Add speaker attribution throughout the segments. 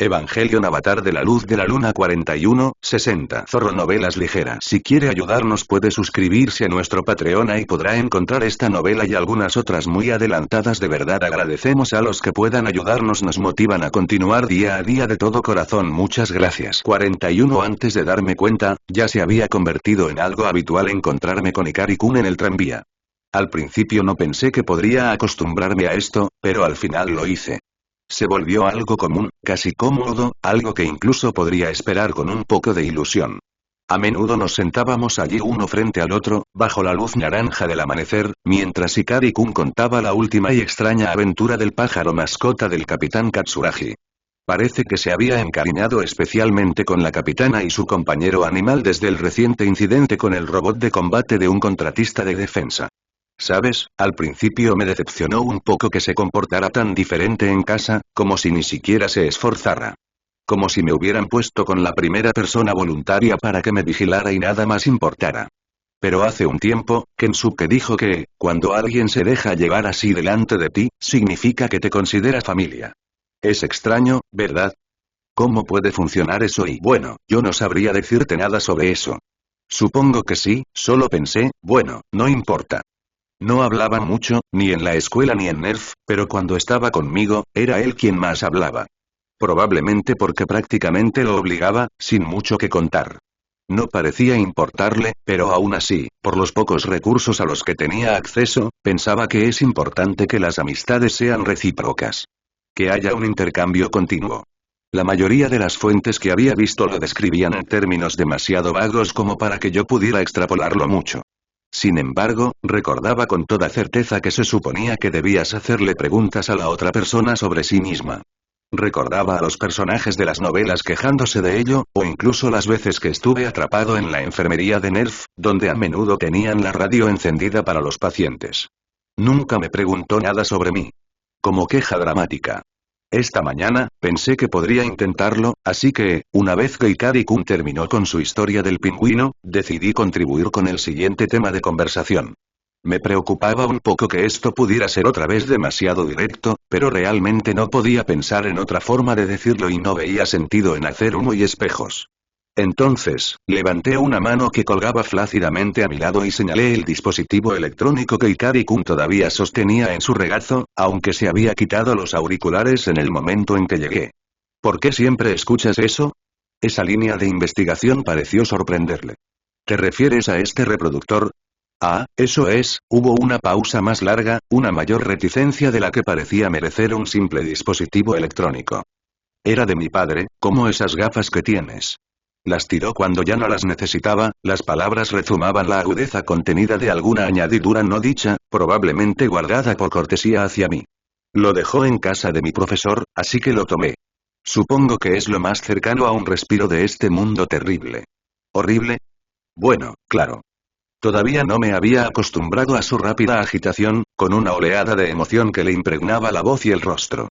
Speaker 1: Evangelion Avatar de la Luz de la Luna 41-60 Zorro Novelas Ligeras. Si quiere ayudarnos puede suscribirse a nuestro Patreon y podrá encontrar esta novela y algunas otras muy adelantadas. De verdad agradecemos a los que puedan ayudarnos, nos motivan a continuar día a día de todo corazón, muchas gracias. 41 Antes de darme cuenta, ya se había convertido en algo habitual encontrarme con Ikari-kun en el tranvía. Al principio no pensé que podría acostumbrarme a esto, pero al final lo hice. Se volvió algo común, casi cómodo, algo que incluso podría esperar con un poco de ilusión. A menudo nos sentábamos allí uno frente al otro, bajo la luz naranja del amanecer, mientras Ikari-kun contaba la última y extraña aventura del pájaro mascota del capitán Katsuragi. Parece que se había encariñado especialmente con la capitana y su compañero animal desde el reciente incidente con el robot de combate de un contratista de defensa. ¿Sabes? Al principio me decepcionó un poco que se comportara tan diferente en casa, como si ni siquiera se esforzara. Como si me hubieran puesto con la primera persona voluntaria para que me vigilara y nada más importara. Pero hace un tiempo, Kensuke dijo que, cuando alguien se deja llevar así delante de ti, significa que te considera familia. Es extraño, ¿verdad? ¿Cómo puede funcionar eso? Y bueno, yo no sabría decirte nada sobre eso. Supongo que sí, solo pensé, bueno, no importa. No hablaba mucho, ni en la escuela ni en Nerf, pero cuando estaba conmigo, era él quien más hablaba. Probablemente porque prácticamente lo obligaba, sin mucho que contar. No parecía importarle, pero aún así, por los pocos recursos a los que tenía acceso, pensaba que es importante que las amistades sean recíprocas. Que haya un intercambio continuo. La mayoría de las fuentes que había visto lo describían en términos demasiado vagos como para que yo pudiera extrapolarlo mucho. Sin embargo, recordaba con toda certeza que se suponía que debías hacerle preguntas a la otra persona sobre sí misma. Recordaba a los personajes de las novelas quejándose de ello, o incluso las veces que estuve atrapado en la enfermería de Nerf, donde a menudo tenían la radio encendida para los pacientes. Nunca me preguntó nada sobre mí. Como queja dramática. Esta mañana, pensé que podría intentarlo, así que, una vez que Ikari-kun terminó con su historia del pingüino, decidí contribuir con el siguiente tema de conversación. Me preocupaba un poco que esto pudiera ser otra vez demasiado directo, pero realmente no podía pensar en otra forma de decirlo y no veía sentido en hacer humo y espejos. Entonces, levanté una mano que colgaba flácidamente a mi lado y señalé el dispositivo electrónico que Ikari-kun todavía sostenía en su regazo, aunque se había quitado los auriculares en el momento en que llegué. ¿Por qué siempre escuchas eso? Esa línea de investigación pareció sorprenderle. ¿Te refieres a este reproductor? Ah, eso es, hubo una pausa más larga, una mayor reticencia de la que parecía merecer un simple dispositivo electrónico. Era de mi padre, como esas gafas que tienes. Las tiró cuando ya no las necesitaba, las palabras rezumaban la agudeza contenida de alguna añadidura no dicha, probablemente guardada por cortesía hacia mí. Lo dejó en casa de mi profesor, así que lo tomé. Supongo que es lo más cercano a un respiro de este mundo terrible. ¿Horrible? Bueno, claro. Todavía no me había acostumbrado a su rápida agitación, con una oleada de emoción que le impregnaba la voz y el rostro.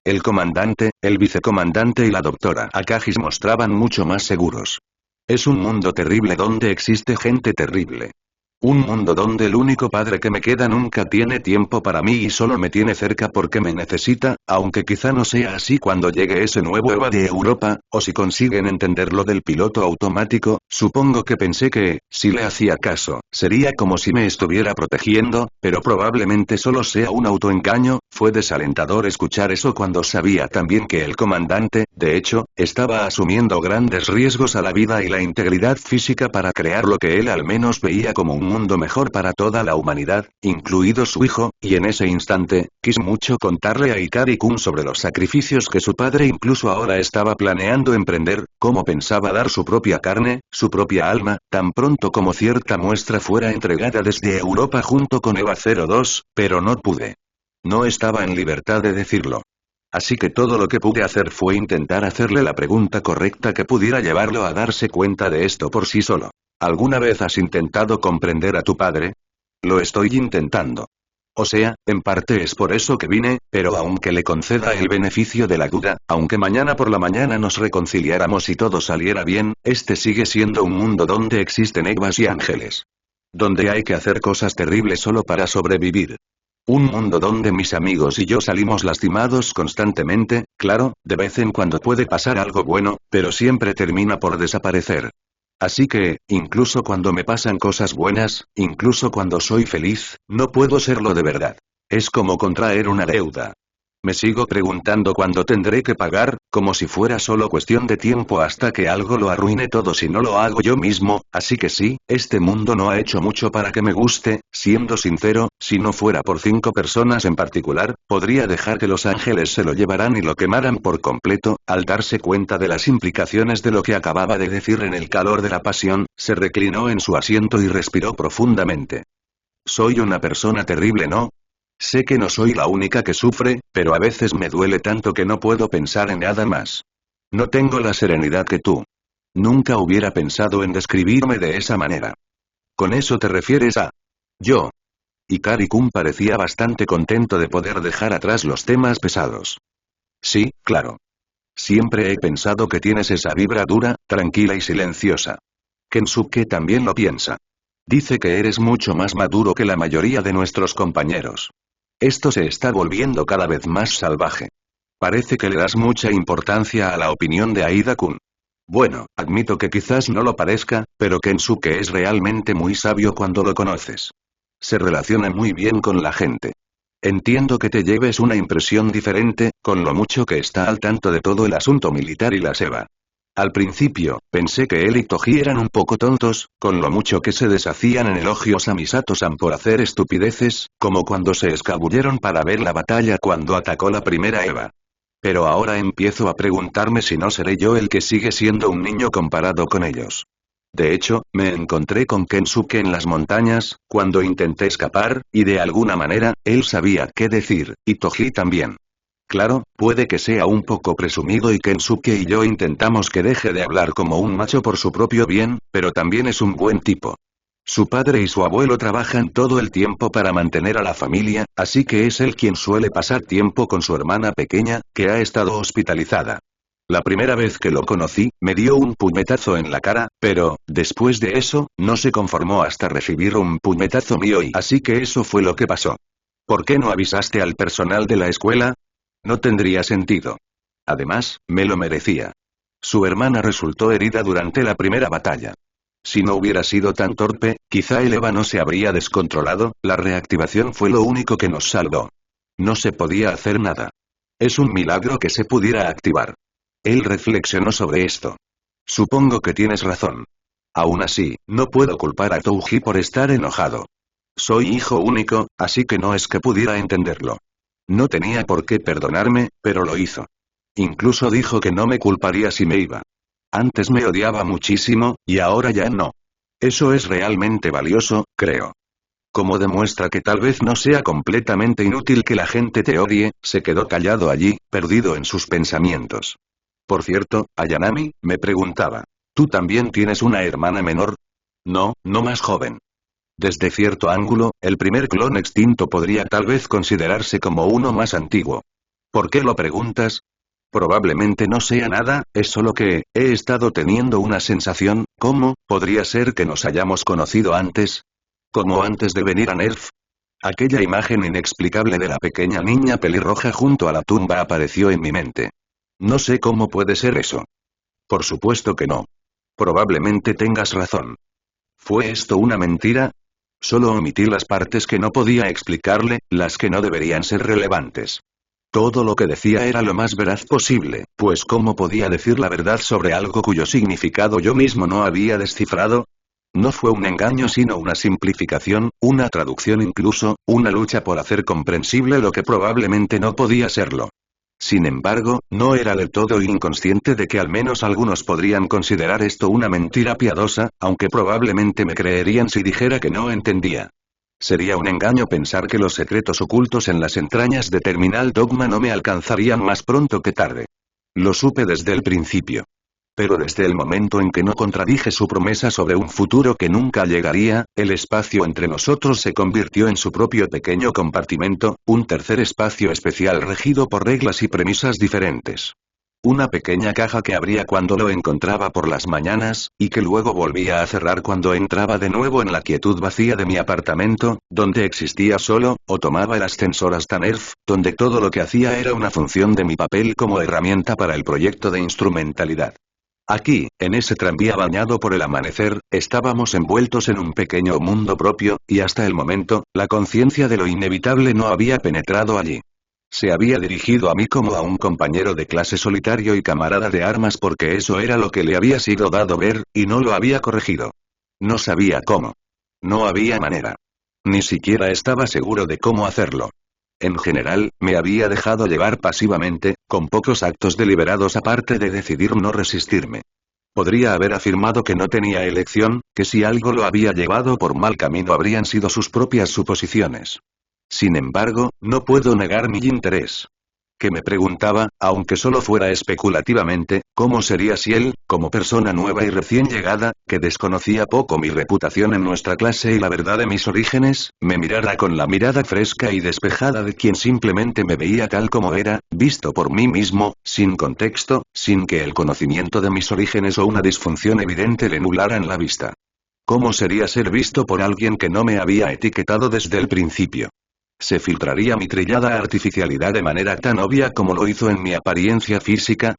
Speaker 1: El comandante, el vicecomandante y la doctora Akagi mostraban mucho más seguros. Es un mundo terrible donde existe gente terrible. Un mundo donde el único padre que me queda nunca tiene tiempo para mí y solo me tiene cerca porque me necesita, aunque quizá no sea así cuando llegue ese nuevo EVA de Europa, o si consiguen entender lo del piloto automático. Supongo que pensé que, si le hacía caso, sería como si me estuviera protegiendo, pero probablemente solo sea un autoengaño. Fue desalentador escuchar eso cuando sabía también que el comandante, de hecho, estaba asumiendo grandes riesgos a la vida y la integridad física para crear lo que él al menos veía como un mundo mejor para toda la humanidad, incluido su hijo, y en ese instante, quise mucho contarle a Ikari-kun sobre los sacrificios que su padre incluso ahora estaba planeando emprender, cómo pensaba dar su propia carne, su propia alma, tan pronto como cierta muestra fuera entregada desde Europa junto con EVA 02, pero no pude. No estaba en libertad de decirlo. Así que todo lo que pude hacer fue intentar hacerle la pregunta correcta que pudiera llevarlo a darse cuenta de esto por sí solo. ¿Alguna vez has intentado comprender a tu padre? Lo estoy intentando. O sea, en parte es por eso que vine, pero aunque le conceda el beneficio de la duda, aunque mañana por la mañana nos reconciliáramos y todo saliera bien, este sigue siendo un mundo donde existen evas y ángeles. Donde hay que hacer cosas terribles solo para sobrevivir. Un mundo donde mis amigos y yo salimos lastimados constantemente, claro, de vez en cuando puede pasar algo bueno, pero siempre termina por desaparecer. Así que, incluso cuando me pasan cosas buenas, incluso cuando soy feliz, no puedo serlo de verdad. Es como contraer una deuda. Me sigo preguntando cuándo tendré que pagar, como si fuera solo cuestión de tiempo hasta que algo lo arruine todo si no lo hago yo mismo, así que sí, este mundo no ha hecho mucho para que me guste, siendo sincero, si no fuera por 5 personas en particular, podría dejar que los ángeles se lo llevaran y lo quemaran por completo. Al darse cuenta de las implicaciones de lo que acababa de decir en el calor de la pasión, se reclinó en su asiento y respiró profundamente. Soy una persona terrible, ¿no? Sé que no soy la única que sufre, pero a veces me duele tanto que no puedo pensar en nada más. No tengo la serenidad que tú. Nunca hubiera pensado en describirme de esa manera. ¿Con eso te refieres a yo? Ikari-kun parecía bastante contento de poder dejar atrás los temas pesados. Sí, claro. Siempre he pensado que tienes esa vibra dura, tranquila y silenciosa. Kensuke también lo piensa. Dice que eres mucho más maduro que la mayoría de nuestros compañeros. Esto se está volviendo cada vez más salvaje. Parece que le das mucha importancia a la opinión de Aida-kun. Bueno, admito que quizás no lo parezca, pero Kensuke es realmente muy sabio cuando lo conoces. Se relaciona muy bien con la gente. Entiendo que te lleves una impresión diferente, con lo mucho que está al tanto de todo el asunto militar y la SEBA. Al principio, pensé que él y Toji eran un poco tontos, con lo mucho que se deshacían en elogios a Misato-san por hacer estupideces, como cuando se escabulleron para ver la batalla cuando atacó la primera Eva. Pero ahora empiezo a preguntarme si no seré yo el que sigue siendo un niño comparado con ellos. De hecho, me encontré con Kensuke en las montañas, cuando intenté escapar, y de alguna manera, él sabía qué decir, y Toji también. Claro, puede que sea un poco presumido y Kensuke y yo intentamos que deje de hablar como un macho por su propio bien, pero también es un buen tipo. Su padre y su abuelo trabajan todo el tiempo para mantener a la familia, así que es él quien suele pasar tiempo con su hermana pequeña, que ha estado hospitalizada. La primera vez que lo conocí, me dio un puñetazo en la cara, pero, después de eso, no se conformó hasta recibir un puñetazo mío y así que eso fue lo que pasó. ¿Por qué no avisaste al personal de la escuela? No tendría sentido. Además, me lo merecía. Su hermana resultó herida durante la primera batalla. Si no hubiera sido tan torpe, quizá el Eva no se habría descontrolado, la reactivación fue lo único que nos salvó. No se podía hacer nada. Es un milagro que se pudiera activar. Él reflexionó sobre esto. Supongo que tienes razón. Aún así, no puedo culpar a Touji por estar enojado. Soy hijo único, así que no es que pudiera entenderlo. No tenía por qué perdonarme, pero lo hizo. Incluso dijo que no me culparía si me iba. Antes me odiaba muchísimo, y ahora ya no. Eso es realmente valioso, creo. Como demuestra que tal vez no sea completamente inútil que la gente te odie, se quedó callado allí, perdido en sus pensamientos. Por cierto, Ayanami, me preguntaba. ¿Tú también tienes una hermana menor? No, no más joven. Desde cierto ángulo, el primer clon extinto podría tal vez considerarse como uno más antiguo. ¿Por qué lo preguntas? Probablemente no sea nada, es solo que, he estado teniendo una sensación, ¿cómo podría ser que nos hayamos conocido antes? ¿Como antes de venir a Nerf? Aquella imagen inexplicable de la pequeña niña pelirroja junto a la tumba apareció en mi mente. No sé cómo puede ser eso. Por supuesto que no. Probablemente tengas razón. ¿Fue esto una mentira? Solo omití las partes que no podía explicarle, las que no deberían ser relevantes. Todo lo que decía era lo más veraz posible, pues ¿cómo podía decir la verdad sobre algo cuyo significado yo mismo no había descifrado? No fue un engaño sino una simplificación, una traducción incluso, una lucha por hacer comprensible lo que probablemente no podía serlo. Sin embargo, no era del todo inconsciente de que al menos algunos podrían considerar esto una mentira piadosa, aunque probablemente me creerían si dijera que no entendía. Sería un engaño pensar que los secretos ocultos en las entrañas de Terminal Dogma no me alcanzarían más pronto que tarde. Lo supe desde el principio. Pero desde el momento en que no contradije su promesa sobre un futuro que nunca llegaría, el espacio entre nosotros se convirtió en su propio pequeño compartimento, un tercer espacio especial regido por reglas y premisas diferentes. Una pequeña caja que abría cuando lo encontraba por las mañanas, y que luego volvía a cerrar cuando entraba de nuevo en la quietud vacía de mi apartamento, donde existía solo, o tomaba el ascensor hasta Nerf, donde todo lo que hacía era una función de mi papel como herramienta para el proyecto de instrumentalidad. Aquí, en ese tranvía bañado por el amanecer, estábamos envueltos en un pequeño mundo propio, y hasta el momento, la conciencia de lo inevitable no había penetrado allí. Se había dirigido a mí como a un compañero de clase solitario y camarada de armas porque eso era lo que le había sido dado ver, y no lo había corregido. No sabía cómo. No había manera. Ni siquiera estaba seguro de cómo hacerlo. En general, me había dejado llevar pasivamente, con pocos actos deliberados aparte de decidir no resistirme. Podría haber afirmado que no tenía elección, que si algo lo había llevado por mal camino habrían sido sus propias suposiciones. Sin embargo, no puedo negar mi interés. Que me preguntaba, aunque solo fuera especulativamente, cómo sería si él, como persona nueva y recién llegada, que desconocía poco mi reputación en nuestra clase y la verdad de mis orígenes, me mirara con la mirada fresca y despejada de quien simplemente me veía tal como era, visto por mí mismo, sin contexto, sin que el conocimiento de mis orígenes o una disfunción evidente le nublaran la vista. ¿Cómo sería ser visto por alguien que no me había etiquetado desde el principio? ¿Se filtraría mi trillada artificialidad de manera tan obvia como lo hizo en mi apariencia física?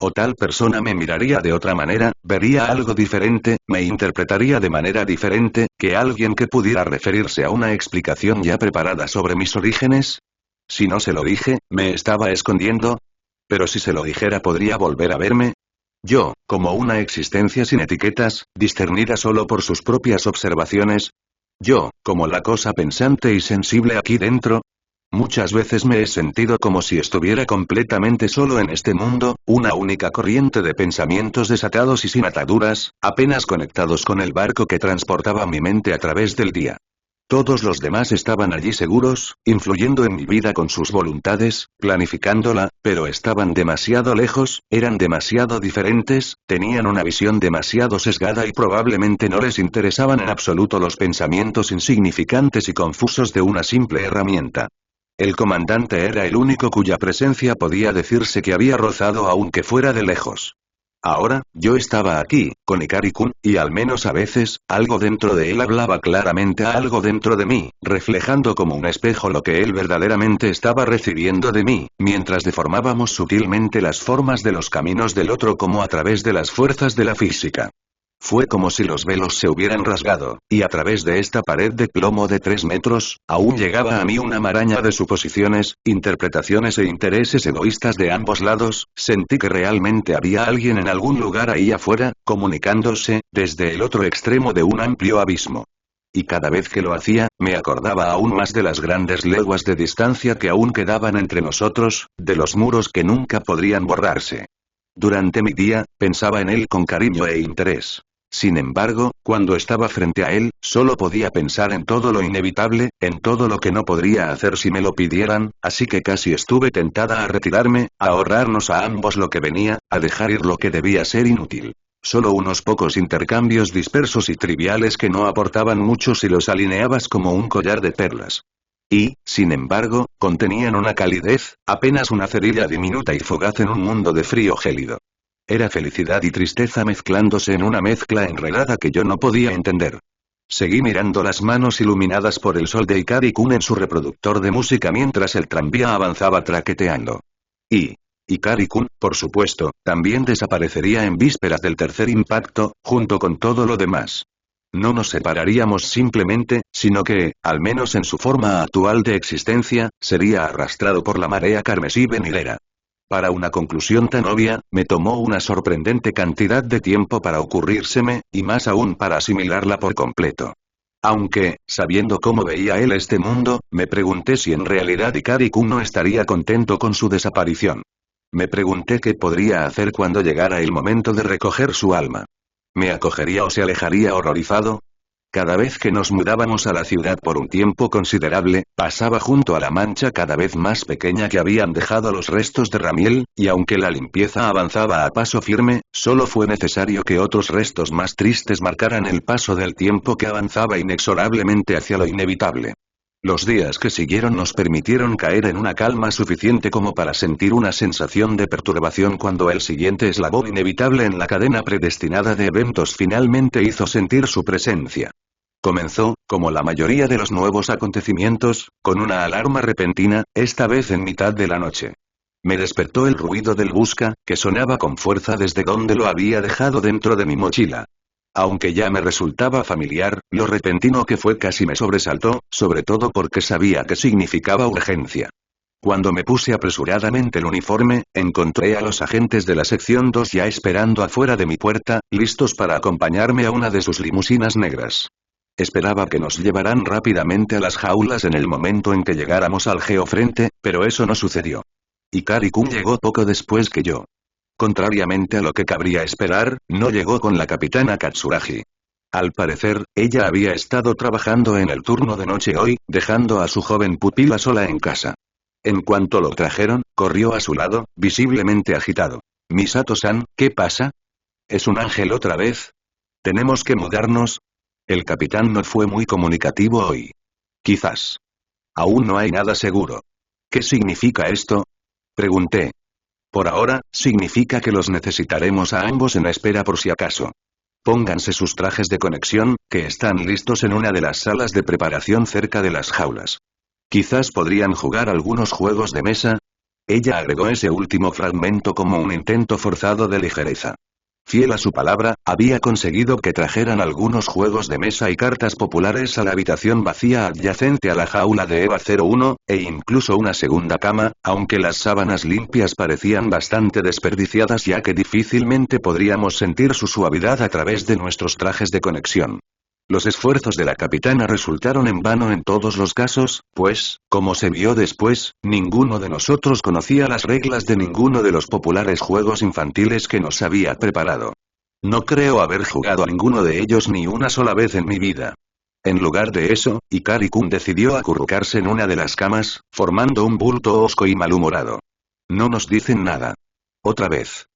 Speaker 1: ¿O tal persona me miraría de otra manera, vería algo diferente, me interpretaría de manera diferente, que alguien que pudiera referirse a una explicación ya preparada sobre mis orígenes? Si no se lo dije, ¿me estaba escondiendo? Pero si se lo dijera podría volver a verme. Yo, como una existencia sin etiquetas, discernida solo por sus propias observaciones. Yo, como la cosa pensante y sensible aquí dentro. Muchas veces me he sentido como si estuviera completamente solo en este mundo, una única corriente de pensamientos desatados y sin ataduras, apenas conectados con el barco que transportaba mi mente a través del día. Todos los demás estaban allí seguros, influyendo en mi vida con sus voluntades, planificándola, pero estaban demasiado lejos, eran demasiado diferentes, tenían una visión demasiado sesgada y probablemente no les interesaban en absoluto los pensamientos insignificantes y confusos de una simple herramienta. El comandante era el único cuya presencia podía decirse que había rozado aunque fuera de lejos. Ahora, yo estaba aquí, con Ikari-kun, y al menos a veces, algo dentro de él hablaba claramente a algo dentro de mí, reflejando como un espejo lo que él verdaderamente estaba recibiendo de mí, mientras deformábamos sutilmente las formas de los caminos del otro como a través de las fuerzas de la física. Fue como si los velos se hubieran rasgado, y a través de esta pared de plomo de 3 metros, aún llegaba a mí una maraña de suposiciones, interpretaciones e intereses egoístas de ambos lados. Sentí que realmente había alguien en algún lugar ahí afuera, comunicándose, desde el otro extremo de un amplio abismo. Y cada vez que lo hacía, me acordaba aún más de las grandes leguas de distancia que aún quedaban entre nosotros, de los muros que nunca podrían borrarse. Durante mi día, pensaba en él con cariño e interés. Sin embargo, cuando estaba frente a él, solo podía pensar en todo lo inevitable, en todo lo que no podría hacer si me lo pidieran, así que casi estuve tentada a retirarme, a ahorrarnos a ambos lo que venía, a dejar ir lo que debía ser inútil. Solo unos pocos intercambios dispersos y triviales que no aportaban mucho si los alineabas como un collar de perlas. Y, sin embargo, contenían una calidez, apenas una cerilla diminuta y fugaz en un mundo de frío gélido. Era felicidad y tristeza mezclándose en una mezcla enredada que yo no podía entender. Seguí mirando las manos iluminadas por el sol de Ikari-kun en su reproductor de música mientras el tranvía avanzaba traqueteando. Y Ikari-kun, por supuesto, también desaparecería en vísperas del tercer impacto, junto con todo lo demás. No nos separaríamos simplemente, sino que, al menos en su forma actual de existencia, sería arrastrado por la marea carmesí venidera. Para una conclusión tan obvia, me tomó una sorprendente cantidad de tiempo para ocurrírseme, y más aún para asimilarla por completo. Aunque, sabiendo cómo veía él este mundo, me pregunté si en realidad Ikari-kun no estaría contento con su desaparición. Me pregunté qué podría hacer cuando llegara el momento de recoger su alma. ¿Me acogería o se alejaría horrorizado? Cada vez que nos mudábamos a la ciudad por un tiempo considerable, pasaba junto a la mancha cada vez más pequeña que habían dejado los restos de Ramiel, y aunque la limpieza avanzaba a paso firme, solo fue necesario que otros restos más tristes marcaran el paso del tiempo que avanzaba inexorablemente hacia lo inevitable. Los días que siguieron nos permitieron caer en una calma suficiente como para sentir una sensación de perturbación cuando el siguiente eslabón inevitable en la cadena predestinada de eventos finalmente hizo sentir su presencia. Comenzó, como la mayoría de los nuevos acontecimientos, con una alarma repentina, esta vez en mitad de la noche. Me despertó el ruido del busca, que sonaba con fuerza desde donde lo había dejado dentro de mi mochila. Aunque ya me resultaba familiar, lo repentino que fue casi me sobresaltó, sobre todo porque sabía que significaba urgencia. Cuando me puse apresuradamente el uniforme, encontré a los agentes de la sección 2 ya esperando afuera de mi puerta, listos para acompañarme a una de sus limusinas negras. Esperaba que nos llevaran rápidamente a las jaulas en el momento en que llegáramos al geofrente, pero eso no sucedió. Ikari-kun llegó poco después que yo. Contrariamente a lo que cabría esperar, no llegó con la capitana Katsuragi. Al parecer, ella había estado trabajando en el turno de noche hoy, dejando a su joven pupila sola en casa. En cuanto lo trajeron, corrió a su lado, visiblemente agitado. Misato-san, ¿qué pasa? ¿Es un ángel otra vez? ¿Tenemos que mudarnos? El capitán no fue muy comunicativo hoy. Quizás. Aún no hay nada seguro. ¿Qué significa esto? Pregunté. Por ahora, significa que los necesitaremos a ambos en espera por si acaso. Pónganse sus trajes de conexión, que están listos en una de las salas de preparación cerca de las jaulas. Quizás podrían jugar algunos juegos de mesa. Ella agregó ese último fragmento como un intento forzado de ligereza. Fiel a su palabra, había conseguido que trajeran algunos juegos de mesa y cartas populares a la habitación vacía adyacente a la jaula de Eva 01, e incluso una segunda cama, aunque las sábanas limpias parecían bastante desperdiciadas ya que difícilmente podríamos sentir su suavidad a través de nuestros trajes de conexión. Los esfuerzos de la capitana resultaron en vano en todos los casos, pues, como se vio después, ninguno de nosotros conocía las reglas de ninguno de los populares juegos infantiles que nos había preparado. No creo haber jugado a ninguno de ellos ni una sola vez en mi vida. En lugar de eso, Ikari-kun decidió acurrucarse en una de las camas, formando un bulto hosco y malhumorado. No nos dicen nada. Otra vez.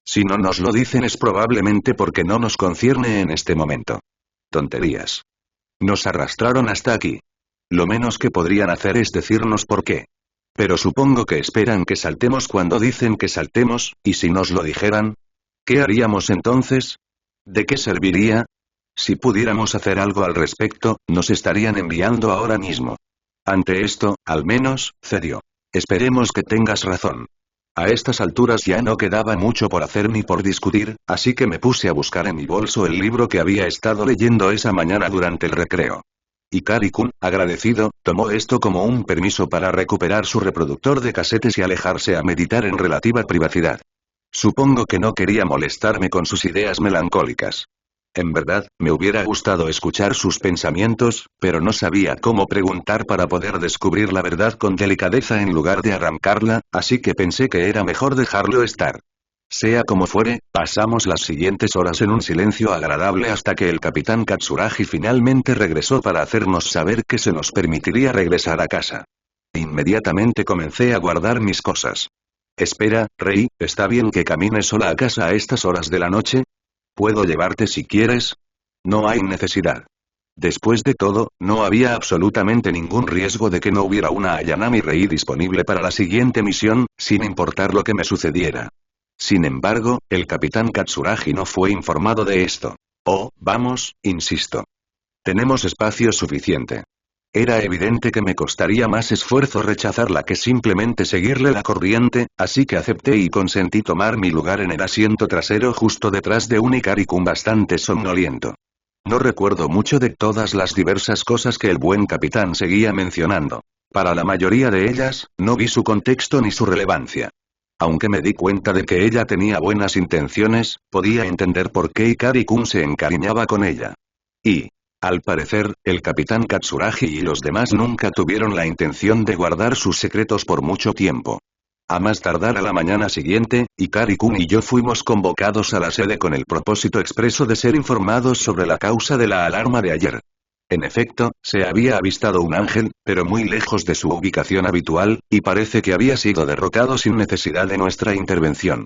Speaker 1: Si no nos lo dicen es probablemente porque no nos concierne en este momento. Tonterías. Nos arrastraron hasta aquí. Lo menos que podrían hacer es decirnos por qué. Pero supongo que esperan que saltemos cuando dicen que saltemos, y si nos lo dijeran, ¿qué haríamos entonces? ¿De qué serviría? Si pudiéramos hacer algo al respecto, nos estarían enviando ahora mismo. Ante esto, al menos, cedió. Esperemos que tengas razón. A estas alturas ya no quedaba mucho por hacer ni por discutir, así que me puse a buscar en mi bolso el libro que había estado leyendo esa mañana durante el recreo. Ikari-kun, agradecido, tomó esto como un permiso para recuperar su reproductor de casetes y alejarse a meditar en relativa privacidad. Supongo que no quería molestarme con sus ideas melancólicas. En verdad, me hubiera gustado escuchar sus pensamientos, pero no sabía cómo preguntar para poder descubrir la verdad con delicadeza en lugar de arrancarla, así que pensé que era mejor dejarlo estar. Sea como fuere, pasamos las siguientes horas en un silencio agradable hasta que el capitán Katsuragi finalmente regresó para hacernos saber que se nos permitiría regresar a casa. Inmediatamente comencé a guardar mis cosas. Espera, Rei, ¿está bien que camine sola a casa a estas horas de la noche? ¿Puedo llevarte si quieres? No hay necesidad. Después de todo, no había absolutamente ningún riesgo de que no hubiera una Ayanami Rei disponible para la siguiente misión, sin importar lo que me sucediera. Sin embargo, el capitán Katsuragi no fue informado de esto. Oh, vamos, insisto. Tenemos espacio suficiente. Era evidente que me costaría más esfuerzo rechazarla que simplemente seguirle la corriente, así que acepté y consentí tomar mi lugar en el asiento trasero justo detrás de un Ikari-kun bastante somnoliento. No recuerdo mucho de todas las diversas cosas que el buen capitán seguía mencionando. Para la mayoría de ellas, no vi su contexto ni su relevancia. Aunque me di cuenta de que ella tenía buenas intenciones, podía entender por qué Ikari-kun se encariñaba con ella. Y, al parecer, el capitán Katsuragi y los demás nunca tuvieron la intención de guardar sus secretos por mucho tiempo. A más tardar a la mañana siguiente, Ikari-kun y yo fuimos convocados a la sede con el propósito expreso de ser informados sobre la causa de la alarma de ayer. En efecto, se había avistado un ángel, pero muy lejos de su ubicación habitual, y parece que había sido derrotado sin necesidad de nuestra intervención.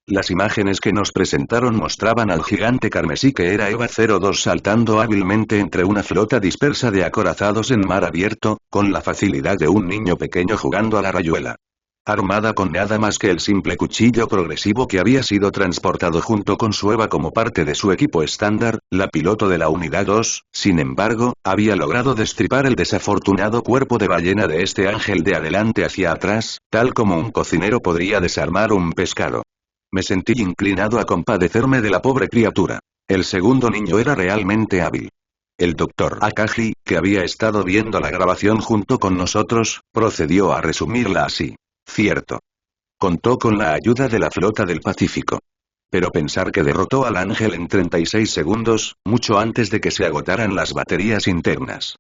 Speaker 1: Las imágenes que nos presentaron mostraban al gigante carmesí que era EVA-02 saltando hábilmente entre una flota dispersa de acorazados en mar abierto, con la facilidad de un niño pequeño jugando a la rayuela. Armada con nada más que el simple cuchillo progresivo que había sido transportado junto con su EVA como parte de su equipo estándar, la piloto de la Unidad 2, sin embargo, había logrado destripar el desafortunado cuerpo de ballena de este ángel de adelante hacia atrás, tal como un cocinero podría desarmar un pescado. Me sentí inclinado a compadecerme de la pobre criatura. El segundo niño era realmente hábil. El doctor Akagi, que había estado viendo la grabación junto con nosotros, procedió a resumirla así. Cierto. Contó con la ayuda de la flota del Pacífico. Pero pensar que derrotó al ángel en 36 segundos, mucho antes de que se agotaran las baterías internas.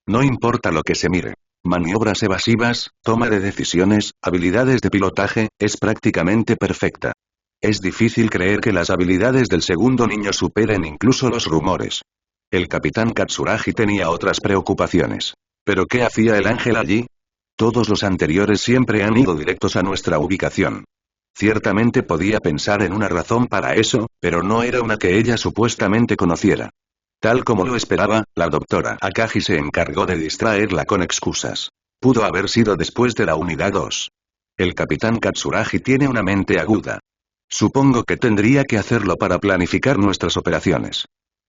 Speaker 1: No importa lo que se mire. Maniobras evasivas, toma de decisiones, habilidades de pilotaje, es prácticamente perfecta. Es difícil creer que las habilidades del segundo niño superen incluso los rumores. El capitán Katsuragi tenía otras preocupaciones. ¿Pero qué hacía el ángel allí? Todos los anteriores siempre han ido directos a nuestra ubicación. Ciertamente podía pensar en una razón para eso, pero no era una que ella supuestamente conociera. Tal como lo esperaba, la doctora Akagi se encargó de distraerla con excusas. Pudo haber sido después de la Unidad 2. El capitán Katsuragi tiene una mente aguda. Supongo que tendría que hacerlo para planificar nuestras operaciones.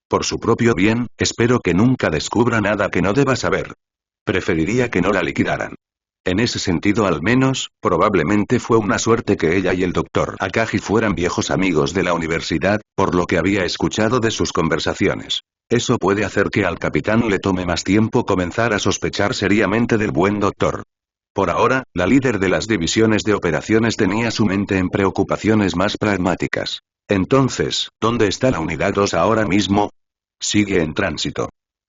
Speaker 1: Por su propio bien, espero que nunca descubra nada que no deba saber. Preferiría que no la liquidaran. En ese sentido al menos, probablemente fue una suerte que ella y el doctor Akagi fueran viejos amigos de la universidad, por lo que había escuchado de sus conversaciones. Eso puede hacer que al capitán le tome más tiempo comenzar a sospechar seriamente del buen doctor. Por ahora, la líder de las divisiones de operaciones tenía su mente en preocupaciones más pragmáticas. Entonces, ¿dónde está la Unidad 2 ahora mismo? Sigue en tránsito.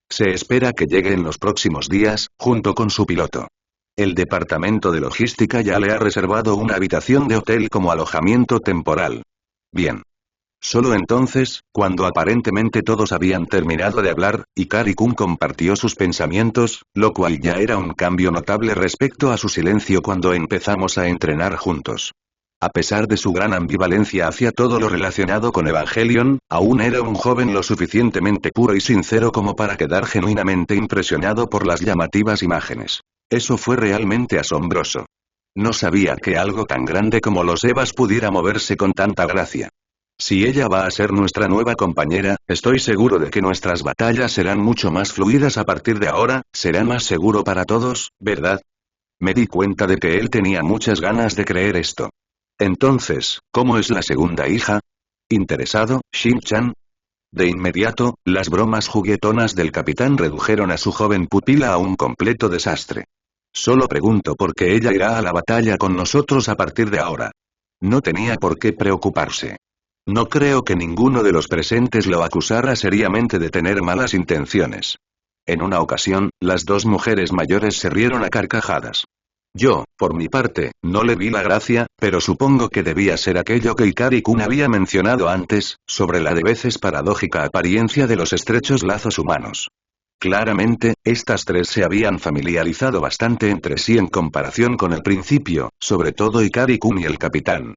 Speaker 1: Se espera que llegue en los próximos días, junto con su piloto. El departamento de logística ya le ha reservado una habitación de hotel como alojamiento temporal. Bien. Solo entonces, cuando aparentemente todos habían terminado de hablar, Ikari-kun compartió sus pensamientos, lo cual ya era un cambio notable respecto a su silencio cuando empezamos a entrenar juntos. A pesar de su gran ambivalencia hacia todo lo relacionado con Evangelion, aún era un joven lo suficientemente puro y sincero como para quedar genuinamente impresionado por las llamativas imágenes. Eso fue realmente asombroso. No sabía que algo tan grande como los Evas pudiera moverse con tanta gracia. Si ella va a ser nuestra nueva compañera, estoy seguro de que nuestras batallas serán mucho más fluidas a partir de ahora, será más seguro para todos, ¿verdad? Me di cuenta de que él tenía muchas ganas de creer esto. Entonces, ¿cómo es la segunda hija? ¿Interesado, Shin-chan? De inmediato, las bromas juguetonas del capitán redujeron a su joven pupila a un completo desastre. Solo pregunto por qué ella irá a la batalla con nosotros a partir de ahora. No tenía por qué preocuparse. No creo que ninguno de los presentes lo acusara seriamente de tener malas intenciones. En una ocasión, las dos mujeres mayores se rieron a carcajadas. Yo, por mi parte, no le vi la gracia, pero supongo que debía ser aquello que Ikari-kun había mencionado antes, sobre la de veces paradójica apariencia de los estrechos lazos humanos. Claramente, estas tres se habían familiarizado bastante entre sí en comparación con el principio, sobre todo Ikari-kun y el capitán.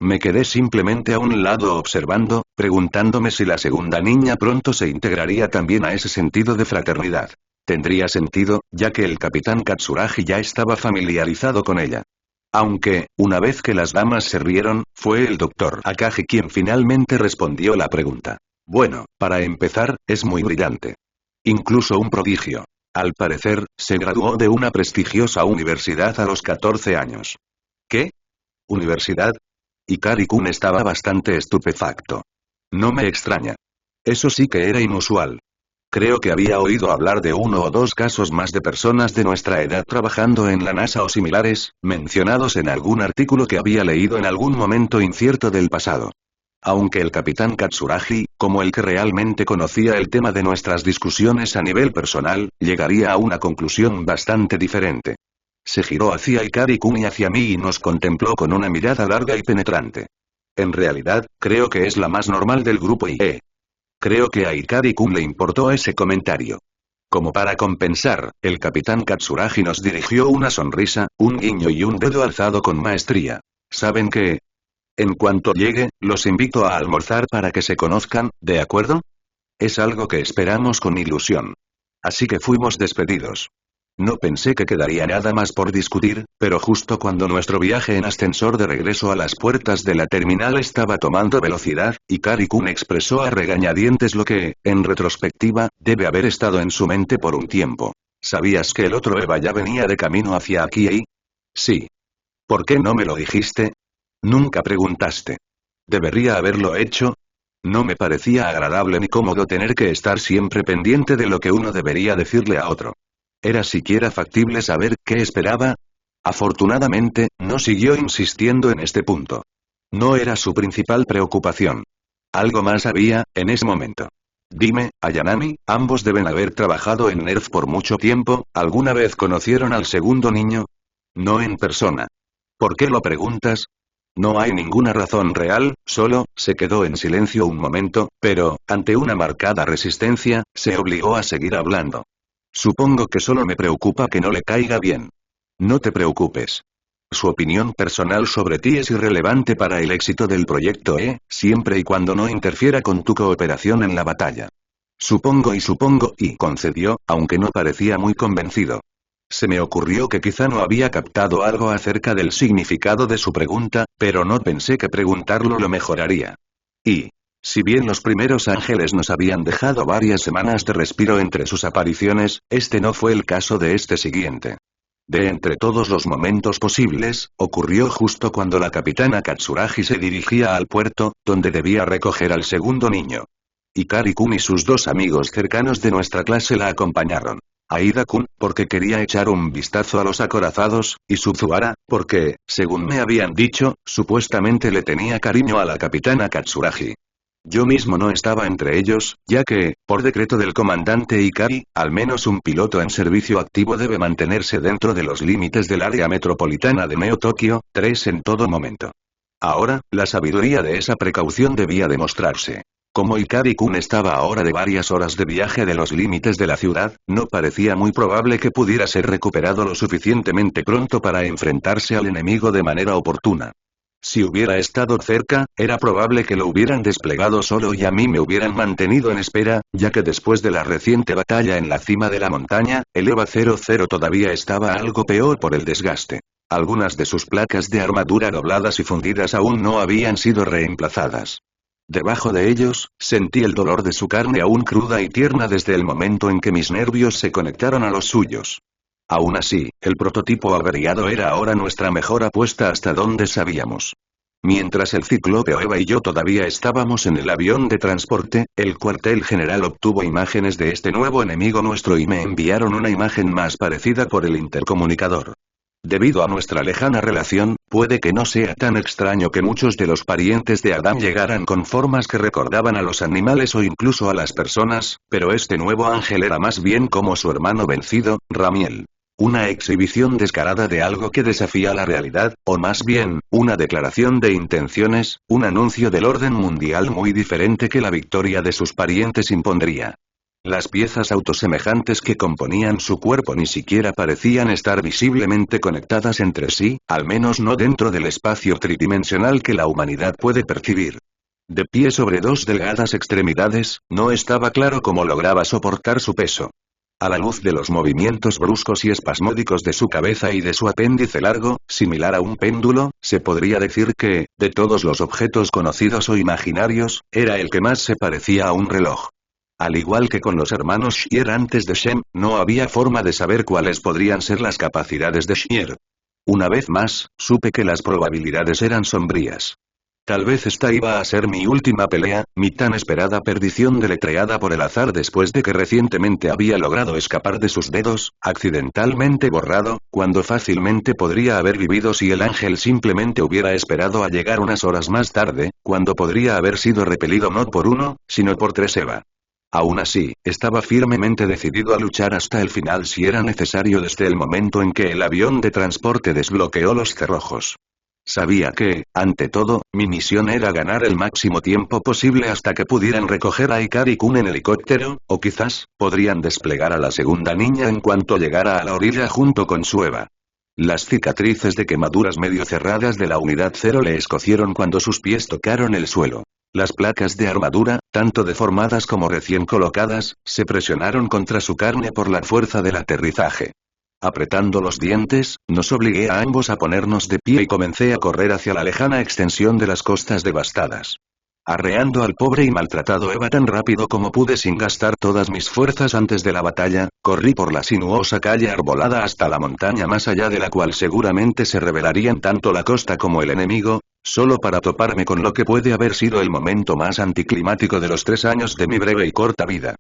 Speaker 1: Me quedé simplemente a un lado observando, preguntándome si la segunda niña pronto se integraría también a ese sentido de fraternidad. Tendría sentido, ya que el capitán Katsuragi ya estaba familiarizado con ella. Aunque, una vez que las damas se rieron, fue el doctor Akagi quien finalmente respondió la pregunta. Bueno, para empezar, es muy brillante. Incluso un prodigio. Al parecer, se graduó de una prestigiosa universidad a los 14 años. ¿Qué? ¿Universidad? Ikari-kun estaba bastante estupefacto. No me extraña. Eso sí que era inusual. Creo que había oído hablar de uno o dos casos más de personas de nuestra edad trabajando en la NASA o similares, mencionados en algún artículo que había leído en algún momento incierto del pasado. Aunque el capitán Katsuragi, como el que realmente conocía el tema de nuestras discusiones a nivel personal, llegaría a una conclusión bastante diferente. Se giró hacia Ikari-kun y hacia mí y nos contempló con una mirada larga y penetrante. En realidad, creo que es la más normal del grupo y creo que a Ikari-kun le importó ese comentario. Como para compensar, el capitán Katsuragi nos dirigió una sonrisa, un guiño y un dedo alzado con maestría. ¿Saben qué? En cuanto llegue, los invito a almorzar para que se conozcan, ¿de acuerdo? Es algo que esperamos con ilusión. Así que fuimos despedidos. No pensé que quedaría nada más por discutir, pero justo cuando nuestro viaje en ascensor de regreso a las puertas de la terminal estaba tomando velocidad, Ikari-kun expresó a regañadientes lo que, en retrospectiva, debe haber estado en su mente por un tiempo. ¿Sabías que el otro Eva ya venía de camino hacia aquí? Sí. ¿Por qué no me lo dijiste? Nunca preguntaste. ¿Debería haberlo hecho? No me parecía agradable ni cómodo tener que estar siempre pendiente de lo que uno debería decirle a otro. ¿Era siquiera factible saber qué esperaba? Afortunadamente, no siguió insistiendo en este punto. No era su principal preocupación. Algo más había, en ese momento. Dime, Ayanami, ambos deben haber trabajado en NERF por mucho tiempo, ¿alguna vez conocieron al segundo niño? No en persona. ¿Por qué lo preguntas? No hay ninguna razón real, solo, se quedó en silencio un momento, pero, ante una marcada resistencia, se obligó a seguir hablando. Supongo que solo me preocupa que no le caiga bien. No te preocupes. Su opinión personal sobre ti es irrelevante para el éxito del proyecto siempre y cuando no interfiera con tu cooperación en la batalla. Supongo, y concedió, aunque no parecía muy convencido. Se me ocurrió que quizá no había captado algo acerca del significado de su pregunta, pero no pensé que preguntarlo lo mejoraría. Y, si bien los primeros ángeles nos habían dejado varias semanas de respiro entre sus apariciones, este no fue el caso de este siguiente. De entre todos los momentos posibles, ocurrió justo cuando la capitana Katsuragi se dirigía al puerto, donde debía recoger al segundo niño. Ikari-kun y sus dos amigos cercanos de nuestra clase la acompañaron. Aida-kun, porque quería echar un vistazo a los acorazados, y Suzuhara, porque, según me habían dicho, supuestamente le tenía cariño a la capitana Katsuragi. Yo mismo no estaba entre ellos, ya que, por decreto del comandante Ikari, al menos un piloto en servicio activo debe mantenerse dentro de los límites del área metropolitana de Neo Tokio 3 en todo momento. Ahora, la sabiduría de esa precaución debía demostrarse. Como Ikari-kun estaba ahora de varias horas de viaje de los límites de la ciudad, no parecía muy probable que pudiera ser recuperado lo suficientemente pronto para enfrentarse al enemigo de manera oportuna. Si hubiera estado cerca, era probable que lo hubieran desplegado solo y a mí me hubieran mantenido en espera, ya que después de la reciente batalla en la cima de la montaña, el EVA 00 todavía estaba algo peor por el desgaste. Algunas de sus placas de armadura dobladas y fundidas aún no habían sido reemplazadas. Debajo de ellos, sentí el dolor de su carne aún cruda y tierna desde el momento en que mis nervios se conectaron a los suyos. Aún así, el prototipo averiado era ahora nuestra mejor apuesta hasta donde sabíamos. Mientras el cíclope Eva y yo todavía estábamos en el avión de transporte, el cuartel general obtuvo imágenes de este nuevo enemigo nuestro y me enviaron una imagen más parecida por el intercomunicador. Debido a nuestra lejana relación, puede que no sea tan extraño que muchos de los parientes de Adán llegaran con formas que recordaban a los animales o incluso a las personas, pero este nuevo ángel era más bien como su hermano vencido, Ramiel. Una exhibición descarada de algo que desafía la realidad, o más bien, una declaración de intenciones, un anuncio del orden mundial muy diferente que la victoria de sus parientes impondría. Las piezas autosemejantes que componían su cuerpo ni siquiera parecían estar visiblemente conectadas entre sí, al menos no dentro del espacio tridimensional que la humanidad puede percibir. De pie sobre dos delgadas extremidades, no estaba claro cómo lograba soportar su peso. A la luz de los movimientos bruscos y espasmódicos de su cabeza y de su apéndice largo, similar a un péndulo, se podría decir que, de todos los objetos conocidos o imaginarios, era el que más se parecía a un reloj. Al igual que con los hermanos Xier antes de Shen, no había forma de saber cuáles podrían ser las capacidades de Xier. Una vez más, supe que las probabilidades eran sombrías. Tal vez esta iba a ser mi última pelea, mi tan esperada perdición deletreada por el azar después de que recientemente había logrado escapar de sus dedos, accidentalmente borrado, cuando fácilmente podría haber vivido si el ángel simplemente hubiera esperado a llegar unas horas más tarde, cuando podría haber sido repelido no por uno, sino por 3 Eva. Aún así, estaba firmemente decidido a luchar hasta el final si era necesario desde el momento en que el avión de transporte desbloqueó los cerrojos. Sabía que, ante todo, mi misión era ganar el máximo tiempo posible hasta que pudieran recoger a Ikari-kun en helicóptero, o quizás, podrían desplegar a la segunda niña en cuanto llegara a la orilla junto con su Eva. Las cicatrices de quemaduras medio cerradas de la unidad 0 le escocieron cuando sus pies tocaron el suelo. Las placas de armadura, tanto deformadas como recién colocadas, se presionaron contra su carne por la fuerza del aterrizaje. Apretando los dientes, nos obligué a ambos a ponernos de pie y comencé a correr hacia la lejana extensión de las costas devastadas. Arreando al pobre y maltratado Eva tan rápido como pude sin gastar todas mis fuerzas antes de la batalla, corrí por la sinuosa calle arbolada hasta la montaña más allá de la cual seguramente se revelarían tanto la costa como el enemigo, solo para toparme con lo que puede haber sido el momento más anticlimático de los 3 años de mi breve y corta vida.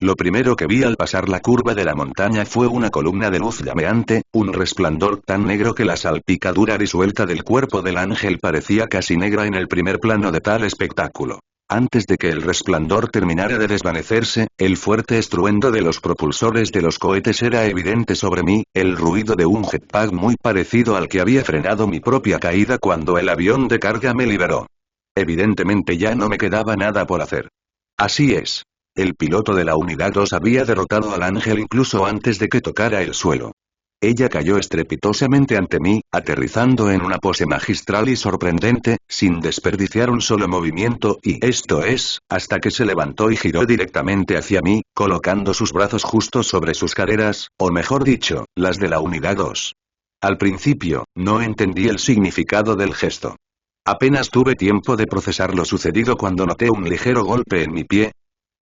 Speaker 1: Lo primero que vi al pasar la curva de la montaña fue una columna de luz llameante, un resplandor tan negro que la salpicadura disuelta del cuerpo del ángel parecía casi negra en el primer plano de tal espectáculo. Antes de que el resplandor terminara de desvanecerse, el fuerte estruendo de los propulsores de los cohetes era evidente sobre mí, el ruido de un jetpack muy parecido al que había frenado mi propia caída cuando el avión de carga me liberó. Evidentemente ya no me quedaba nada por hacer. Así es. El piloto de la unidad 2 había derrotado al ángel incluso antes de que tocara el suelo. Ella cayó estrepitosamente ante mí, aterrizando en una pose magistral y sorprendente, sin desperdiciar un solo movimiento y, esto es, hasta que se levantó y giró directamente hacia mí, colocando sus brazos justo sobre sus caderas, o mejor dicho, las de la unidad 2. Al principio, no entendí el significado del gesto. Apenas tuve tiempo de procesar lo sucedido cuando noté un ligero golpe en mi pie.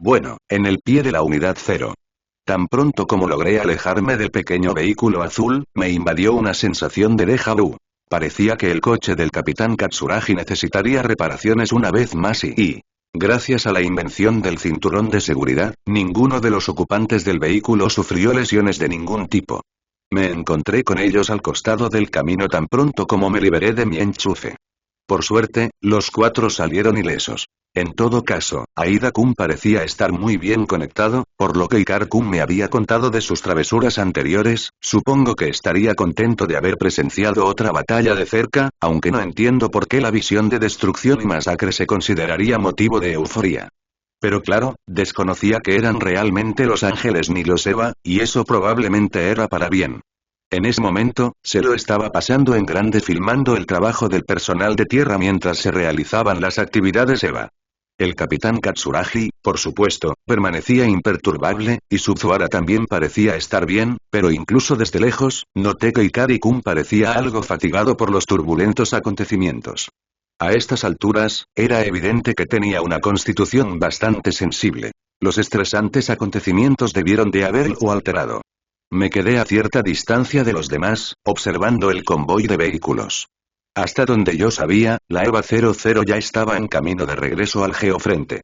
Speaker 1: Bueno, en el pie de la unidad 0. Tan pronto como logré alejarme del pequeño vehículo azul, me invadió una sensación de déjà vu. Parecía que el coche del capitán Katsuragi necesitaría reparaciones una vez más y, gracias a la invención del cinturón de seguridad, ninguno de los ocupantes del vehículo sufrió lesiones de ningún tipo. Me encontré con ellos al costado del camino tan pronto como me liberé de mi enchufe. Por suerte, los 4 salieron ilesos. En todo caso, Aida-kun parecía estar muy bien conectado, por lo que Ikar-kun me había contado de sus travesuras anteriores, supongo que estaría contento de haber presenciado otra batalla de cerca, aunque no entiendo por qué la visión de destrucción y masacre se consideraría motivo de euforia. Pero claro, desconocía que eran realmente los ángeles ni los Eva, y eso probablemente era para bien. En ese momento, se lo estaba pasando en grande filmando el trabajo del personal de tierra mientras se realizaban las actividades Eva. El capitán Katsuragi, por supuesto, permanecía imperturbable, y Suzuhara también parecía estar bien, pero incluso desde lejos, noté que Ikari-kun parecía algo fatigado por los turbulentos acontecimientos. A estas alturas, era evidente que tenía una constitución bastante sensible. Los estresantes acontecimientos debieron de haberlo alterado. Me quedé a cierta distancia de los demás, observando el convoy de vehículos. Hasta donde yo sabía, la EVA 00 ya estaba en camino de regreso al geofrente.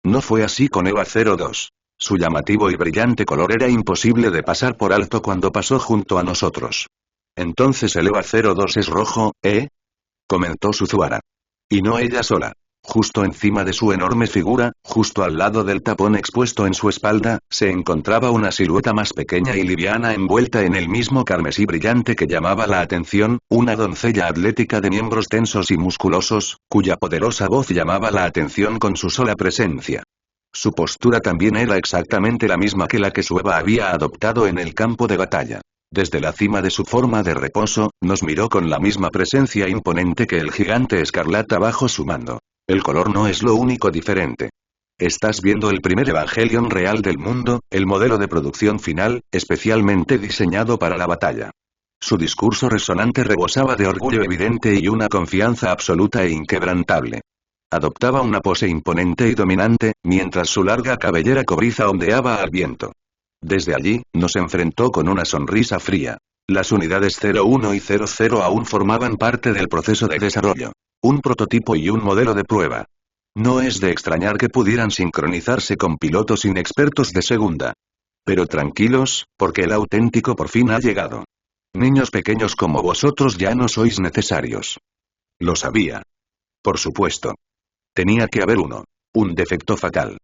Speaker 1: No fue así con EVA 02. Su llamativo y brillante color era imposible de pasar por alto cuando pasó junto a nosotros. Entonces el EVA 02 es rojo, ¿eh? Comentó Suzuhara. Y no ella sola. Justo encima de su enorme figura, justo al lado del tapón expuesto en su espalda, se encontraba una silueta más pequeña y liviana envuelta en el mismo carmesí brillante que llamaba la atención, una doncella atlética de miembros tensos y musculosos, cuya poderosa voz llamaba la atención con su sola presencia. Su postura también era exactamente la misma que la que su Eva había adoptado en el campo de batalla. Desde la cima de su forma de reposo, nos miró con la misma presencia imponente que el gigante escarlata bajo su mando. El color no es lo único diferente. Estás viendo el primer Evangelion real del mundo, el modelo de producción final, especialmente diseñado para la batalla. Su discurso resonante rebosaba de orgullo evidente y una confianza absoluta e inquebrantable. Adoptaba una pose imponente y dominante, mientras su larga cabellera cobriza ondeaba al viento. Desde allí, nos enfrentó con una sonrisa fría. Las unidades 01 y 00 aún formaban parte del proceso de desarrollo. Un prototipo y un modelo de prueba. No es de extrañar que pudieran sincronizarse con pilotos inexpertos de segunda. Pero tranquilos, porque el auténtico por fin ha llegado. Niños pequeños como vosotros ya no sois necesarios. Lo sabía. Por supuesto. Tenía que haber uno. Un defecto fatal.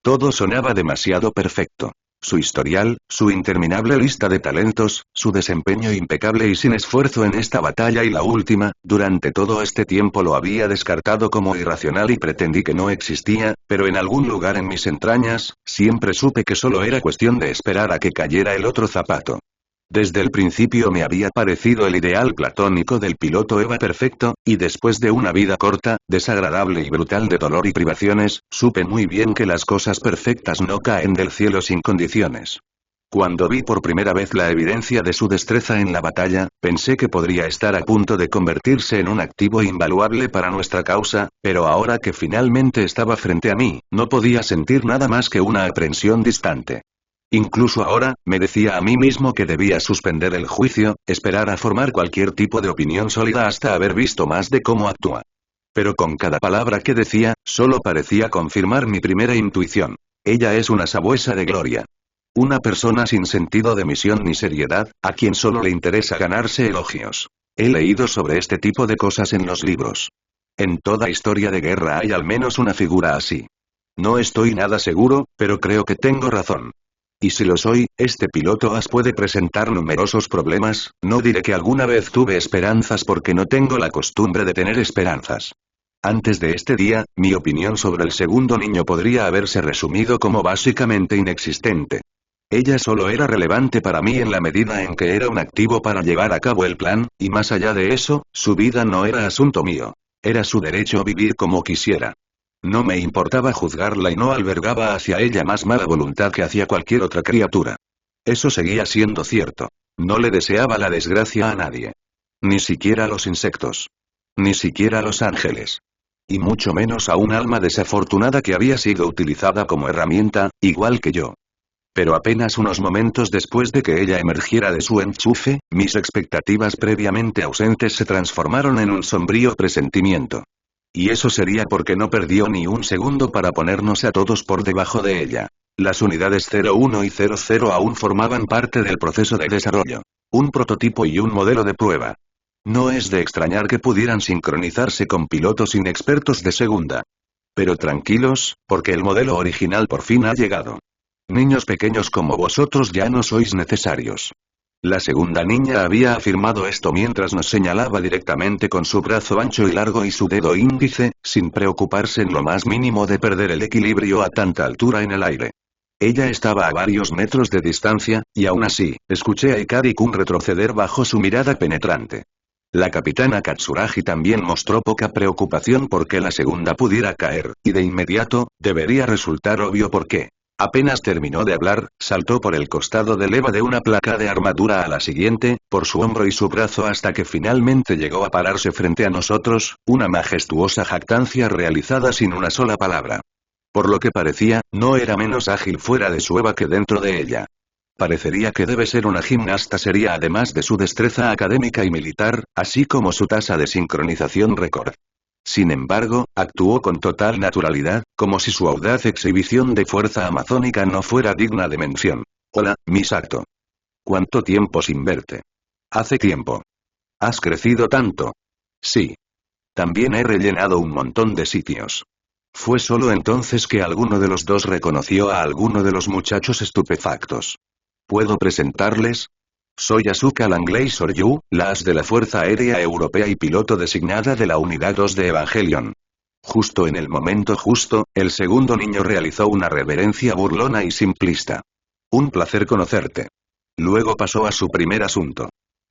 Speaker 1: Todo sonaba demasiado perfecto. Su historial, su interminable lista de talentos, su desempeño impecable y sin esfuerzo en esta batalla y la última, durante todo este tiempo lo había descartado como irracional y pretendí que no existía, pero en algún lugar en mis entrañas, siempre supe que solo era cuestión de esperar a que cayera el otro zapato. Desde el principio me había parecido el ideal platónico del piloto Eva perfecto, y después de una vida corta, desagradable y brutal de dolor y privaciones, supe muy bien que las cosas perfectas no caen del cielo sin condiciones. Cuando vi por primera vez la evidencia de su destreza en la batalla, pensé que podría estar a punto de convertirse en un activo invaluable para nuestra causa, pero ahora que finalmente estaba frente a mí, no podía sentir nada más que una aprensión distante. Incluso ahora, me decía a mí mismo que debía suspender el juicio, esperar a formar cualquier tipo de opinión sólida hasta haber visto más de cómo actúa. Pero con cada palabra que decía, solo parecía confirmar mi primera intuición. Ella es una sabuesa de gloria. Una persona sin sentido de misión ni seriedad, a quien solo le interesa ganarse elogios. He leído sobre este tipo de cosas en los libros. En toda historia de guerra hay al menos una figura así. No estoy nada seguro, pero creo que tengo razón. Y si lo soy, este piloto as puede presentar numerosos problemas, no diré que alguna vez tuve esperanzas porque no tengo la costumbre de tener esperanzas. Antes de este día, mi opinión sobre el segundo niño podría haberse resumido como básicamente inexistente. Ella solo era relevante para mí en la medida en que era un activo para llevar a cabo el plan, y más allá de eso, su vida no era asunto mío. Era su derecho a vivir como quisiera. No me importaba juzgarla y no albergaba hacia ella más mala voluntad que hacia cualquier otra criatura. Eso seguía siendo cierto. No le deseaba la desgracia a nadie. Ni siquiera a los insectos. Ni siquiera a los ángeles. Y mucho menos a un alma desafortunada que había sido utilizada como herramienta, igual que yo. Pero apenas unos momentos después de que ella emergiera de su enchufe, mis expectativas previamente ausentes se transformaron en un sombrío presentimiento. Y eso sería porque no perdió ni un segundo para ponernos a todos por debajo de ella. Las unidades 01 y 00 aún formaban parte del proceso de desarrollo. Un prototipo y un modelo de prueba. No es de extrañar que pudieran sincronizarse con pilotos inexpertos de segunda. Pero tranquilos, porque el modelo original por fin ha llegado. Niños pequeños como vosotros ya no sois necesarios. La segunda niña había afirmado esto mientras nos señalaba directamente con su brazo ancho y largo y su dedo índice, sin preocuparse en lo más mínimo de perder el equilibrio a tanta altura en el aire. Ella estaba a varios metros de distancia, y aún así, escuché a Ikari-kun retroceder bajo su mirada penetrante. La capitana Katsuragi también mostró poca preocupación porque la segunda pudiera caer, y de inmediato, debería resultar obvio por qué. Apenas terminó de hablar, saltó por el costado del Eva de una placa de armadura a la siguiente, por su hombro y su brazo hasta que finalmente llegó a pararse frente a nosotros, una majestuosa jactancia realizada sin una sola palabra. Por lo que parecía, no era menos ágil fuera de su Eva que dentro de ella. Parecería que debe ser una gimnasta seria además de su destreza académica y militar, así como su tasa de sincronización récord. Sin embargo, actuó con total naturalidad, como si su audaz exhibición de fuerza amazónica no fuera digna de mención. Hola, Misato. ¿Cuánto tiempo sin verte? Hace tiempo. ¿Has crecido tanto? Sí. También he rellenado un montón de sitios. Fue solo entonces que alguno de los dos reconoció a alguno de los muchachos estupefactos. ¿Puedo presentarles? Soy Asuka Langley Soryu, la as de la Fuerza Aérea Europea y piloto designada de la Unidad 2 de Evangelion. Justo en el momento justo, el segundo niño realizó una reverencia burlona y simplista. Un placer conocerte. Luego pasó a su primer asunto.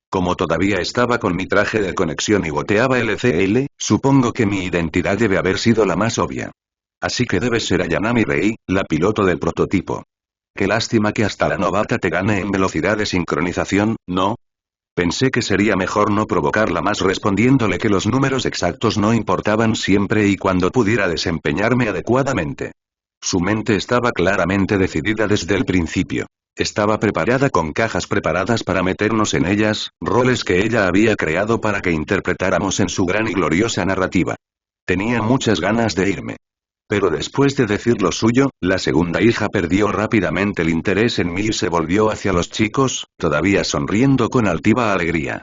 Speaker 1: Como todavía estaba con mi traje de conexión y boteaba LCL, supongo que mi identidad debe haber sido la más obvia. Así que debes ser Ayanami Rei, la piloto del prototipo. Qué lástima que hasta la novata te gane en velocidad de sincronización, ¿no? Pensé que sería mejor no provocarla más respondiéndole que los números exactos no importaban siempre y cuando pudiera desempeñarme adecuadamente. Su mente estaba claramente decidida desde el principio. Estaba preparada con cajas preparadas para meternos en ellas, roles que ella había creado para que interpretáramos en su gran y gloriosa narrativa. Tenía muchas ganas de irme. Pero después de decir lo suyo, la segunda hija perdió rápidamente el interés en mí y se volvió hacia los chicos, todavía sonriendo con altiva alegría.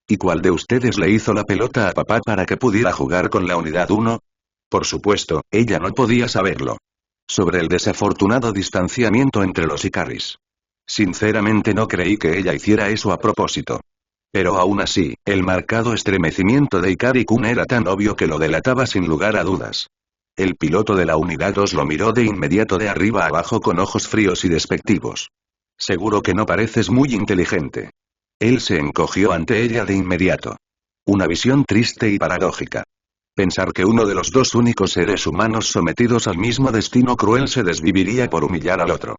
Speaker 1: ¿Y cuál de ustedes le hizo la pelota a papá para que pudiera jugar con la unidad 1? Por supuesto, ella no podía saberlo. Sobre el desafortunado distanciamiento entre los Ikaris. Sinceramente no creí que ella hiciera eso a propósito. Pero aún así, el marcado estremecimiento de Ikari-kun era tan obvio que lo delataba sin lugar a dudas. El piloto de la unidad 2 lo miró de inmediato de arriba abajo con ojos fríos y despectivos. Seguro que no pareces muy inteligente. Él se encogió ante ella de inmediato. Una visión triste y paradójica. Pensar que uno de los dos únicos seres humanos sometidos al mismo destino cruel se desviviría por humillar al otro.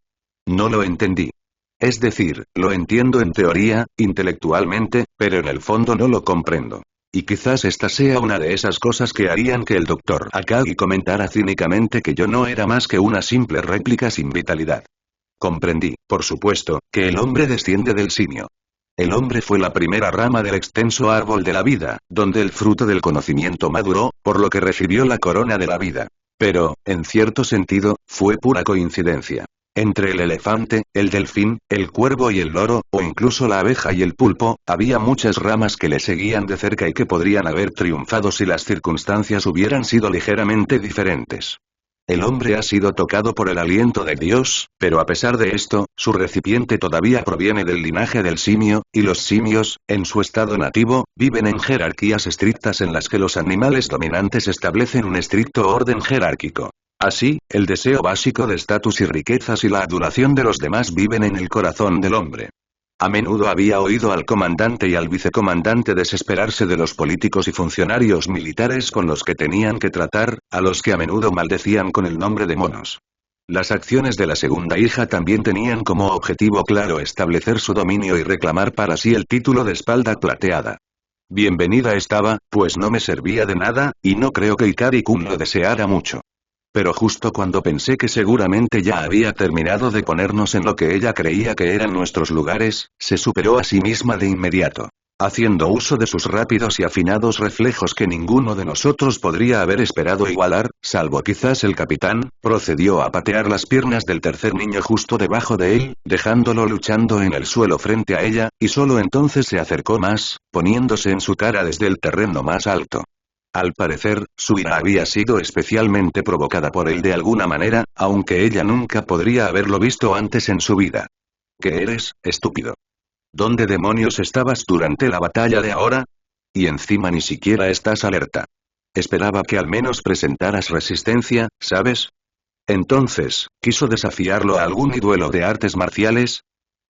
Speaker 1: No lo entendí. Es decir, lo entiendo en teoría, intelectualmente, pero en el fondo no lo comprendo. Y quizás esta sea una de esas cosas que harían que el Dr. Akagi comentara cínicamente que yo no era más que una simple réplica sin vitalidad. Comprendí, por supuesto, que el hombre desciende del simio. El hombre fue la primera rama del extenso árbol de la vida, donde el fruto del conocimiento maduró, por lo que recibió la corona de la vida. Pero, en cierto sentido, fue pura coincidencia. Entre el elefante, el delfín, el cuervo y el loro, o incluso la abeja y el pulpo, había muchas ramas que le seguían de cerca y que podrían haber triunfado si las circunstancias hubieran sido ligeramente diferentes. El hombre ha sido tocado por el aliento de Dios, pero a pesar de esto, su recipiente todavía proviene del linaje del simio, y los simios, en su estado nativo, viven en jerarquías estrictas en las que los animales dominantes establecen un estricto orden jerárquico. Así, el deseo básico de estatus y riquezas y la adoración de los demás viven en el corazón del hombre. A menudo había oído al comandante y al vicecomandante desesperarse de los políticos y funcionarios militares con los que tenían que tratar, a los que a menudo maldecían con el nombre de monos. Las acciones de la segunda hija también tenían como objetivo claro establecer su dominio y reclamar para sí el título de espalda plateada. Bienvenida estaba, pues no me servía de nada, y no creo que Ikari-kun lo deseara mucho. Pero justo cuando pensé que seguramente ya había terminado de ponernos en lo que ella creía que eran nuestros lugares, se superó a sí misma de inmediato. Haciendo uso de sus rápidos y afinados reflejos que ninguno de nosotros podría haber esperado igualar, salvo quizás el capitán, procedió a patear las piernas del tercer niño justo debajo de él, dejándolo luchando en el suelo frente a ella, y solo entonces se acercó más, poniéndose en su cara desde el terreno más alto. Al parecer, su ira había sido especialmente provocada por él de alguna manera, aunque ella nunca podría haberlo visto antes en su vida. ¿Qué eres, estúpido? ¿Dónde demonios estabas durante la batalla de ahora? Y encima ni siquiera estás alerta. Esperaba que al menos presentaras resistencia, ¿sabes? Entonces, ¿quiso desafiarlo a algún duelo de artes marciales?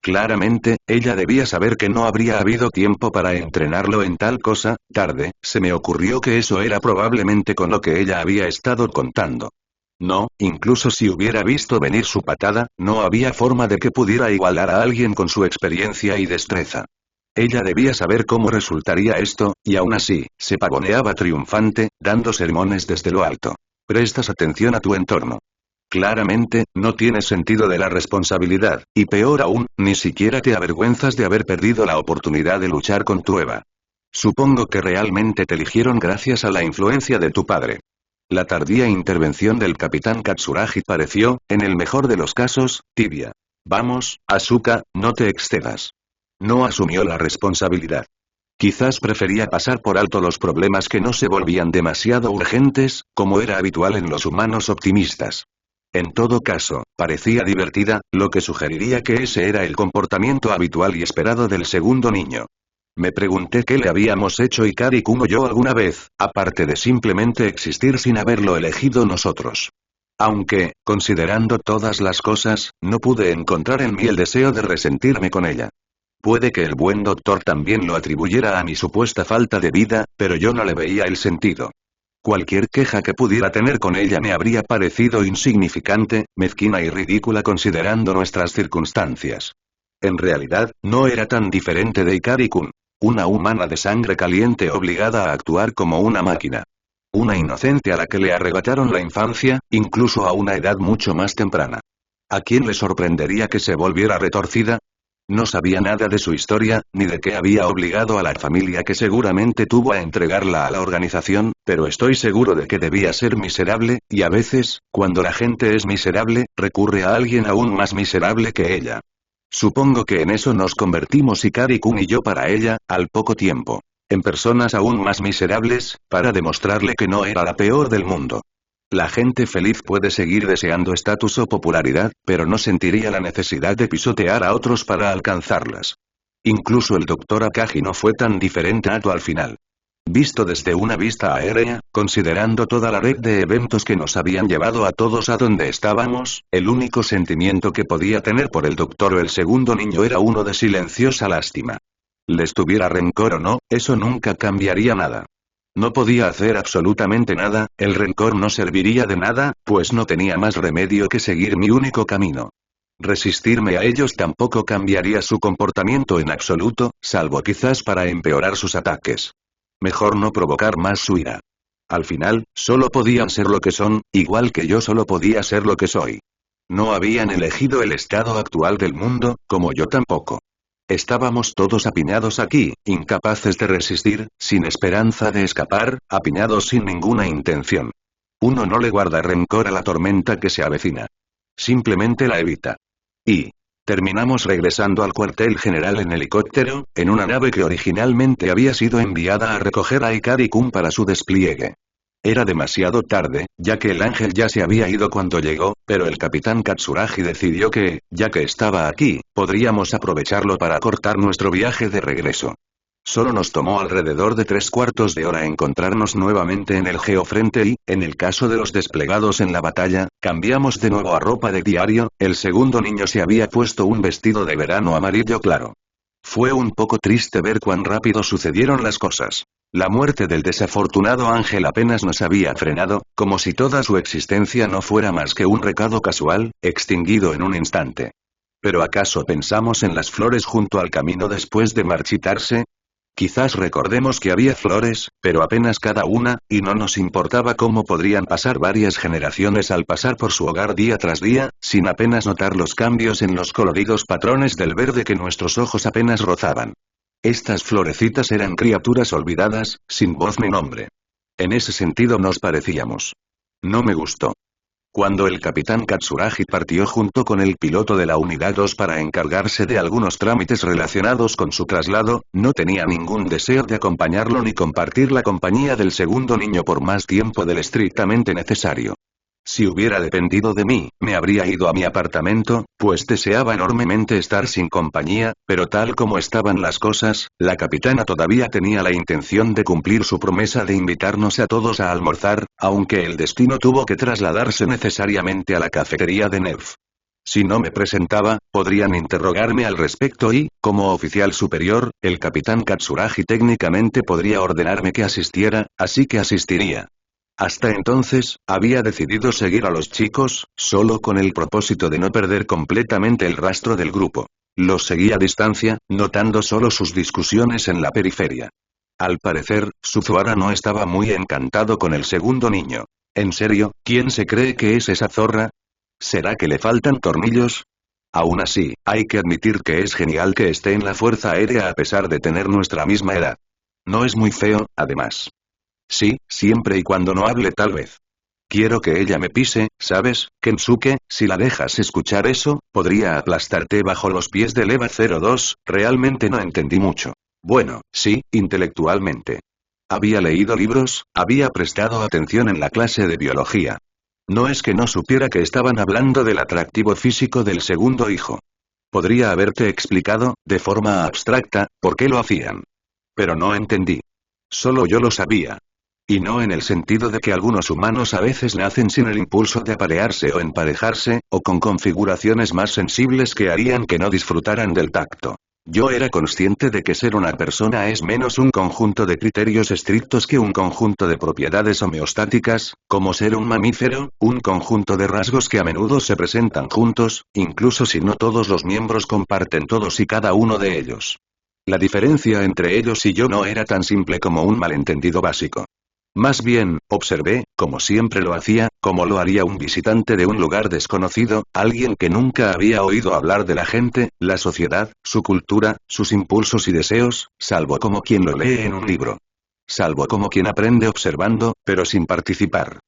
Speaker 1: Claramente, ella debía saber que no habría habido tiempo para entrenarlo en tal cosa. Tarde, se me ocurrió que eso era probablemente con lo que ella había estado contando. No, incluso si hubiera visto venir su patada, no había forma de que pudiera igualar a alguien con su experiencia y destreza. Ella debía saber cómo resultaría esto, y aún así, se pavoneaba triunfante, dando sermones desde lo alto. Prestas atención a tu entorno. Claramente, no tienes sentido de la responsabilidad, y peor aún, ni siquiera te avergüenzas de haber perdido la oportunidad de luchar con tu Eva. Supongo que realmente te eligieron gracias a la influencia de tu padre. La tardía intervención del capitán Katsuragi pareció, en el mejor de los casos, tibia. Vamos, Asuka, no te excedas. No asumió la responsabilidad. Quizás prefería pasar por alto los problemas que no se volvían demasiado urgentes, como era habitual en los humanos optimistas. En todo caso, parecía divertida, lo que sugeriría que ese era el comportamiento habitual y esperado del segundo niño. Me pregunté qué le habíamos hecho Ikari-kun o yo alguna vez, aparte de simplemente existir sin haberlo elegido nosotros. Aunque, considerando todas las cosas, no pude encontrar en mí el deseo de resentirme con ella. Puede que el buen doctor también lo atribuyera a mi supuesta falta de vida, pero yo no le veía el sentido. Cualquier queja que pudiera tener con ella me habría parecido insignificante, mezquina y ridícula considerando nuestras circunstancias. En realidad, no era tan diferente de Ikari-kun. Una humana de sangre caliente obligada a actuar como una máquina. Una inocente a la que le arrebataron la infancia, incluso a una edad mucho más temprana. ¿A quién le sorprendería que se volviera retorcida? No sabía nada de su historia, ni de qué había obligado a la familia que seguramente tuvo a entregarla a la organización, pero estoy seguro de que debía ser miserable, y a veces, cuando la gente es miserable, recurre a alguien aún más miserable que ella. Supongo que en eso nos convertimos Ikari-kun y yo para ella, al poco tiempo. En personas aún más miserables, para demostrarle que no era la peor del mundo. La gente feliz puede seguir deseando estatus o popularidad, pero no sentiría la necesidad de pisotear a otros para alcanzarlas. Incluso el Dr. Akagi no fue tan diferente a tú al final. Visto desde una vista aérea, considerando toda la red de eventos que nos habían llevado a todos a donde estábamos, el único sentimiento que podía tener por el doctor o el segundo niño era uno de silenciosa lástima. Les tuviera rencor o no, eso nunca cambiaría nada. No podía hacer absolutamente nada, el rencor no serviría de nada, pues no tenía más remedio que seguir mi único camino. Resistirme a ellos tampoco cambiaría su comportamiento en absoluto, salvo quizás para empeorar sus ataques. Mejor no provocar más su ira. Al final, solo podían ser lo que son, igual que yo solo podía ser lo que soy. No habían elegido el estado actual del mundo, como yo tampoco. Estábamos todos apiñados aquí, incapaces de resistir, sin esperanza de escapar, apiñados sin ninguna intención. Uno no le guarda rencor a la tormenta que se avecina. Simplemente la evita. Y terminamos regresando al cuartel general en helicóptero, en una nave que originalmente había sido enviada a recoger a Ikari-kun para su despliegue. Era demasiado tarde, ya que el ángel ya se había ido cuando llegó, pero el capitán Katsuragi decidió que, ya que estaba aquí, podríamos aprovecharlo para cortar nuestro viaje de regreso. Solo nos tomó alrededor de 3/4 de hora encontrarnos nuevamente en el geofrente y, en el caso de los desplegados en la batalla, cambiamos de nuevo a ropa de diario, el segundo niño se había puesto un vestido de verano amarillo claro. Fue un poco triste ver cuán rápido sucedieron las cosas. La muerte del desafortunado ángel apenas nos había frenado, como si toda su existencia no fuera más que un recado casual, extinguido en un instante. ¿Pero acaso pensamos en las flores junto al camino después de marchitarse? Quizás recordemos que había flores, pero apenas cada una, y no nos importaba cómo podrían pasar varias generaciones al pasar por su hogar día tras día, sin apenas notar los cambios en los coloridos patrones del verde que nuestros ojos apenas rozaban. Estas florecitas eran criaturas olvidadas, sin voz ni nombre. En ese sentido nos parecíamos. No me gustó. Cuando el capitán Katsuragi partió junto con el piloto de la Unidad 2 para encargarse de algunos trámites relacionados con su traslado, no tenía ningún deseo de acompañarlo ni compartir la compañía del segundo niño por más tiempo del estrictamente necesario. Si hubiera dependido de mí, me habría ido a mi apartamento, pues deseaba enormemente estar sin compañía, pero tal como estaban las cosas, la capitana todavía tenía la intención de cumplir su promesa de invitarnos a todos a almorzar, aunque el destino tuvo que trasladarse necesariamente a la cafetería de Nev. Si no me presentaba, podrían interrogarme al respecto y, como oficial superior, el capitán Katsuragi técnicamente podría ordenarme que asistiera, así que asistiría. Hasta entonces, había decidido seguir a los chicos, solo con el propósito de no perder completamente el rastro del grupo. Los seguí a distancia, notando solo sus discusiones en la periferia. Al parecer, Suzuhara no estaba muy encantado con el segundo niño. ¿En serio, quién se cree que es esa zorra? ¿Será que le faltan tornillos? Aún así, hay que admitir que es genial que esté en la Fuerza Aérea a pesar de tener nuestra misma edad. No es muy feo, además. Sí, siempre y cuando no hable tal vez. Quiero que ella me pise, ¿sabes, Kensuke? Si la dejas escuchar eso, podría aplastarte bajo los pies del EVA 02, realmente no entendí mucho. Bueno, sí, intelectualmente. Había leído libros, había prestado atención en la clase de biología. No es que no supiera que estaban hablando del atractivo físico del segundo hijo. Podría haberte explicado, de forma abstracta, por qué lo hacían. Pero no entendí. Solo yo lo sabía. Y no en el sentido de que algunos humanos a veces nacen sin el impulso de aparearse o emparejarse, o con configuraciones más sensibles que harían que no disfrutaran del tacto. Yo era consciente de que ser una persona es menos un conjunto de criterios estrictos que un conjunto de propiedades homeostáticas, como ser un mamífero, un conjunto de rasgos que a menudo se presentan juntos, incluso si no todos los miembros comparten todos y cada uno de ellos. La diferencia entre ellos y yo no era tan simple como un malentendido básico. Más bien, observé, como siempre lo hacía, como lo haría un visitante de un lugar desconocido, alguien que nunca había oído hablar de la gente, la sociedad, su cultura, sus impulsos y deseos, salvo como quien lo lee en un libro. Salvo como quien aprende observando, pero sin participar.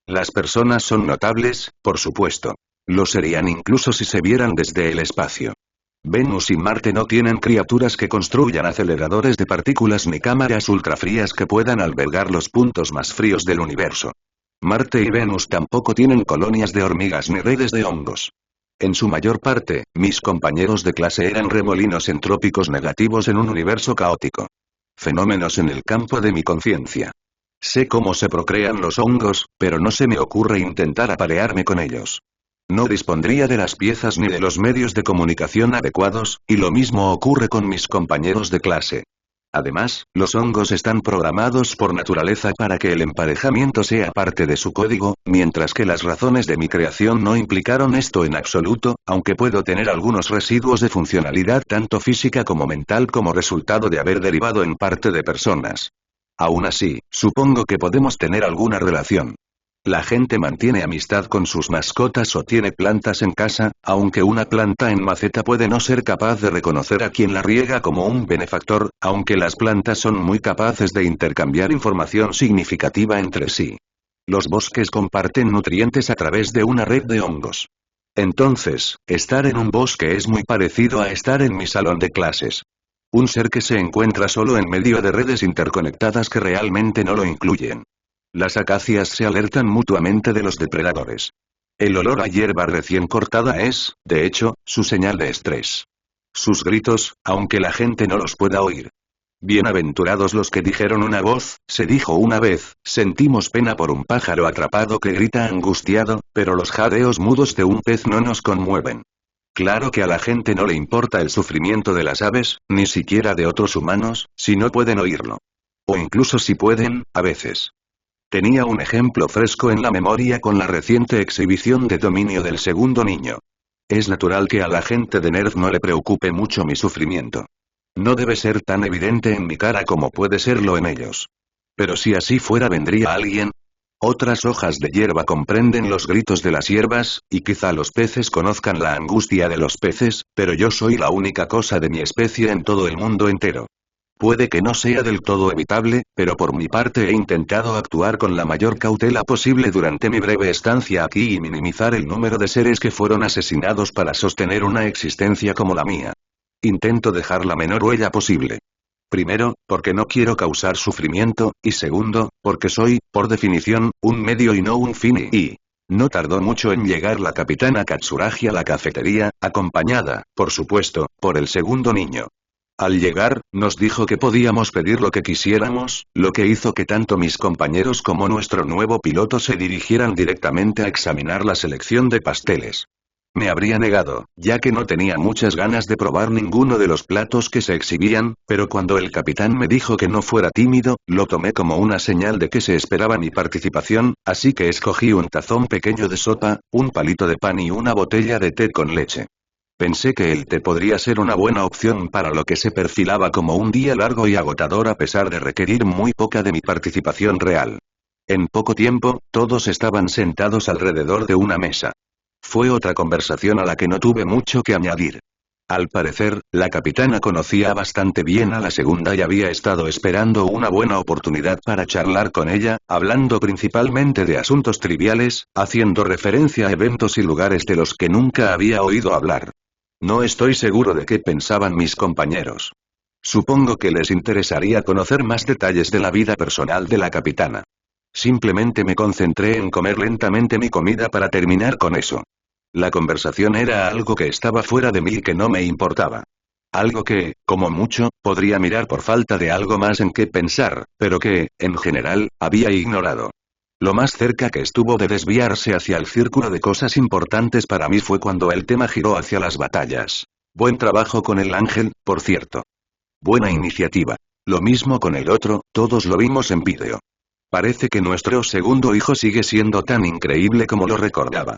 Speaker 1: Las personas son notables, por supuesto. Lo serían incluso si se vieran desde el espacio. Venus y Marte no tienen criaturas que construyan aceleradores de partículas ni cámaras ultrafrías que puedan albergar los puntos más fríos del universo. Marte y Venus tampoco tienen colonias de hormigas ni redes de hongos. En su mayor parte, mis compañeros de clase eran remolinos entrópicos negativos en un universo caótico. Fenómenos en el campo de mi conciencia. Sé cómo se procrean los hongos, pero no se me ocurre intentar aparearme con ellos. No dispondría de las piezas ni de los medios de comunicación adecuados, y lo mismo ocurre con mis compañeros de clase. Además, los hongos están programados por naturaleza para que el emparejamiento sea parte de su código, mientras que las razones de mi creación no implicaron esto en absoluto, aunque puedo tener algunos residuos de funcionalidad tanto física como mental como resultado de haber derivado en parte de personas. Aún así, supongo que podemos tener alguna relación. La gente mantiene amistad con sus mascotas o tiene plantas en casa, aunque una planta en maceta puede no ser capaz de reconocer a quien la riega como un benefactor, aunque las plantas son muy capaces de intercambiar información significativa entre sí. Los bosques comparten nutrientes a través de una red de hongos. Entonces, estar en un bosque es muy parecido a estar en mi salón de clases. Un ser que se encuentra solo en medio de redes interconectadas que realmente no lo incluyen. Las acacias se alertan mutuamente de los depredadores. El olor a hierba recién cortada es, de hecho, su señal de estrés. Sus gritos, aunque la gente no los pueda oír. Bienaventurados los que dijeron una voz, se dijo una vez, sentimos pena por un pájaro atrapado que grita angustiado, pero los jadeos mudos de un pez no nos conmueven. Claro que a la gente no le importa el sufrimiento de las aves, ni siquiera de otros humanos, si no pueden oírlo. O incluso si pueden, a veces. Tenía un ejemplo fresco en la memoria con la reciente exhibición de dominio del segundo niño. Es natural que a la gente de Nerd no le preocupe mucho mi sufrimiento. No debe ser tan evidente en mi cara como puede serlo en ellos. Pero si así fuera, ¿vendría alguien? Otras hojas de hierba comprenden los gritos de las hierbas, y quizá los peces conozcan la angustia de los peces, pero yo soy la única cosa de mi especie en todo el mundo entero. Puede que no sea del todo evitable, pero por mi parte he intentado actuar con la mayor cautela posible durante mi breve estancia aquí y minimizar el número de seres que fueron asesinados para sostener una existencia como la mía. Intento dejar la menor huella posible. Primero, porque no quiero causar sufrimiento, y segundo, porque soy, por definición, un medio y no un fin y... No tardó mucho en llegar la capitana Katsuragi a la cafetería, acompañada, por supuesto, por el segundo niño. Al llegar, nos dijo que podíamos pedir lo que quisiéramos, lo que hizo que tanto mis compañeros como nuestro nuevo piloto se dirigieran directamente a examinar la selección de pasteles. Me habría negado, ya que no tenía muchas ganas de probar ninguno de los platos que se exhibían, pero cuando el capitán me dijo que no fuera tímido, lo tomé como una señal de que se esperaba mi participación, así que escogí un tazón pequeño de sopa, un palito de pan y una botella de té con leche. Pensé que el té podría ser una buena opción para lo que se perfilaba como un día largo y agotador a pesar de requerir muy poca de mi participación real. En poco tiempo, todos estaban sentados alrededor de una mesa. Fue otra conversación a la que no tuve mucho que añadir. Al parecer, la capitana conocía bastante bien a la segunda y había estado esperando una buena oportunidad para charlar con ella, hablando principalmente de asuntos triviales, haciendo referencia a eventos y lugares de los que nunca había oído hablar. No estoy seguro de qué pensaban mis compañeros. Supongo que les interesaría conocer más detalles de la vida personal de la capitana. Simplemente me concentré en comer lentamente mi comida para terminar con eso. La conversación era algo que estaba fuera de mí y que no me importaba. Algo que, como mucho, podría mirar por falta de algo más en qué pensar, pero que, en general, había ignorado. Lo más cerca que estuvo de desviarse hacia el círculo de cosas importantes para mí fue cuando el tema giró hacia las batallas. Buen trabajo con el ángel, por cierto. Buena iniciativa. Lo mismo con el otro, todos lo vimos en vídeo. Parece que nuestro segundo hijo sigue siendo tan increíble como lo recordaba.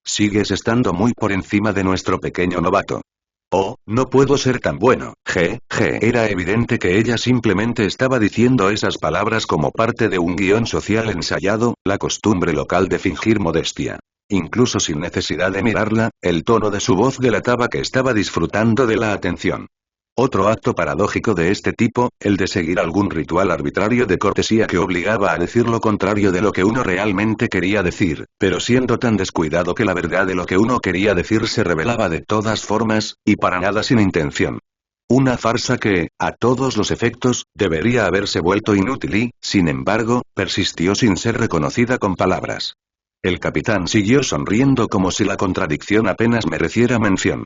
Speaker 1: Sigues estando muy por encima de nuestro pequeño novato. Oh, no puedo ser tan bueno, Era evidente que ella simplemente estaba diciendo esas palabras como parte de un guión social ensayado, la costumbre local de fingir modestia. Incluso sin necesidad de mirarla, el tono de su voz delataba que estaba disfrutando de la atención. Otro acto paradójico de este tipo, el de seguir algún ritual arbitrario de cortesía que obligaba a decir lo contrario de lo que uno realmente quería decir, pero siendo tan descuidado que la verdad de lo que uno quería decir se revelaba de todas formas, y para nada sin intención. Una farsa que, a todos los efectos, debería haberse vuelto inútil y, sin embargo, persistió sin ser reconocida con palabras. El capitán siguió sonriendo como si la contradicción apenas mereciera mención.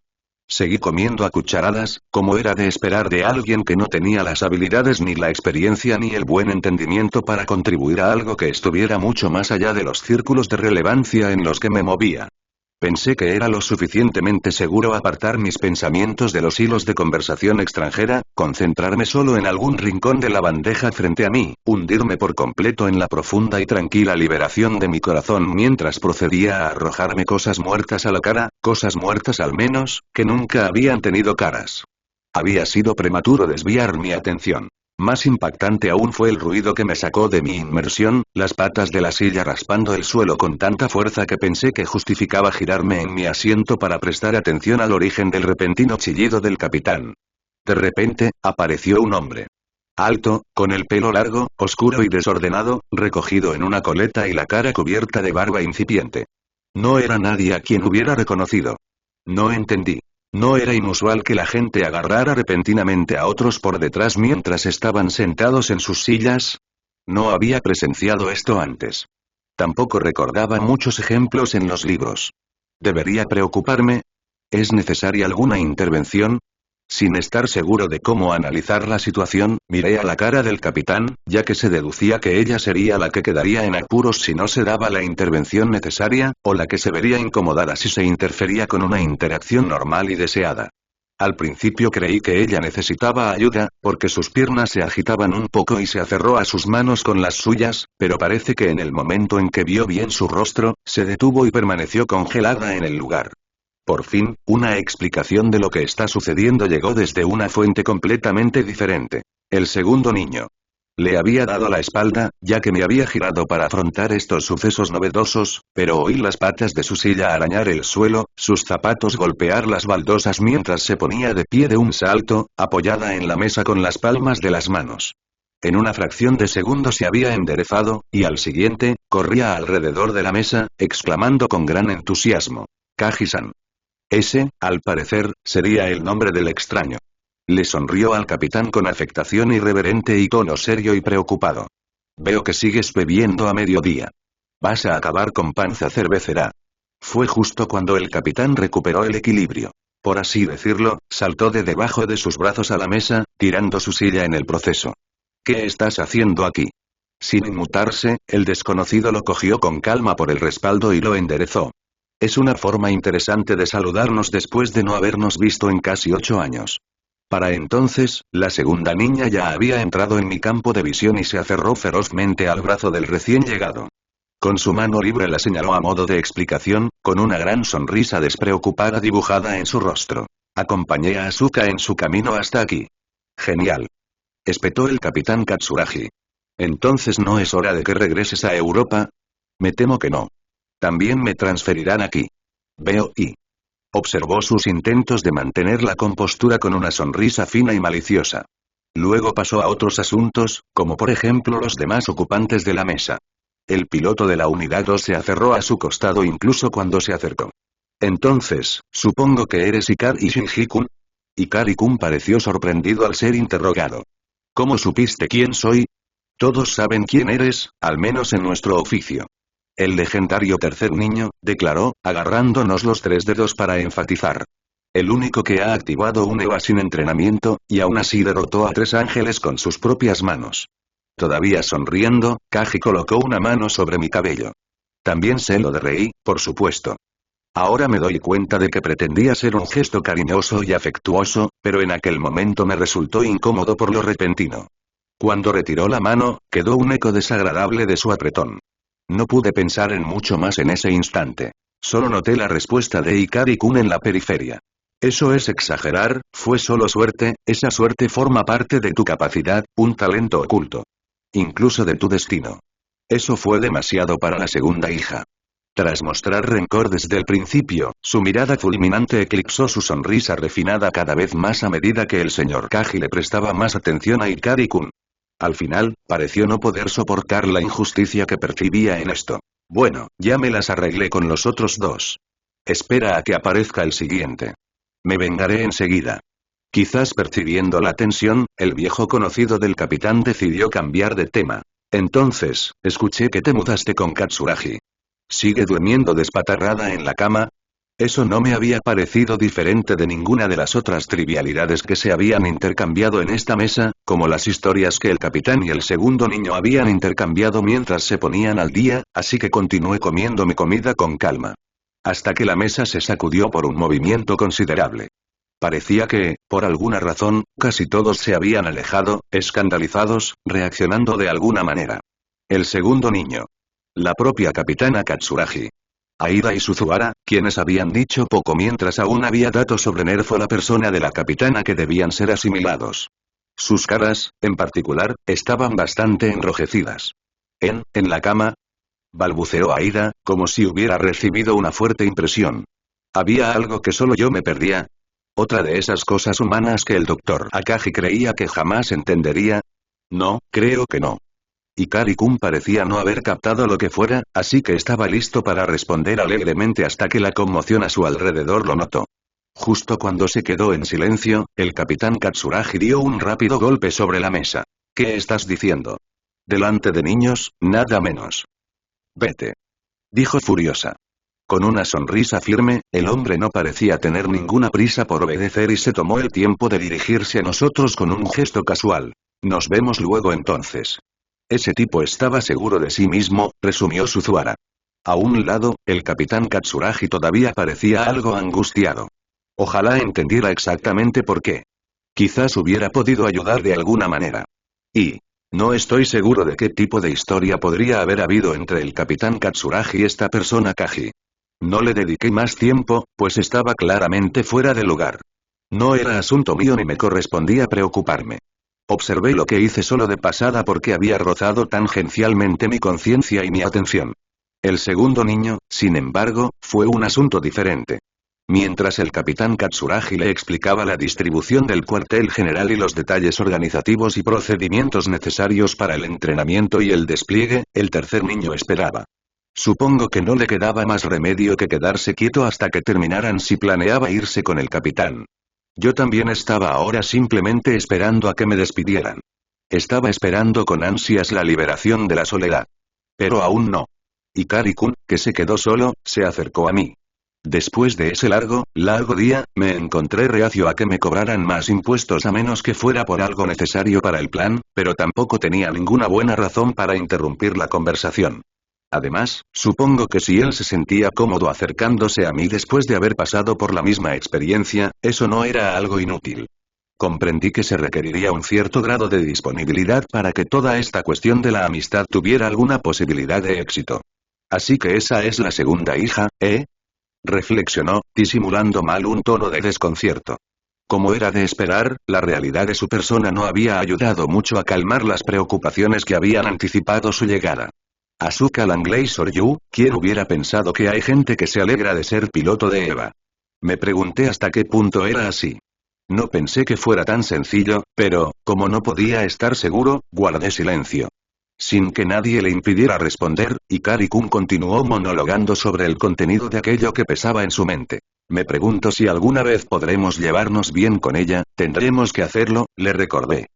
Speaker 1: Seguí comiendo a cucharadas, como era de esperar de alguien que no tenía las habilidades ni la experiencia ni el buen entendimiento para contribuir a algo que estuviera mucho más allá de los círculos de relevancia en los que me movía. Pensé que era lo suficientemente seguro apartar mis pensamientos de los hilos de conversación extranjera, concentrarme solo en algún rincón de la bandeja frente a mí, hundirme por completo en la profunda y tranquila liberación de mi corazón mientras procedía a arrojarme cosas muertas a la cara, cosas muertas al menos, que nunca habían tenido caras. Había sido prematuro desviar mi atención. Más impactante aún fue el ruido que me sacó de mi inmersión, las patas de la silla raspando el suelo con tanta fuerza que pensé que justificaba girarme en mi asiento para prestar atención al origen del repentino chillido del capitán. De repente, apareció un hombre. Alto, con el pelo largo, oscuro y desordenado, recogido en una coleta y la cara cubierta de barba incipiente. No era nadie a quien hubiera reconocido. No entendí. ¿No era inusual que la gente agarrara repentinamente a otros por detrás mientras estaban sentados en sus sillas? No había presenciado esto antes. Tampoco recordaba muchos ejemplos en los libros. ¿Debería preocuparme? ¿Es necesaria alguna intervención? Sin estar seguro de cómo analizar la situación, miré a la cara del capitán, ya que se deducía que ella sería la que quedaría en apuros si no se daba la intervención necesaria, o la que se vería incomodada si se interfería con una interacción normal y deseada. Al principio creí que ella necesitaba ayuda, porque sus piernas se agitaban un poco y se aferró a sus manos con las suyas, pero parece que en el momento en que vio bien su rostro, se detuvo y permaneció congelada en el lugar. Por fin, una explicación de lo que está sucediendo llegó desde una fuente completamente diferente. El segundo niño. Le había dado la espalda, ya que me había girado para afrontar estos sucesos novedosos, pero oí las patas de su silla arañar el suelo, sus zapatos golpear las baldosas mientras se ponía de pie de un salto, apoyada en la mesa con las palmas de las manos. En una fracción de segundo se había enderezado, y al siguiente, corría alrededor de la mesa, exclamando con gran entusiasmo. Kaji-san. Ese, al parecer, sería el nombre del extraño. Le sonrió al capitán con afectación irreverente y tono serio y preocupado. Veo que sigues bebiendo a mediodía. Vas a acabar con panza cervecera. Fue justo cuando el capitán recuperó el equilibrio. Por así decirlo, saltó de debajo de sus brazos a la mesa, tirando su silla en el proceso. ¿Qué estás haciendo aquí? Sin inmutarse, el desconocido lo cogió con calma por el respaldo y lo enderezó. Es una forma interesante de saludarnos después de no habernos visto en casi 8 años. Para entonces, la segunda niña ya había entrado en mi campo de visión y se aferró ferozmente al brazo del recién llegado. Con su mano libre la señaló a modo de explicación, con una gran sonrisa despreocupada dibujada en su rostro. Acompañé a Asuka en su camino hasta aquí. Genial. Espetó el capitán Katsuragi. ¿Entonces no es hora de que regreses a Europa? Me temo que no. También me transferirán aquí. Veo y... Observó sus intentos de mantener la compostura con una sonrisa fina y maliciosa. Luego pasó a otros asuntos, como por ejemplo los demás ocupantes de la mesa. El piloto de la unidad 2 se aferró a su costado incluso cuando se acercó. Entonces, supongo que eres Ikari Shinji-kun. Ikari-kun pareció sorprendido al ser interrogado. ¿Cómo supiste quién soy? Todos saben quién eres, al menos en nuestro oficio. El legendario tercer niño, declaró, agarrándonos los 3 dedos para enfatizar. El único que ha activado un EVA sin entrenamiento, y aún así derrotó a 3 ángeles con sus propias manos. Todavía sonriendo, Kaji colocó una mano sobre mi cabello. También se lo de reí, por supuesto. Ahora me doy cuenta de que pretendía ser un gesto cariñoso y afectuoso, pero en aquel momento me resultó incómodo por lo repentino. Cuando retiró la mano, quedó un eco desagradable de su apretón. No pude pensar en mucho más en ese instante. Solo noté la respuesta de Ikari-kun en la periferia. Eso es exagerar, fue solo suerte, esa suerte forma parte de tu capacidad, un talento oculto. Incluso de tu destino. Eso fue demasiado para la segunda hija. Tras mostrar rencor desde el principio, su mirada fulminante eclipsó su sonrisa refinada cada vez más a medida que el señor Kaji le prestaba más atención a Ikari-kun. Al final, pareció no poder soportar la injusticia que percibía en esto. Bueno, ya me las arreglé con los otros 2. Espera a que aparezca el siguiente. Me vengaré enseguida. Quizás percibiendo la tensión, el viejo conocido del capitán decidió cambiar de tema. Entonces, escuché que te mudaste con Katsuragi. ¿Sigue durmiendo despatarrada en la cama? Eso no me había parecido diferente de ninguna de las otras trivialidades que se habían intercambiado en esta mesa, como las historias que el capitán y el segundo niño habían intercambiado mientras se ponían al día, así que continué comiendo mi comida con calma. Hasta que la mesa se sacudió por un movimiento considerable. Parecía que, por alguna razón, casi todos se habían alejado, escandalizados, reaccionando de alguna manera. El segundo niño. La propia capitana Katsuragi. Aida y Suzuhara, quienes habían dicho poco mientras aún había datos sobre Nerf o la persona de la capitana que debían ser asimilados. Sus caras, en particular, estaban bastante enrojecidas. En la cama, balbuceó Aida, como si hubiera recibido una fuerte impresión. ¿Había algo que solo yo me perdía? ¿Otra de esas cosas humanas que el doctor Akagi creía que jamás entendería? No, creo que no. Ikari-kun parecía no haber captado lo que fuera, así que estaba listo para responder alegremente hasta que la conmoción a su alrededor lo notó. Justo cuando se quedó en silencio, el capitán Katsuragi dio un rápido golpe sobre la mesa. ¿Qué estás diciendo? Delante de niños, nada menos. Vete. Dijo furiosa. Con una sonrisa firme, el hombre no parecía tener ninguna prisa por obedecer y se tomó el tiempo de dirigirse a nosotros con un gesto casual. Nos vemos luego entonces. Ese tipo estaba seguro de sí mismo, presumió Suzuhara. A un lado, el capitán Katsuragi todavía parecía algo angustiado. Ojalá entendiera exactamente por qué. Quizás hubiera podido ayudar de alguna manera. Y no estoy seguro de qué tipo de historia podría haber habido entre el capitán Katsuragi y esta persona Kaji. No le dediqué más tiempo, pues estaba claramente fuera de lugar. No era asunto mío ni me correspondía preocuparme. Observé lo que hice solo de pasada porque había rozado tangencialmente mi conciencia y mi atención. El segundo niño, sin embargo, fue un asunto diferente. Mientras el capitán Katsuragi le explicaba la distribución del cuartel general y los detalles organizativos y procedimientos necesarios para el entrenamiento y el despliegue, el tercer niño esperaba. Supongo que no le quedaba más remedio que quedarse quieto hasta que terminaran si planeaba irse con el capitán. Yo también estaba ahora simplemente esperando a que me despidieran. Estaba esperando con ansias la liberación de la soledad. Pero aún no. Ikari-kun, que se quedó solo, se acercó a mí. Después de ese largo día, me encontré reacio a que me cobraran más impuestos a menos que fuera por algo necesario para el plan, pero tampoco tenía ninguna buena razón para interrumpir la conversación. Además, supongo que si él se sentía cómodo acercándose a mí después de haber pasado por la misma experiencia, eso no era algo inútil. Comprendí que se requeriría un cierto grado de disponibilidad para que toda esta cuestión de la amistad tuviera alguna posibilidad de éxito. Así que esa es la segunda hija, ¿eh? Reflexionó, disimulando mal un tono de desconcierto. Como era de esperar, la realidad de su persona no había ayudado mucho a calmar las preocupaciones que habían anticipado su llegada. Asuka Langley Soryu, ¿quién hubiera pensado que hay gente que se alegra de ser piloto de EVA? Me pregunté hasta qué punto era así. No pensé que fuera tan sencillo, pero, como no podía estar seguro, guardé silencio. Sin que nadie le impidiera responder, Ikari-kun continuó monologando sobre el contenido de aquello que pesaba en su mente. Me pregunto si alguna vez podremos llevarnos bien con ella, tendremos que hacerlo, le recordé.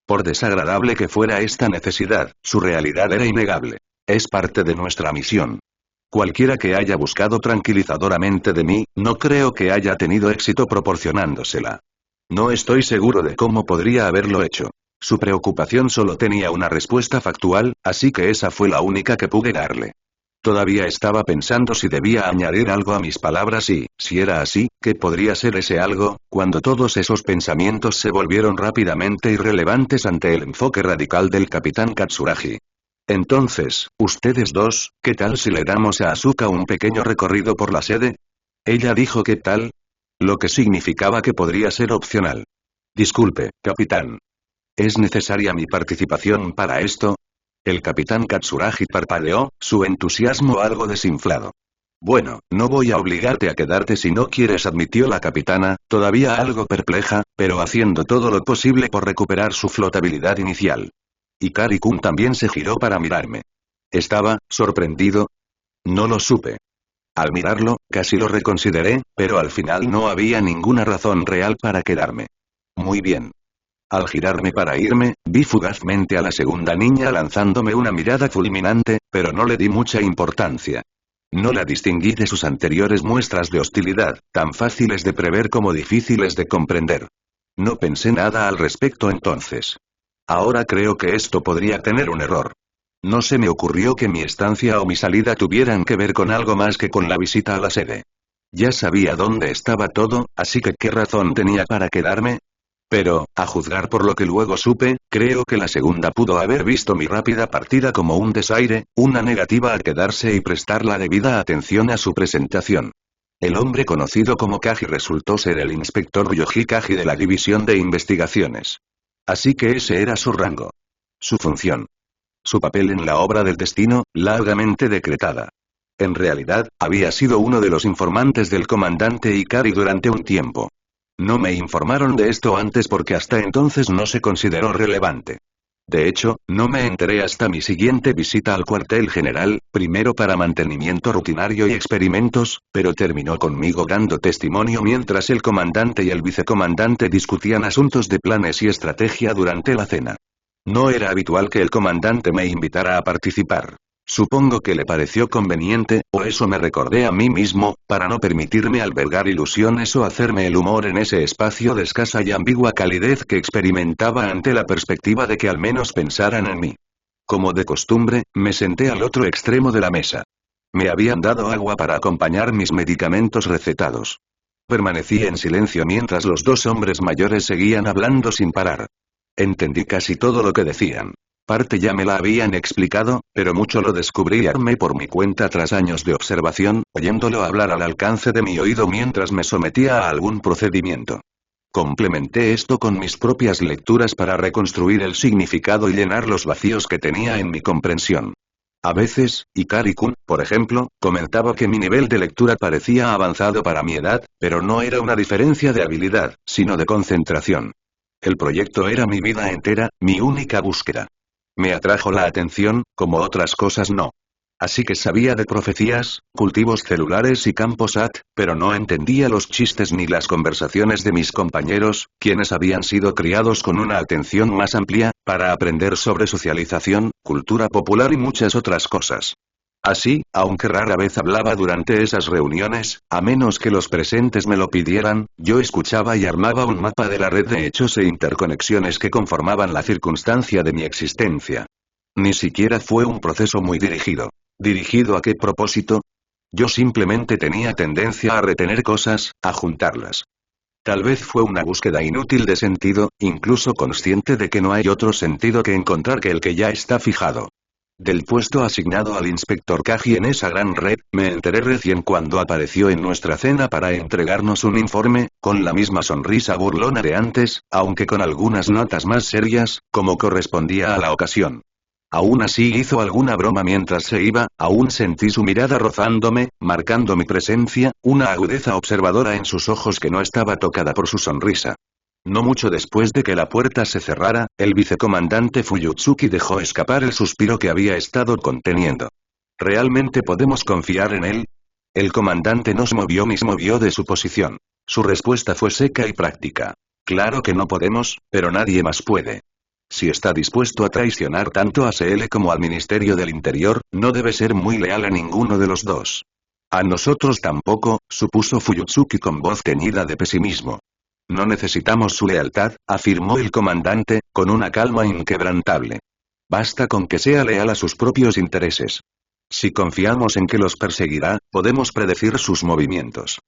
Speaker 1: Por desagradable que fuera esta necesidad, su realidad era innegable. Es parte de nuestra misión. Cualquiera que haya buscado tranquilizadoramente de mí, no creo que haya tenido éxito proporcionándosela. No estoy seguro de cómo podría haberlo hecho. Su preocupación solo tenía una respuesta factual, así que esa fue la única que pude darle. Todavía estaba pensando si debía añadir algo a mis palabras y, si era así, ¿qué podría ser ese algo?, cuando todos esos pensamientos se volvieron rápidamente irrelevantes ante el enfoque radical del capitán Katsuragi. Entonces, ustedes dos, ¿qué tal si le damos a Asuka un pequeño recorrido por la sede? Ella dijo ¿qué tal? Lo que significaba que podría ser opcional. Disculpe, capitán. ¿Es necesaria mi participación para esto? El capitán Katsuragi parpadeó, su entusiasmo algo desinflado. Bueno, no voy a obligarte a quedarte si no quieres, admitió la capitana, todavía algo perpleja, pero haciendo todo lo posible por recuperar su flotabilidad inicial. Ikari-kun también se giró para mirarme. ¿Estaba sorprendido? No lo supe. Al mirarlo, casi lo reconsideré, pero al final no había ninguna razón real para quedarme. Muy bien. Al girarme para irme, vi fugazmente a la segunda niña lanzándome una mirada fulminante, pero no le di mucha importancia. No la distinguí de sus anteriores muestras de hostilidad, tan fáciles de prever como difíciles de comprender. No pensé nada al respecto entonces. Ahora creo que esto podría tener un error. No se me ocurrió que mi estancia o mi salida tuvieran que ver con algo más que con la visita a la sede. Ya sabía dónde estaba todo, así que ¿qué razón tenía para quedarme? Pero, a juzgar por lo que luego supe, creo que la segunda pudo haber visto mi rápida partida como un desaire, una negativa a quedarse y prestar la debida atención a su presentación. El hombre conocido como Kaji resultó ser el inspector Ryoji Kaji de la División de Investigaciones. Así que ese era su rango. Su función. Su papel en la obra del destino, largamente decretada. En realidad, había sido uno de los informantes del comandante Ikari durante un tiempo. No me informaron de esto antes porque hasta entonces no se consideró relevante. De hecho, no me enteré hasta mi siguiente visita al cuartel general, primero para mantenimiento rutinario y experimentos, pero terminó conmigo dando testimonio mientras el comandante y el vicecomandante discutían asuntos de planes y estrategia durante la cena. No era habitual que el comandante me invitara a participar. Supongo que le pareció conveniente, o eso me recordé a mí mismo, para no permitirme albergar ilusiones o hacerme el humor en ese espacio de escasa y ambigua calidez que experimentaba ante la perspectiva de que al menos pensaran en mí. Como de costumbre, me senté al otro extremo de la mesa. Me habían dado agua para acompañar mis medicamentos recetados. Permanecí en silencio mientras los dos hombres mayores seguían hablando sin parar. Entendí casi todo lo que decían. Parte ya me la habían explicado, pero mucho lo descubrí y armé por mi cuenta tras años de observación, oyéndolo hablar al alcance de mi oído mientras me sometía a algún procedimiento. Complementé esto con mis propias lecturas para reconstruir el significado y llenar los vacíos que tenía en mi comprensión. A veces, Ikari-kun, por ejemplo, comentaba que mi nivel de lectura parecía avanzado para mi edad, pero no era una diferencia de habilidad, sino de concentración. El proyecto era mi vida entera, mi única búsqueda. Me atrajo la atención, como otras cosas no. Así que sabía de profecías, cultivos celulares y campos AT, pero no entendía los chistes ni las conversaciones de mis compañeros, quienes habían sido criados con una atención más amplia, para aprender sobre socialización, cultura popular y muchas otras cosas. Así, aunque rara vez hablaba durante esas reuniones, a menos que los presentes me lo pidieran, yo escuchaba y armaba un mapa de la red de hechos e interconexiones que conformaban la circunstancia de mi existencia. Ni siquiera fue un proceso muy dirigido. ¿Dirigido a qué propósito? Yo simplemente tenía tendencia a retener cosas, a juntarlas. Tal vez fue una búsqueda inútil de sentido, incluso consciente de que no hay otro sentido que encontrar que el que ya está fijado. Del puesto asignado al inspector Kaji en esa gran red, me enteré recién cuando apareció en nuestra cena para entregarnos un informe, con la misma sonrisa burlona de antes, aunque con algunas notas más serias, como correspondía a la ocasión. Aún así hizo alguna broma mientras se iba, aún sentí su mirada rozándome, marcando mi presencia, una agudeza observadora en sus ojos que no estaba tocada por su sonrisa. No mucho después de que la puerta se cerrara, el vicecomandante Fuyutsuki dejó escapar el suspiro que había estado conteniendo. ¿Realmente podemos confiar en él? El comandante nos movió de su posición. Su respuesta fue seca y práctica. Claro que no podemos, pero nadie más puede. Si está dispuesto a traicionar tanto a SL como al Ministerio del Interior, no debe ser muy leal a ninguno de los dos. A nosotros tampoco, supuso Fuyutsuki con voz teñida de pesimismo. No necesitamos su lealtad, afirmó el comandante, con una calma inquebrantable. Basta con que sea leal a sus propios intereses. Si confiamos en que los perseguirá, podemos predecir sus movimientos.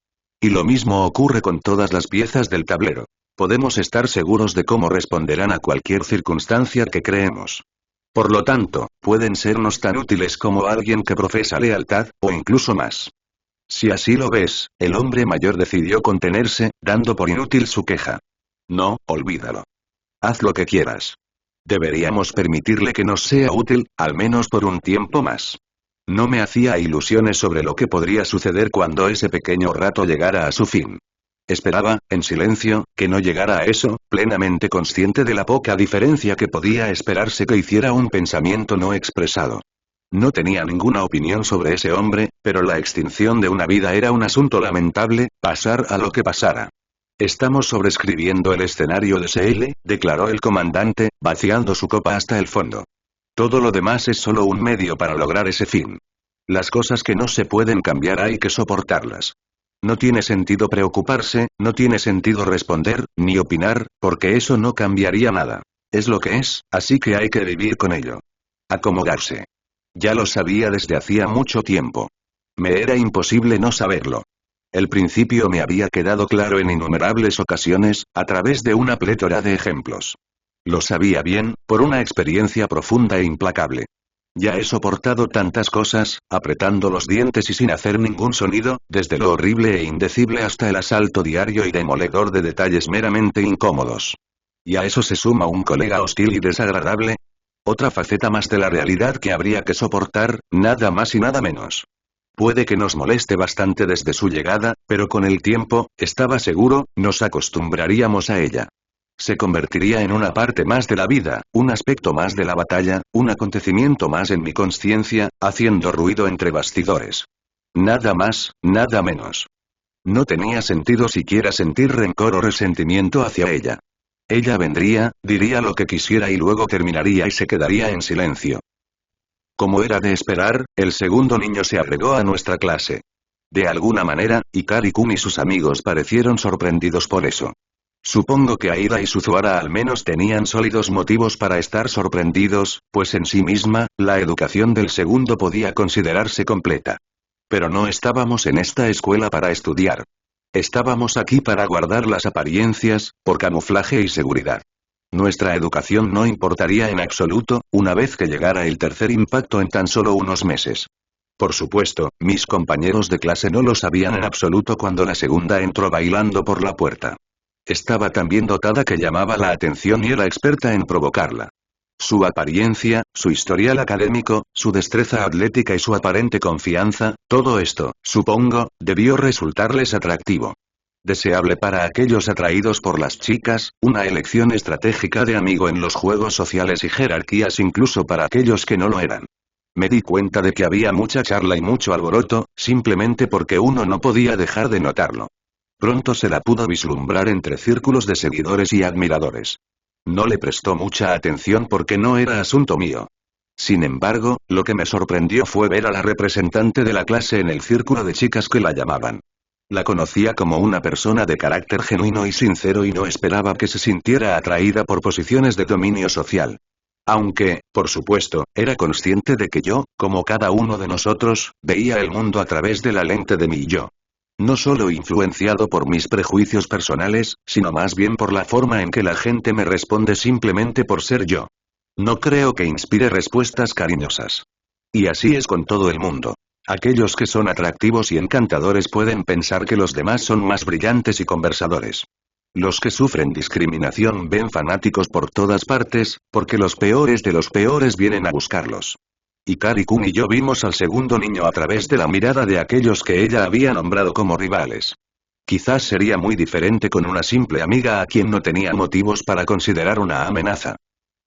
Speaker 1: Y lo mismo ocurre con todas las piezas del tablero. Podemos estar seguros de cómo responderán a cualquier circunstancia que creemos. Por lo tanto, pueden sernos tan útiles como alguien que profesa lealtad, o incluso más. Si así lo ves, el hombre mayor decidió contenerse, dando por inútil su queja. No, olvídalo. Haz lo que quieras. Deberíamos permitirle que nos sea útil, al menos por un tiempo más. No me hacía ilusiones sobre lo que podría suceder cuando ese pequeño rato llegara a su fin. Esperaba, en silencio, que no llegara a eso, plenamente consciente de la poca diferencia que podía esperarse que hiciera un pensamiento no expresado. No tenía ninguna opinión sobre ese hombre, pero la extinción de una vida era un asunto lamentable, pasar a lo que pasara. Estamos sobreescribiendo el escenario de SL, declaró el comandante, vaciando su copa hasta el fondo. Todo lo demás es solo un medio para lograr ese fin. Las cosas que no se pueden cambiar hay que soportarlas. No tiene sentido preocuparse, no tiene sentido responder, ni opinar, porque eso no cambiaría nada. Es lo que es, así que hay que vivir con ello. Acomodarse. Ya lo sabía desde hacía mucho tiempo. Me era imposible no saberlo. El principio me había quedado claro en innumerables ocasiones, a través de una plétora de ejemplos. Lo sabía bien, por una experiencia profunda e implacable. Ya he soportado tantas cosas, apretando los dientes y sin hacer ningún sonido, desde lo horrible e indecible hasta el asalto diario y demoledor de detalles meramente incómodos. ¿Y a eso se suma un colega hostil y desagradable? Otra faceta más de la realidad que habría que soportar, nada más y nada menos. Puede que nos moleste bastante desde su llegada, pero con el tiempo, estaba seguro, nos acostumbraríamos a ella. Se convertiría en una parte más de la vida, un aspecto más de la batalla, un acontecimiento más en mi conciencia, haciendo ruido entre bastidores. Nada más, nada menos. No tenía sentido siquiera sentir rencor o resentimiento hacia ella. Ella vendría, diría lo que quisiera y luego terminaría y se quedaría en silencio. Como era de esperar, el segundo niño se agregó a nuestra clase. De alguna manera, Ikari-kun y sus amigos parecieron sorprendidos por eso. Supongo que Aira y Suzuhara al menos tenían sólidos motivos para estar sorprendidos, pues en sí misma, la educación del segundo podía considerarse completa. Pero no estábamos en esta escuela para estudiar. Estábamos aquí para guardar las apariencias, por camuflaje y seguridad. Nuestra educación no importaría en absoluto, una vez que llegara el tercer impacto en tan solo unos meses. Por supuesto, mis compañeros de clase no lo sabían en absoluto cuando la segunda entró bailando por la puerta. Estaba tan bien dotada que llamaba la atención y era experta en provocarla. Su apariencia, su historial académico, su destreza atlética y su aparente confianza, todo esto, supongo, debió resultarles atractivo. Deseable para aquellos atraídos por las chicas, una elección estratégica de amigo en los juegos sociales y jerarquías incluso para aquellos que no lo eran. Me di cuenta de que había mucha charla y mucho alboroto, simplemente porque uno no podía dejar de notarlo. Pronto se la pudo vislumbrar entre círculos de seguidores y admiradores. No le prestó mucha atención porque no era asunto mío. Sin embargo, lo que me sorprendió fue ver a la representante de la clase en el círculo de chicas que la llamaban. La conocía como una persona de carácter genuino y sincero y no esperaba que se sintiera atraída por posiciones de dominio social. Aunque, por supuesto, era consciente de que yo, como cada uno de nosotros, veía el mundo a través de la lente de mi yo. No solo influenciado por mis prejuicios personales, sino más bien por la forma en que la gente me responde simplemente por ser yo. No creo que inspire respuestas cariñosas. Y así es con todo el mundo. Aquellos que son atractivos y encantadores pueden pensar que los demás son más brillantes y conversadores. Los que sufren discriminación ven fanáticos por todas partes, porque los peores de los peores vienen a buscarlos. Ikari-kun y yo vimos al segundo niño a través de la mirada de aquellos que ella había nombrado como rivales. Quizás sería muy diferente con una simple amiga a quien no tenía motivos para considerar una amenaza.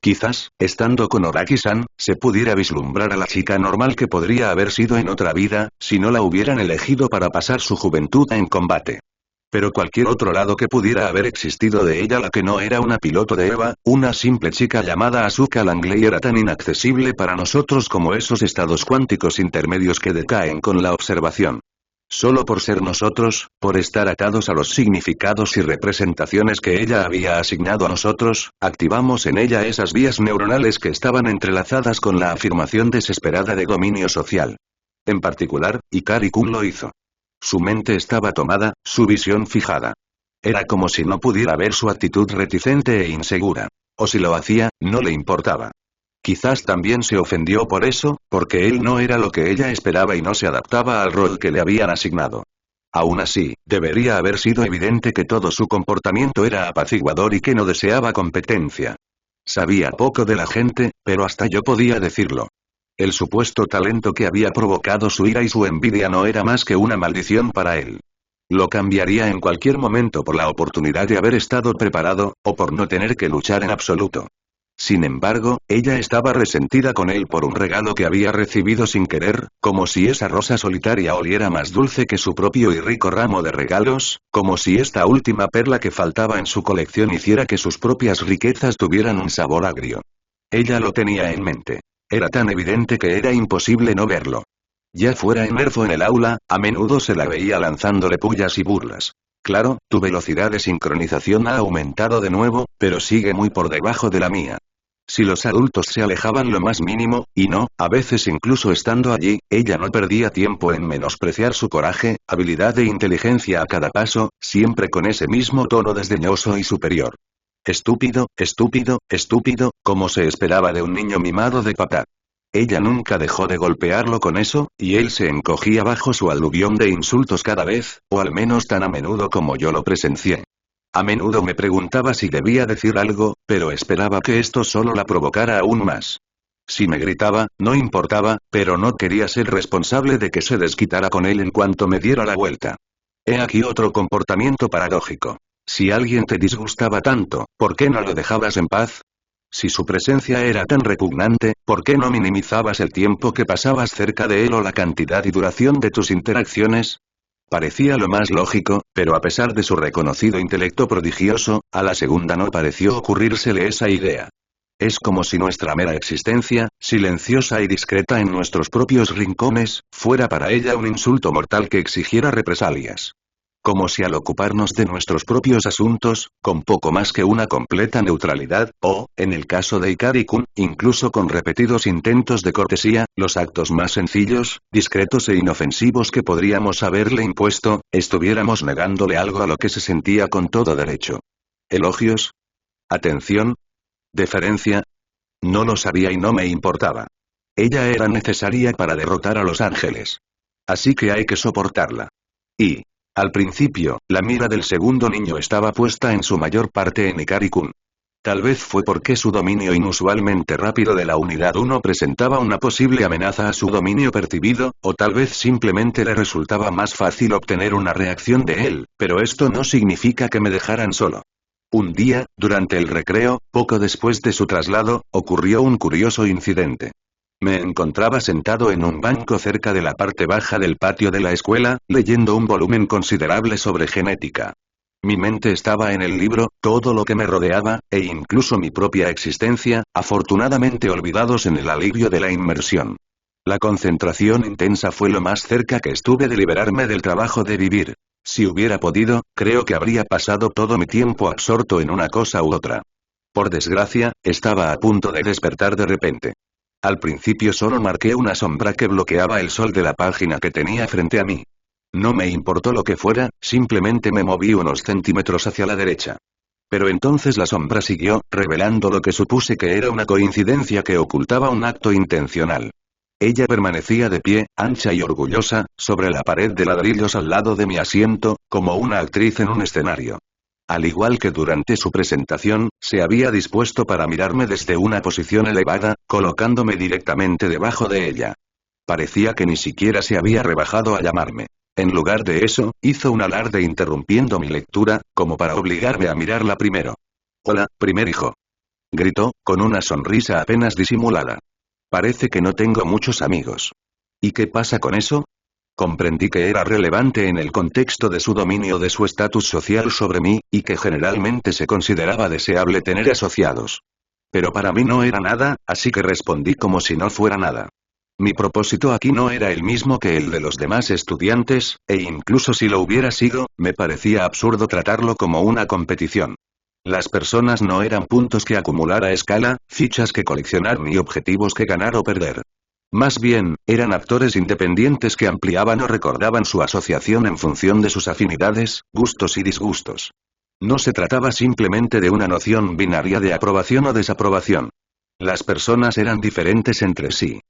Speaker 1: Quizás, estando con Oraki-san, se pudiera vislumbrar a la chica normal que podría haber sido en otra vida, si no la hubieran elegido para pasar su juventud en combate. Pero cualquier otro lado que pudiera haber existido de ella, la que no era una piloto de EVA, una simple chica llamada Asuka Langley, era tan inaccesible para nosotros como esos estados cuánticos intermedios que decaen con la observación. Solo por ser nosotros, por estar atados a los significados y representaciones que ella había asignado a nosotros, activamos en ella esas vías neuronales que estaban entrelazadas con la afirmación desesperada de dominio social. En particular, Ikari-kun lo hizo. Su mente estaba tomada, su visión fijada. Era como si no pudiera ver su actitud reticente e insegura. O si lo hacía, no le importaba. Quizás también se ofendió por eso, porque él no era lo que ella esperaba y no se adaptaba al rol que le habían asignado. Aún así, debería haber sido evidente que todo su comportamiento era apaciguador y que no deseaba competencia. Sabía poco de la gente, pero hasta yo podía decirlo. El supuesto talento que había provocado su ira y su envidia no era más que una maldición para él. Lo cambiaría en cualquier momento por la oportunidad de haber estado preparado, o por no tener que luchar en absoluto. Sin embargo, ella estaba resentida con él por un regalo que había recibido sin querer, como si esa rosa solitaria oliera más dulce que su propio y rico ramo de regalos, como si esta última perla que faltaba en su colección hiciera que sus propias riquezas tuvieran un sabor agrio. Ella lo tenía en mente. Era tan evidente que era imposible no verlo. Ya fuera en Nerf o en el aula, a menudo se la veía lanzándole pullas y burlas. Claro, tu velocidad de sincronización ha aumentado de nuevo, pero sigue muy por debajo de la mía. Si los adultos se alejaban lo más mínimo, y no, a veces incluso estando allí, ella no perdía tiempo en menospreciar su coraje, habilidad e inteligencia a cada paso, siempre con ese mismo tono desdeñoso y superior. Estúpido, estúpido, estúpido, como se esperaba de un niño mimado de papá. Ella nunca dejó de golpearlo con eso, y él se encogía bajo su aluvión de insultos cada vez, o al menos tan a menudo como yo lo presencié. A menudo me preguntaba si debía decir algo, pero esperaba que esto solo la provocara aún más. Si me gritaba, no importaba, pero no quería ser responsable de que se desquitara con él en cuanto me diera la vuelta. He aquí otro comportamiento paradójico. Si alguien te disgustaba tanto, ¿por qué no lo dejabas en paz? Si su presencia era tan repugnante, ¿por qué no minimizabas el tiempo que pasabas cerca de él o la cantidad y duración de tus interacciones? Parecía lo más lógico, pero a pesar de su reconocido intelecto prodigioso, a la segunda no pareció ocurrírsele esa idea. Es como si nuestra mera existencia, silenciosa y discreta en nuestros propios rincones, fuera para ella un insulto mortal que exigiera represalias. Como si al ocuparnos de nuestros propios asuntos, con poco más que una completa neutralidad, o, en el caso de Ikari-kun, incluso con repetidos intentos de cortesía, los actos más sencillos, discretos e inofensivos que podríamos haberle impuesto, estuviéramos negándole algo a lo que se sentía con todo derecho. ¿Elogios? ¿Atención? ¿Deferencia? No lo sabía y no me importaba. Ella era necesaria para derrotar a los ángeles. Así que hay que soportarla. Y, al principio, la mira del segundo niño estaba puesta en su mayor parte en Ikari-kun. Tal vez fue porque su dominio inusualmente rápido de la unidad 1 presentaba una posible amenaza a su dominio percibido, o tal vez simplemente le resultaba más fácil obtener una reacción de él, pero esto no significa que me dejaran solo. Un día, durante el recreo, poco después de su traslado, ocurrió un curioso incidente. Me encontraba sentado en un banco cerca de la parte baja del patio de la escuela, leyendo un volumen considerable sobre genética. Mi mente estaba en el libro, todo lo que me rodeaba, e incluso mi propia existencia, afortunadamente olvidados en el alivio de la inmersión. La concentración intensa fue lo más cerca que estuve de liberarme del trabajo de vivir. Si hubiera podido, creo que habría pasado todo mi tiempo absorto en una cosa u otra. Por desgracia, estaba a punto de despertar de repente. Al principio solo marqué una sombra que bloqueaba el sol de la página que tenía frente a mí. No me importó lo que fuera, simplemente me moví unos centímetros hacia la derecha. Pero entonces la sombra siguió, revelando lo que supuse que era una coincidencia que ocultaba un acto intencional. Ella permanecía de pie, ancha y orgullosa, sobre la pared de ladrillos al lado de mi asiento, como una actriz en un escenario. Al igual que durante su presentación, se había dispuesto para mirarme desde una posición elevada, colocándome directamente debajo de ella. Parecía que ni siquiera se había rebajado a llamarme. En lugar de eso, hizo un alarde interrumpiendo mi lectura, como para obligarme a mirarla primero. «Hola, primer hijo», gritó, con una sonrisa apenas disimulada. «Parece que no tengo muchos amigos. ¿Y qué pasa con eso?» Comprendí que era relevante en el contexto de su dominio de su estatus social sobre mí, y que generalmente se consideraba deseable tener asociados. Pero para mí no era nada, así que respondí como si no fuera nada. Mi propósito aquí no era el mismo que el de los demás estudiantes, e incluso si lo hubiera sido, me parecía absurdo tratarlo como una competición. Las personas no eran puntos que acumular a escala, fichas que coleccionar ni objetivos que ganar o perder. Más bien, eran actores independientes que ampliaban o recordaban su asociación en función de sus afinidades, gustos y disgustos. No se trataba simplemente de una noción binaria de aprobación o desaprobación. Las personas eran diferentes entre sí.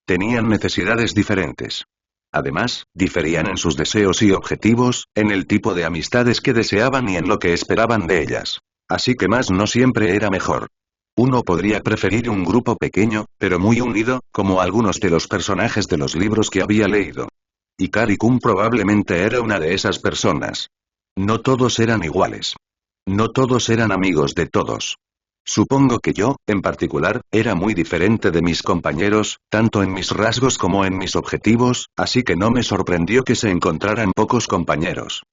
Speaker 1: Tenían necesidades diferentes. Además, diferían en sus deseos y objetivos, en el tipo de amistades que deseaban y en lo que esperaban de ellas. Así que más no siempre era mejor. Uno podría preferir un grupo pequeño, pero muy unido, como algunos de los personajes de los libros que había leído. Ikari-kun probablemente era una de esas personas. No todos eran iguales. No todos eran amigos de todos. Supongo que yo, en particular, era muy diferente de mis compañeros, tanto en mis rasgos como en mis objetivos, así que no me sorprendió que se encontraran pocos compañeros.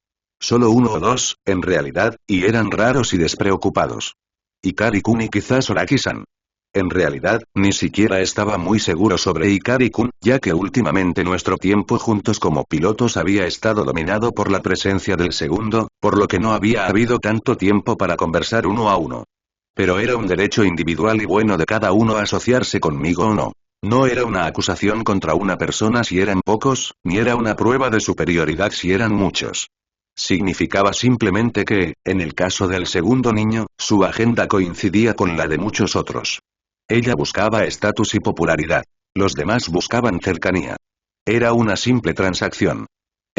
Speaker 1: Solo uno o dos, en realidad, y eran raros y despreocupados. Ikari-kun y quizás Oraki-san. En realidad, ni siquiera estaba muy seguro sobre Ikari-kun, ya que últimamente nuestro tiempo juntos como pilotos había estado dominado por la presencia del segundo, por lo que no había habido tanto tiempo para conversar uno a uno. Pero era un derecho individual y bueno de cada uno asociarse conmigo o no. No era una acusación contra una persona si eran pocos, ni era una prueba de superioridad si eran muchos. Significaba simplemente que, en el caso del segundo niño, su agenda coincidía con la de muchos otros. Ella buscaba estatus y popularidad. Los demás buscaban cercanía. Era una simple transacción.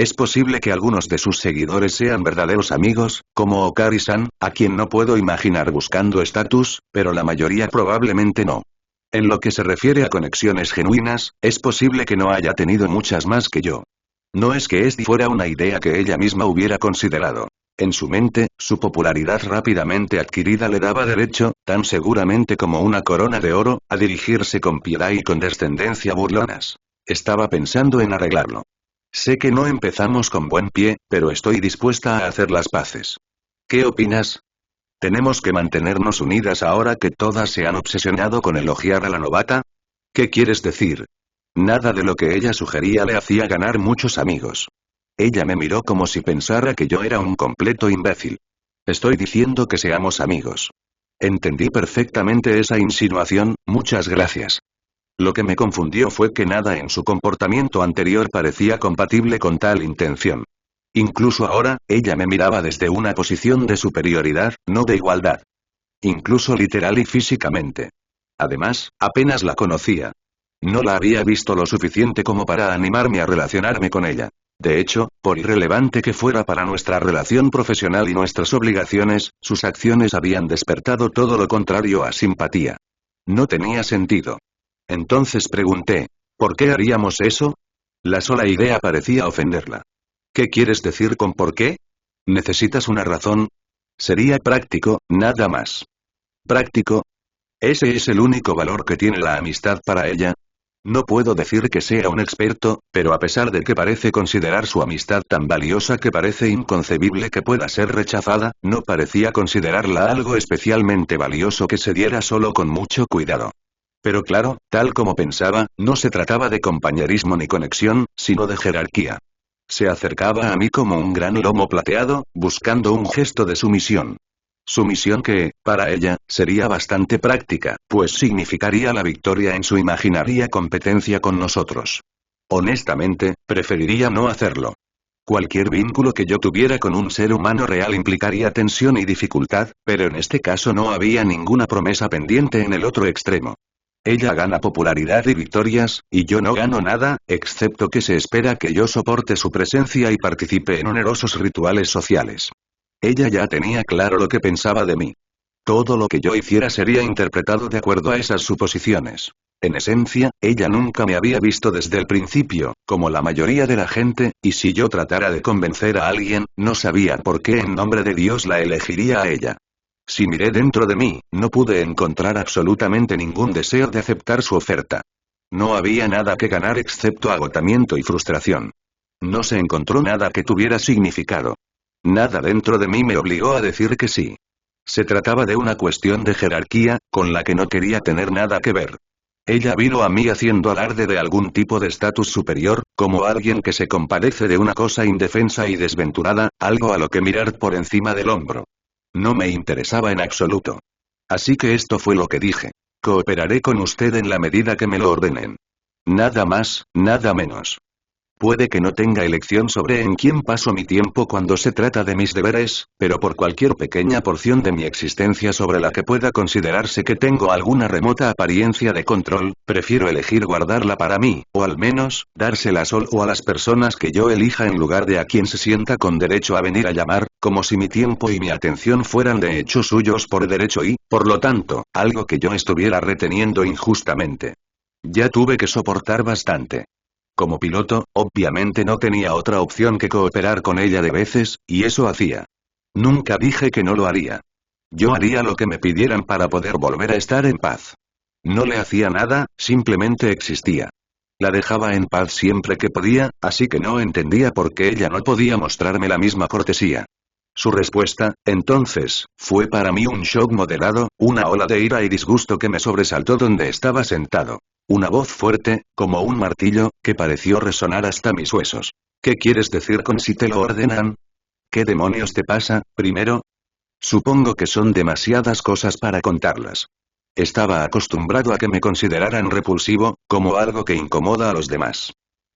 Speaker 1: Es posible que algunos de sus seguidores sean verdaderos amigos, como Okari-san, a quien no puedo imaginar buscando estatus, pero la mayoría probablemente no. En lo que se refiere a conexiones genuinas, es posible que no haya tenido muchas más que yo. No es que este fuera una idea que ella misma hubiera considerado. En su mente, su popularidad rápidamente adquirida le daba derecho, tan seguramente como una corona de oro, a dirigirse con piedad y condescendencia burlonas. Estaba pensando en arreglarlo. Sé que no empezamos con buen pie, pero estoy dispuesta a hacer las paces. ¿Qué opinas? ¿Tenemos que mantenernos unidas ahora que todas se han obsesionado con elogiar a la novata? ¿Qué quieres decir? Nada de lo que ella sugería le hacía ganar muchos amigos. Ella me miró como si pensara que yo era un completo imbécil. Estoy diciendo que seamos amigos. Entendí perfectamente esa insinuación, muchas gracias. Lo que me confundió fue que nada en su comportamiento anterior parecía compatible con tal intención. Incluso ahora, ella me miraba desde una posición de superioridad, no de igualdad. Incluso literal y físicamente. Además, apenas la conocía. No la había visto lo suficiente como para animarme a relacionarme con ella. De hecho, por irrelevante que fuera para nuestra relación profesional y nuestras obligaciones, sus acciones habían despertado todo lo contrario a simpatía. No tenía sentido. Entonces pregunté, ¿por qué haríamos eso? La sola idea parecía ofenderla. ¿Qué quieres decir con por qué? ¿Necesitas una razón? Sería práctico, nada más. ¿Práctico? ¿Ese es el único valor que tiene la amistad para ella? No puedo decir que sea un experto, pero a pesar de que parece considerar su amistad tan valiosa que parece inconcebible que pueda ser rechazada, no parecía considerarla algo especialmente valioso que se diera solo con mucho cuidado. Pero claro, tal como pensaba, no se trataba de compañerismo ni conexión, sino de jerarquía. Se acercaba a mí como un gran lomo plateado, buscando un gesto de sumisión. Sumisión que, para ella, sería bastante práctica, pues significaría la victoria en su imaginaria competencia con nosotros. Honestamente, preferiría no hacerlo. Cualquier vínculo que yo tuviera con un ser humano real implicaría tensión y dificultad, pero en este caso no había ninguna promesa pendiente en el otro extremo. Ella gana popularidad y victorias, y yo no gano nada, excepto que se espera que yo soporte su presencia y participe en onerosos rituales sociales. Ella ya tenía claro lo que pensaba de mí. Todo lo que yo hiciera sería interpretado de acuerdo a esas suposiciones. En esencia, ella nunca me había visto desde el principio, como la mayoría de la gente, y si yo tratara de convencer a alguien, no sabía por qué en nombre de Dios la elegiría a ella. Si miré dentro de mí, no pude encontrar absolutamente ningún deseo de aceptar su oferta. No había nada que ganar excepto agotamiento y frustración. No se encontró nada que tuviera significado. Nada dentro de mí me obligó a decir que sí. Se trataba de una cuestión de jerarquía, con la que no quería tener nada que ver. Ella vino a mí haciendo alarde de algún tipo de estatus superior, como alguien que se compadece de una cosa indefensa y desventurada, algo a lo que mirar por encima del hombro. No me interesaba en absoluto. Así que esto fue lo que dije. Cooperaré con usted en la medida que me lo ordenen. Nada más, nada menos. Puede que no tenga elección sobre en quién paso mi tiempo cuando se trata de mis deberes, pero por cualquier pequeña porción de mi existencia sobre la que pueda considerarse que tengo alguna remota apariencia de control, prefiero elegir guardarla para mí, o al menos, dársela solo a las personas que yo elija en lugar de a quien se sienta con derecho a venir a llamar, como si mi tiempo y mi atención fueran de hecho suyos por derecho y, por lo tanto, algo que yo estuviera reteniendo injustamente. Ya tuve que soportar bastante. Como piloto, obviamente no tenía otra opción que cooperar con ella de veces, y eso hacía. Nunca dije que no lo haría. Yo haría lo que me pidieran para poder volver a estar en paz. No le hacía nada, simplemente existía. La dejaba en paz siempre que podía, así que no entendía por qué ella no podía mostrarme la misma cortesía. Su respuesta, entonces, fue para mí un shock moderado, una ola de ira y disgusto que me sobresaltó donde estaba sentado. Una voz fuerte, como un martillo, que pareció resonar hasta mis huesos. ¿Qué quieres decir con si te lo ordenan? ¿Qué demonios te pasa, primero? Supongo que son demasiadas cosas para contarlas. Estaba acostumbrado a que me consideraran repulsivo, como algo que incomoda a los demás.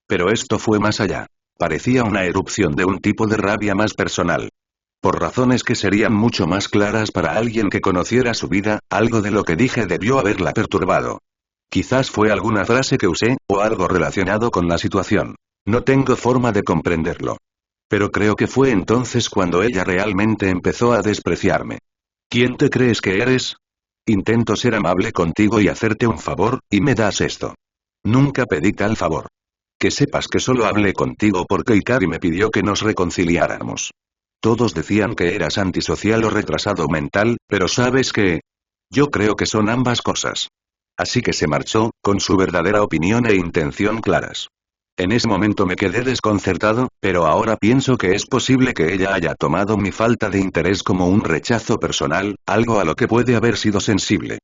Speaker 1: Pero esto fue más allá. Parecía una erupción de un tipo de rabia más personal. Por razones que serían mucho más claras para alguien que conociera su vida, algo de lo que dije debió haberla perturbado. Quizás fue alguna frase que usé, o algo relacionado con la situación. No tengo forma de comprenderlo. Pero creo que fue entonces cuando ella realmente empezó a despreciarme. ¿Quién te crees que eres? Intento ser amable contigo y hacerte un favor, y me das esto. Nunca pedí tal favor. Que sepas que solo hablé contigo porque Ikari me pidió que nos reconciliáramos. Todos decían que eras antisocial o retrasado mental, pero ¿sabes qué? Yo creo que son ambas cosas. Así que se marchó, con su verdadera opinión e intención claras. En ese momento me quedé desconcertado, pero ahora pienso que es posible que ella haya tomado mi falta de interés como un rechazo personal, algo a lo que puede haber sido sensible.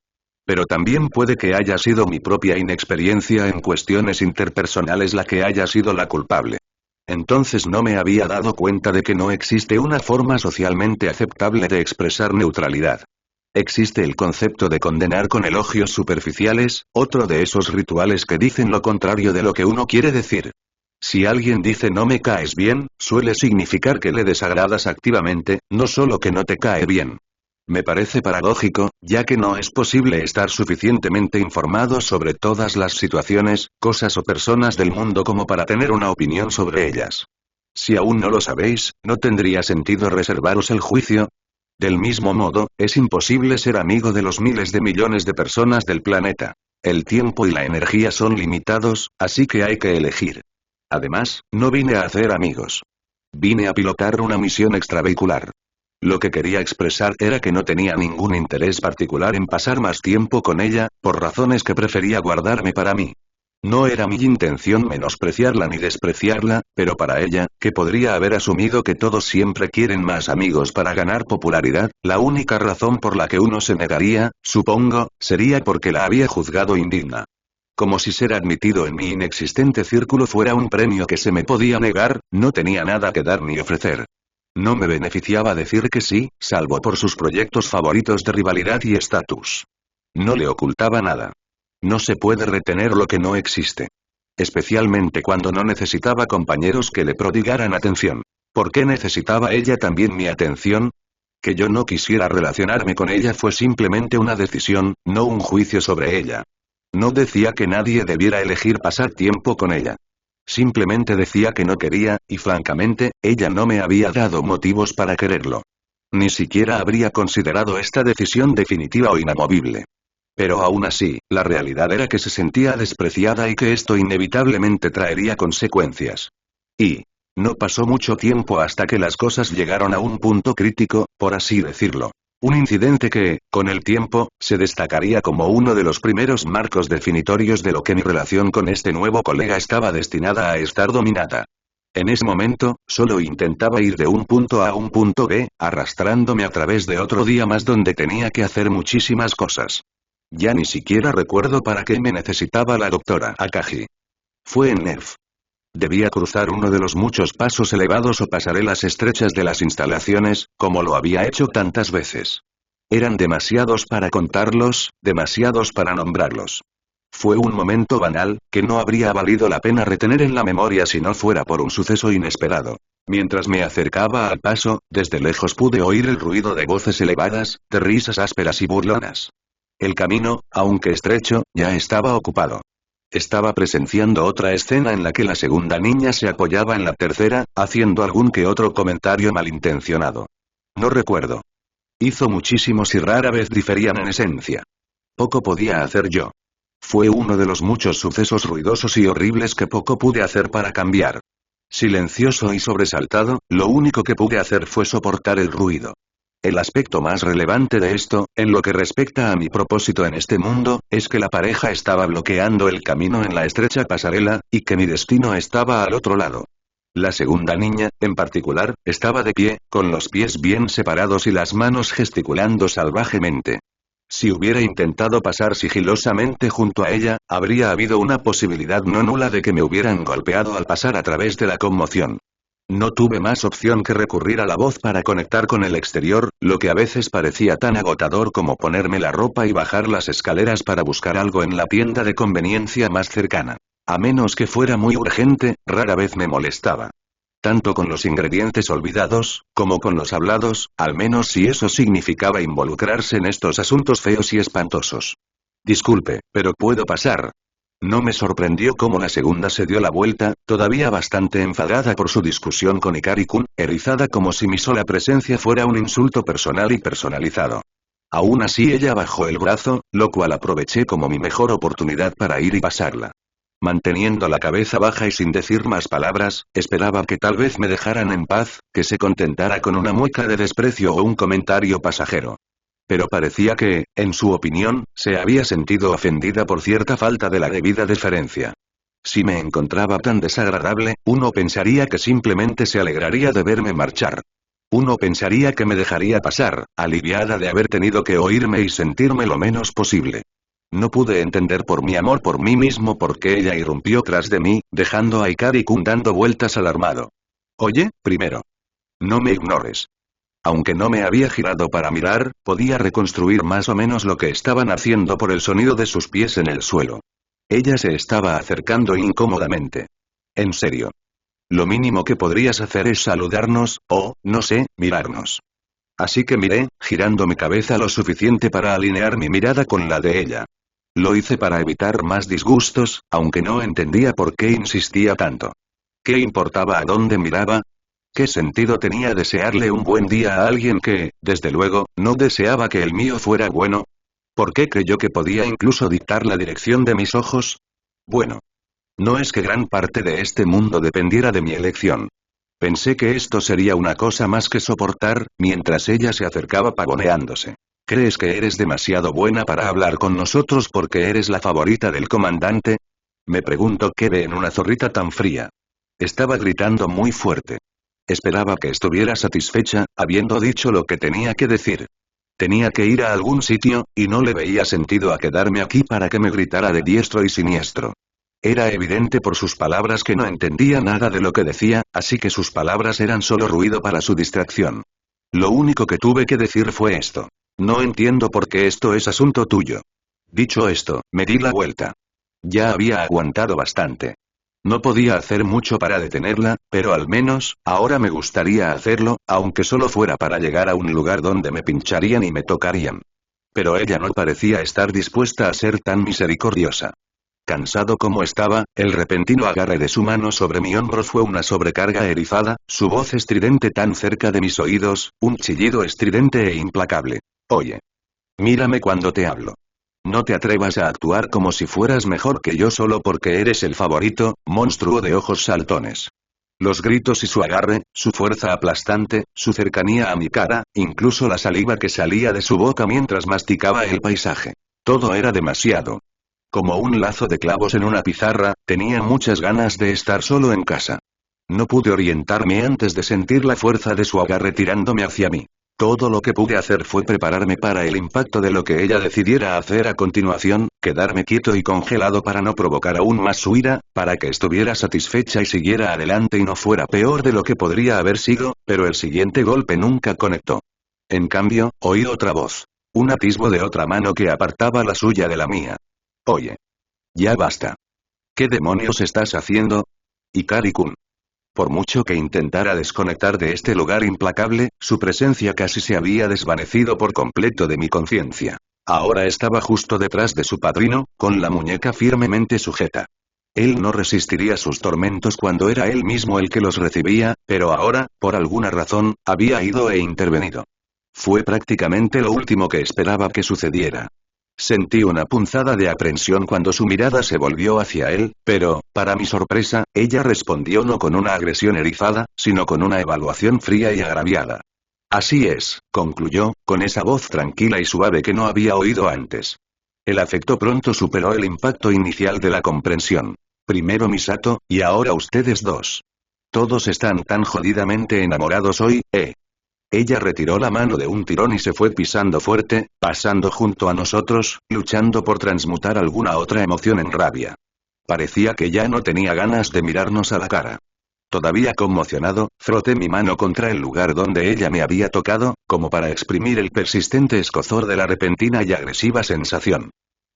Speaker 1: Pero también puede que haya sido mi propia inexperiencia en cuestiones interpersonales la que haya sido la culpable. Entonces no me había dado cuenta de que no existe una forma socialmente aceptable de expresar neutralidad. Existe el concepto de condenar con elogios superficiales, otro de esos rituales que dicen lo contrario de lo que uno quiere decir. Si alguien dice no me caes bien, suele significar que le desagradas activamente, no solo que no te cae bien. Me parece paradójico, ya que no es posible estar suficientemente informado sobre todas las situaciones, cosas o personas del mundo como para tener una opinión sobre ellas. Si aún no lo sabéis, ¿no tendría sentido reservaros el juicio? Del mismo modo, es imposible ser amigo de los miles de millones de personas del planeta. El tiempo y la energía son limitados, así que hay que elegir. Además, no vine a hacer amigos. Vine a pilotar una misión extravehicular. Lo que quería expresar era que no tenía ningún interés particular en pasar más tiempo con ella, por razones que prefería guardarme para mí. No era mi intención menospreciarla ni despreciarla, pero para ella, que podría haber asumido que todos siempre quieren más amigos para ganar popularidad, la única razón por la que uno se negaría, supongo, sería porque la había juzgado indigna. Como si ser admitido en mi inexistente círculo fuera un premio que se me podía negar, no tenía nada que dar ni ofrecer. No me beneficiaba decir que sí, salvo por sus proyectos favoritos de rivalidad y estatus. No le ocultaba nada. No se puede retener lo que no existe. Especialmente cuando no necesitaba compañeros que le prodigaran atención. ¿Por qué necesitaba ella también mi atención? Que yo no quisiera relacionarme con ella fue simplemente una decisión, no un juicio sobre ella. No decía que nadie debiera elegir pasar tiempo con ella. Simplemente decía que no quería, y francamente, ella no me había dado motivos para quererlo. Ni siquiera habría considerado esta decisión definitiva o inamovible. Pero aún así, la realidad era que se sentía despreciada y que esto inevitablemente traería consecuencias. Y no pasó mucho tiempo hasta que las cosas llegaron a un punto crítico, por así decirlo. Un incidente que, con el tiempo, se destacaría como uno de los primeros marcos definitorios de lo que mi relación con este nuevo colega estaba destinada a estar dominada. En ese momento, solo intentaba ir de un punto A a un punto B, arrastrándome a través de otro día más donde tenía que hacer muchísimas cosas. Ya ni siquiera recuerdo para qué me necesitaba la doctora Akagi. Fue en Nerf. Debía cruzar uno de los muchos pasos elevados o pasarelas estrechas de las instalaciones, como lo había hecho tantas veces. Eran demasiados para contarlos, demasiados para nombrarlos. Fue un momento banal, que no habría valido la pena retener en la memoria si no fuera por un suceso inesperado. Mientras me acercaba al paso, desde lejos pude oír el ruido de voces elevadas, de risas ásperas y burlonas. El camino, aunque estrecho, ya estaba ocupado. Estaba presenciando otra escena en la que la segunda niña se apoyaba en la tercera, haciendo algún que otro comentario malintencionado. No recuerdo. Hizo muchísimos y rara vez diferían en esencia. Poco podía hacer yo. Fue uno de los muchos sucesos ruidosos y horribles que poco pude hacer para cambiar. Silencioso y sobresaltado, lo único que pude hacer fue soportar el ruido. El aspecto más relevante de esto, en lo que respecta a mi propósito en este mundo, es que la pareja estaba bloqueando el camino en la estrecha pasarela, y que mi destino estaba al otro lado. La segunda niña, en particular, estaba de pie, con los pies bien separados y las manos gesticulando salvajemente. Si hubiera intentado pasar sigilosamente junto a ella, habría habido una posibilidad no nula de que me hubieran golpeado al pasar a través de la conmoción. No tuve más opción que recurrir a la voz para conectar con el exterior, lo que a veces parecía tan agotador como ponerme la ropa y bajar las escaleras para buscar algo en la tienda de conveniencia más cercana. A menos que fuera muy urgente, rara vez me molestaba. Tanto con los ingredientes olvidados, como con los hablados, al menos si eso significaba involucrarse en estos asuntos feos y espantosos. Disculpe, pero ¿puedo pasar? No me sorprendió cómo la segunda se dio la vuelta, todavía bastante enfadada por su discusión con Ikari-kun, erizada como si mi sola presencia fuera un insulto personal y personalizado. Aún así ella bajó el brazo, lo cual aproveché como mi mejor oportunidad para ir y pasarla. Manteniendo la cabeza baja y sin decir más palabras, esperaba que tal vez me dejaran en paz, que se contentara con una mueca de desprecio o un comentario pasajero. Pero parecía que, en su opinión, se había sentido ofendida por cierta falta de la debida deferencia. Si me encontraba tan desagradable, uno pensaría que simplemente se alegraría de verme marchar. Uno pensaría que me dejaría pasar, aliviada de haber tenido que oírme y sentirme lo menos posible. No pude entender por mi amor por mí mismo por qué ella irrumpió tras de mí, dejando a Ikari-kun dando vueltas alarmado. Oye, primero. No me ignores. Aunque no me había girado para mirar, podía reconstruir más o menos lo que estaban haciendo por el sonido de sus pies en el suelo. Ella se estaba acercando incómodamente. En serio. Lo mínimo que podrías hacer es saludarnos, o, no sé, mirarnos. Así que miré, girando mi cabeza lo suficiente para alinear mi mirada con la de ella. Lo hice para evitar más disgustos, aunque no entendía por qué insistía tanto. ¿Qué importaba a dónde miraba? ¿Qué sentido tenía desearle un buen día a alguien que, desde luego, no deseaba que el mío fuera bueno? ¿Por qué creyó que podía incluso dictar la dirección de mis ojos? Bueno. No es que gran parte de este mundo dependiera de mi elección. Pensé que esto sería una cosa más que soportar, mientras ella se acercaba pavoneándose. ¿Crees que eres demasiado buena para hablar con nosotros porque eres la favorita del comandante? Me pregunto qué ve en una zorrita tan fría. Estaba gritando muy fuerte. Esperaba que estuviera satisfecha, habiendo dicho lo que tenía que decir. Tenía que ir a algún sitio, y no le veía sentido a quedarme aquí para que me gritara de diestro y siniestro. Era evidente por sus palabras que no entendía nada de lo que decía, así que sus palabras eran solo ruido para su distracción. Lo único que tuve que decir fue esto. No entiendo por qué esto es asunto tuyo. Dicho esto, me di la vuelta. Ya había aguantado bastante. No podía hacer mucho para detenerla, pero al menos, ahora me gustaría hacerlo, aunque solo fuera para llegar a un lugar donde me pincharían y me tocarían. Pero ella no parecía estar dispuesta a ser tan misericordiosa. Cansado como estaba, el repentino agarre de su mano sobre mi hombro fue una sobrecarga erizada, su voz estridente tan cerca de mis oídos, un chillido estridente e implacable. Oye. Mírame cuando te hablo. No te atrevas a actuar como si fueras mejor que yo solo porque eres el favorito, monstruo de ojos saltones. Los gritos y su agarre, su fuerza aplastante, su cercanía a mi cara, incluso la saliva que salía de su boca mientras masticaba el paisaje. Todo era demasiado. Como un lazo de clavos en una pizarra, tenía muchas ganas de estar solo en casa. No pude orientarme antes de sentir la fuerza de su agarre tirándome hacia mí. Todo lo que pude hacer fue prepararme para el impacto de lo que ella decidiera hacer a continuación, quedarme quieto y congelado para no provocar aún más su ira, para que estuviera satisfecha y siguiera adelante y no fuera peor de lo que podría haber sido, pero el siguiente golpe nunca conectó. En cambio, oí otra voz. Un atisbo de otra mano que apartaba la suya de la mía. Oye. Ya basta. ¿Qué demonios estás haciendo? Ikari-kun. Por mucho que intentara desconectar de este lugar implacable, su presencia casi se había desvanecido por completo de mi conciencia. Ahora estaba justo detrás de su padrino, con la muñeca firmemente sujeta. Él no resistiría sus tormentos cuando era él mismo el que los recibía, pero ahora, por alguna razón, había ido e intervenido. Fue prácticamente lo último que esperaba que sucediera. Sentí una punzada de aprensión cuando su mirada se volvió hacia él, pero, para mi sorpresa, ella respondió no con una agresión erizada, sino con una evaluación fría y agraviada. Así es, concluyó, con esa voz tranquila y suave que no había oído antes. El afecto pronto superó el impacto inicial de la comprensión. Primero Misato, y ahora ustedes dos. Todos están tan jodidamente enamorados hoy, ¿eh? Ella retiró la mano de un tirón y se fue pisando fuerte, pasando junto a nosotros, luchando por transmutar alguna otra emoción en rabia. Parecía que ya no tenía ganas de mirarnos a la cara. Todavía conmocionado, froté mi mano contra el lugar donde ella me había tocado, como para exprimir el persistente escozor de la repentina y agresiva sensación.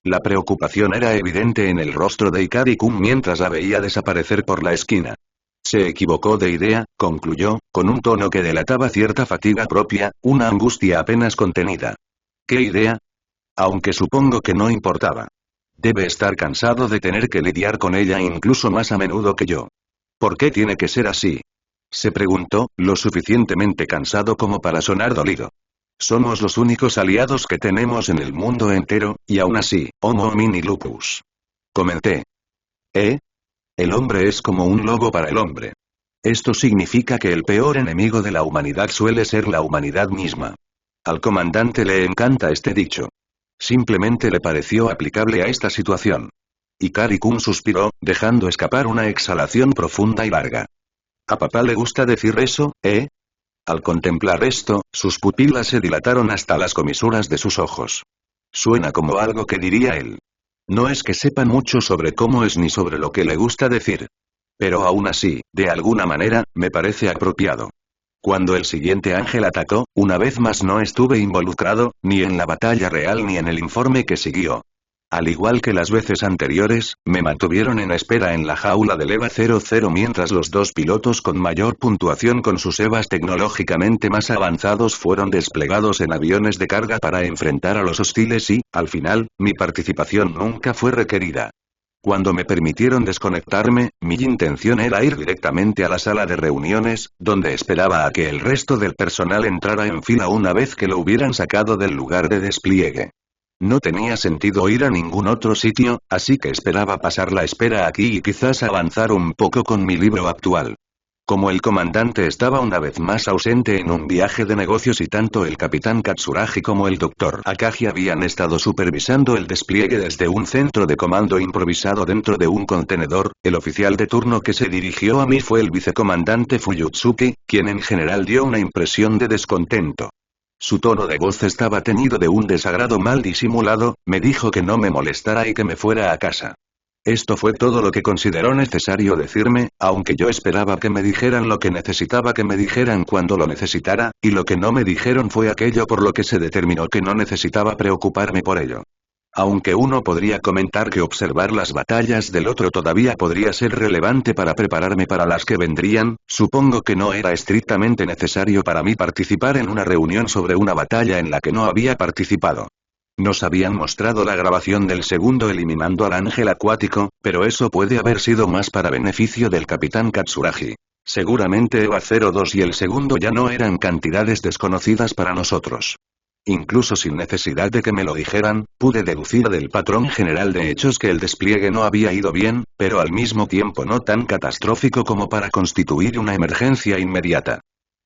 Speaker 1: La preocupación era evidente en el rostro de Ikari-kun mientras la veía desaparecer por la esquina. Se equivocó de idea, concluyó, con un tono que delataba cierta fatiga propia, una angustia apenas contenida. ¿Qué idea? Aunque supongo que no importaba. Debe estar cansado de tener que lidiar con ella incluso más a menudo que yo. ¿Por qué tiene que ser así? Se preguntó, lo suficientemente cansado como para sonar dolido. Somos los únicos aliados que tenemos en el mundo entero, y aún así, Homo homini lupus. Comenté. ¿Eh? El hombre es como un lobo para el hombre. Esto significa que el peor enemigo de la humanidad suele ser la humanidad misma. Al comandante le encanta este dicho. Simplemente le pareció aplicable a esta situación. Ikari-kun suspiró, dejando escapar una exhalación profunda y larga. ¿A papá le gusta decir eso, eh? Al contemplar esto, sus pupilas se dilataron hasta las comisuras de sus ojos. Suena como algo que diría él. No es que sepa mucho sobre cómo es ni sobre lo que le gusta decir. Pero aún así, de alguna manera, me parece apropiado. Cuando el siguiente ángel atacó, una vez más no estuve involucrado, ni en la batalla real ni en el informe que siguió. Al igual que las veces anteriores, me mantuvieron en espera en la jaula del EVA 00 mientras los dos pilotos con mayor puntuación con sus EVAs tecnológicamente más avanzados fueron desplegados en aviones de carga para enfrentar a los hostiles y, al final, mi participación nunca fue requerida. Cuando me permitieron desconectarme, mi intención era ir directamente a la sala de reuniones, donde esperaba a que el resto del personal entrara en fila una vez que lo hubieran sacado del lugar de despliegue. No tenía sentido ir a ningún otro sitio, así que esperaba pasar la espera aquí y quizás avanzar un poco con mi libro actual. Como el comandante estaba una vez más ausente en un viaje de negocios y tanto el capitán Katsuragi como el Dr. Akagi habían estado supervisando el despliegue desde un centro de comando improvisado dentro de un contenedor, el oficial de turno que se dirigió a mí fue el vicecomandante Fuyutsuki, quien en general dio una impresión de descontento. Su tono de voz estaba teñido de un desagrado mal disimulado, me dijo que no me molestara y que me fuera a casa. Esto fue todo lo que consideró necesario decirme, aunque yo esperaba que me dijeran lo que necesitaba que me dijeran cuando lo necesitara, y lo que no me dijeron fue aquello por lo que se determinó que no necesitaba preocuparme por ello. Aunque uno podría comentar que observar las batallas del otro todavía podría ser relevante para prepararme para las que vendrían, supongo que no era estrictamente necesario para mí participar en una reunión sobre una batalla en la que no había participado. Nos habían mostrado la grabación del segundo eliminando al ángel acuático, pero eso puede haber sido más para beneficio del capitán Katsuragi. Seguramente EVA 02 y el segundo ya no eran cantidades desconocidas para nosotros. Incluso sin necesidad de que me lo dijeran, pude deducir del patrón general de hechos que el despliegue no había ido bien, pero al mismo tiempo no tan catastrófico como para constituir una emergencia inmediata.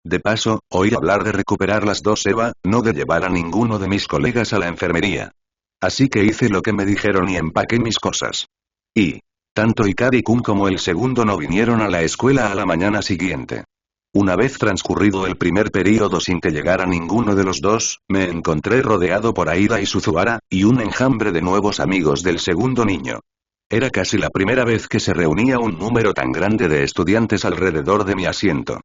Speaker 1: De paso, oí hablar de recuperar las dos EVA, no de llevar a ninguno de mis colegas a la enfermería. Así que hice lo que me dijeron y empaqué mis cosas. Y tanto Ikari-kun como el segundo no vinieron a la escuela a la mañana siguiente. Una vez transcurrido el primer período sin que llegara ninguno de los dos, me encontré rodeado por Aida y Suzuhara, y un enjambre de nuevos amigos del segundo niño. Era casi la primera vez que se reunía un número tan grande de estudiantes alrededor de mi asiento.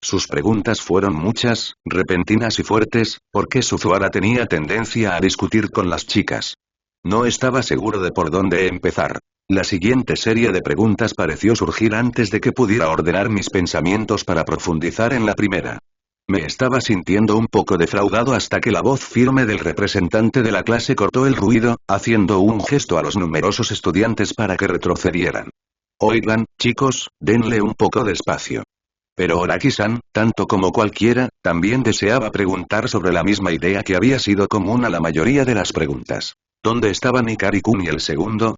Speaker 1: Sus preguntas fueron muchas, repentinas y fuertes, porque Suzuhara tenía tendencia a discutir con las chicas. No estaba seguro de por dónde empezar. La siguiente serie de preguntas pareció surgir antes de que pudiera ordenar mis pensamientos para profundizar en la primera. Me estaba sintiendo un poco defraudado hasta que la voz firme del representante de la clase cortó el ruido, haciendo un gesto a los numerosos estudiantes para que retrocedieran. Oigan, chicos, denle un poco de espacio. Pero Oraki-san, tanto como cualquiera, también deseaba preguntar sobre la misma idea que había sido común a la mayoría de las preguntas. ¿Dónde estaban Ikari-kun y el segundo?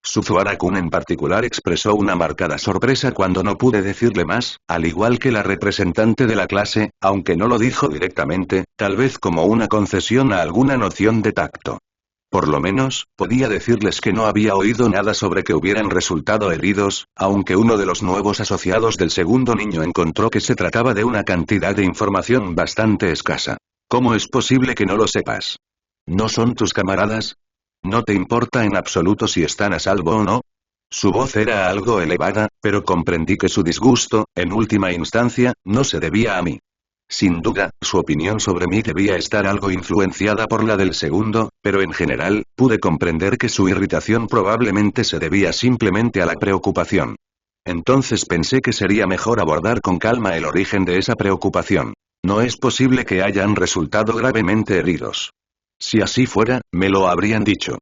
Speaker 1: Suzuhara-kun en particular expresó una marcada sorpresa cuando no pude decirle más, al igual que la representante de la clase, aunque no lo dijo directamente, tal vez como una concesión a alguna noción de tacto. Por lo menos, podía decirles que no había oído nada sobre que hubieran resultado heridos, aunque uno de los nuevos asociados del segundo niño encontró que se trataba de una cantidad de información bastante escasa. ¿Cómo es posible que no lo sepas? ¿No son tus camaradas? ¿No te importa en absoluto si están a salvo o no? Su voz era algo elevada, pero comprendí que su disgusto, en última instancia, no se debía a mí. Sin duda, su opinión sobre mí debía estar algo influenciada por la del segundo, pero en general, pude comprender que su irritación probablemente se debía simplemente a la preocupación. Entonces pensé que sería mejor abordar con calma el origen de esa preocupación. No es posible que hayan resultado gravemente heridos. Si así fuera, me lo habrían dicho.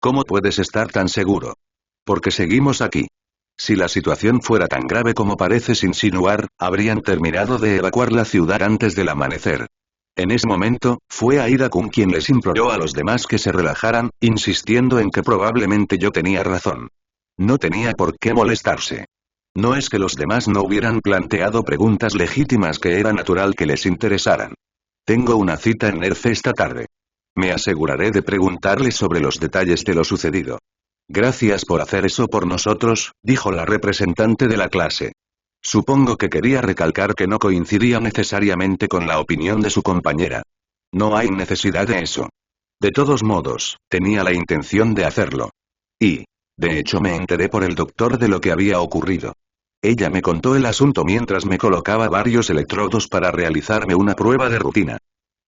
Speaker 1: ¿Cómo puedes estar tan seguro? Porque seguimos aquí. Si la situación fuera tan grave como pareces insinuar, habrían terminado de evacuar la ciudad antes del amanecer. En ese momento, fue Aida-kun quien les imploró a los demás que se relajaran, insistiendo en que probablemente yo tenía razón. No tenía por qué molestarse. No es que los demás no hubieran planteado preguntas legítimas que era natural que les interesaran. Tengo una cita en Nerf esta tarde. Me aseguraré de preguntarles sobre los detalles de lo sucedido. Gracias por hacer eso por nosotros, dijo la representante de la clase. Supongo que quería recalcar que no coincidía necesariamente con la opinión de su compañera. No hay necesidad de eso. De todos modos, tenía la intención de hacerlo. Y, de hecho, me enteré por el doctor de lo que había ocurrido. Ella me contó el asunto mientras me colocaba varios electrodos para realizarme una prueba de rutina.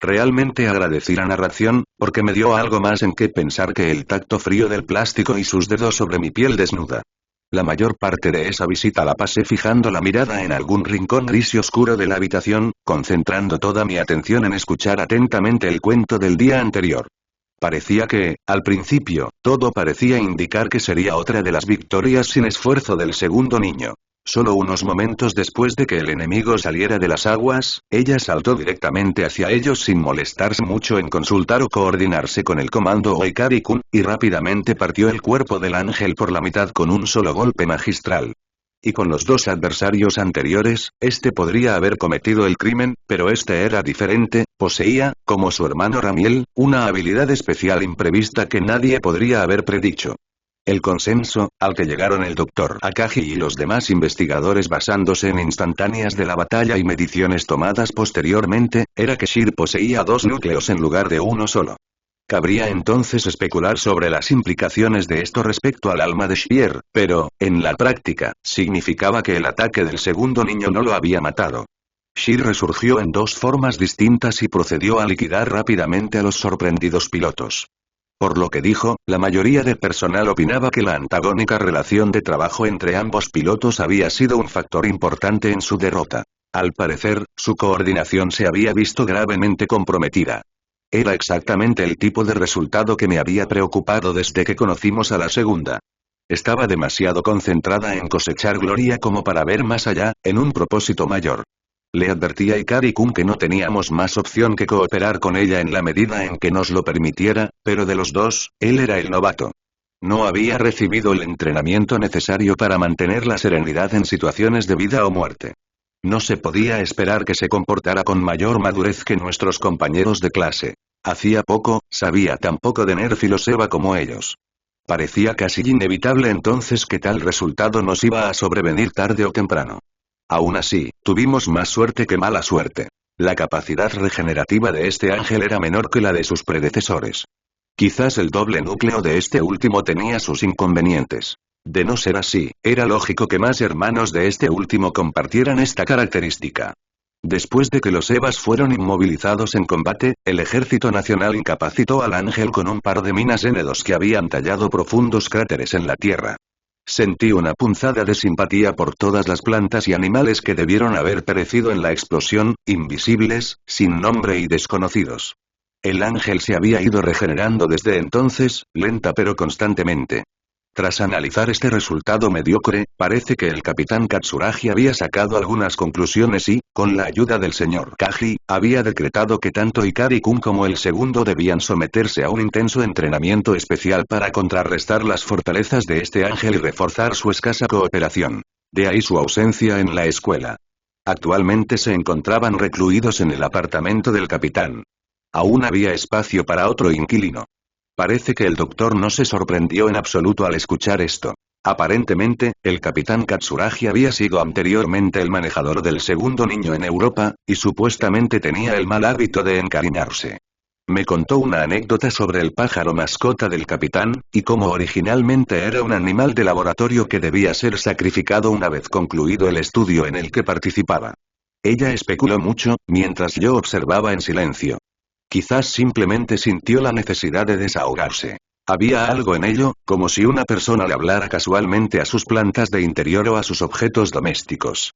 Speaker 1: Realmente agradecí la narración, porque me dio algo más en qué pensar que el tacto frío del plástico y sus dedos sobre mi piel desnuda. La mayor parte de esa visita la pasé fijando la mirada en algún rincón gris y oscuro de la habitación, concentrando toda mi atención en escuchar atentamente el cuento del día anterior. Parecía que, al principio, todo parecía indicar que sería otra de las victorias sin esfuerzo del segundo niño. Solo unos momentos después de que el enemigo saliera de las aguas, ella saltó directamente hacia ellos sin molestarse mucho en consultar o coordinarse con el comando Oikari-kun, y rápidamente partió el cuerpo del ángel por la mitad con un solo golpe magistral. Y con los dos adversarios anteriores, este podría haber cometido el crimen, pero este era diferente, poseía, como su hermano Ramiel, una habilidad especial imprevista que nadie podría haber predicho. El consenso, al que llegaron el Dr. Akagi y los demás investigadores basándose en instantáneas de la batalla y mediciones tomadas posteriormente, era que Shir poseía dos núcleos en lugar de uno solo. Cabría entonces especular sobre las implicaciones de esto respecto al alma de Shir, pero, en la práctica, significaba que el ataque del segundo niño no lo había matado. Shir resurgió en dos formas distintas y procedió a liquidar rápidamente a los sorprendidos pilotos. Por lo que dijo, la mayoría del personal opinaba que la antagónica relación de trabajo entre ambos pilotos había sido un factor importante en su derrota. Al parecer, su coordinación se había visto gravemente comprometida. Era exactamente el tipo de resultado que me había preocupado desde que conocimos a la segunda. Estaba demasiado concentrada en cosechar gloria como para ver más allá, en un propósito mayor. Le advertí a Ikari-kun que no teníamos más opción que cooperar con ella en la medida en que nos lo permitiera, pero de los dos, él era el novato. No había recibido el entrenamiento necesario para mantener la serenidad en situaciones de vida o muerte. No se podía esperar que se comportara con mayor madurez que nuestros compañeros de clase. Hacía poco, sabía tan poco de Nerf y lo Seba como ellos. Parecía casi inevitable entonces que tal resultado nos iba a sobrevenir tarde o temprano. Aún así, tuvimos más suerte que mala suerte. La capacidad regenerativa de este ángel era menor que la de sus predecesores. Quizás el doble núcleo de este último tenía sus inconvenientes. De no ser así, era lógico que más hermanos de este último compartieran esta característica. Después de que los Evas fueron inmovilizados en combate, el Ejército Nacional incapacitó al ángel con un par de minas N2 que habían tallado profundos cráteres en la tierra. Sentí una punzada de simpatía por todas las plantas y animales que debieron haber perecido en la explosión, invisibles, sin nombre y desconocidos. El ángel se había ido regenerando desde entonces, lenta pero constantemente. Tras analizar este resultado mediocre, parece que el capitán Katsuragi había sacado algunas conclusiones y, con la ayuda del señor Kaji, había decretado que tanto Ikari-kun como el segundo debían someterse a un intenso entrenamiento especial para contrarrestar las fortalezas de este ángel y reforzar su escasa cooperación. De ahí su ausencia en la escuela. Actualmente se encontraban recluidos en el apartamento del capitán. Aún había espacio para otro inquilino. Parece que el doctor no se sorprendió en absoluto al escuchar esto. Aparentemente, el capitán Katsuragi había sido anteriormente el manejador del segundo niño en Europa, y supuestamente tenía el mal hábito de encariñarse. Me contó una anécdota sobre el pájaro mascota del capitán, y cómo originalmente era un animal de laboratorio que debía ser sacrificado una vez concluido el estudio en el que participaba. Ella especuló mucho, mientras yo observaba en silencio. Quizás simplemente sintió la necesidad de desahogarse. Había algo en ello, como si una persona le hablara casualmente a sus plantas de interior o a sus objetos domésticos.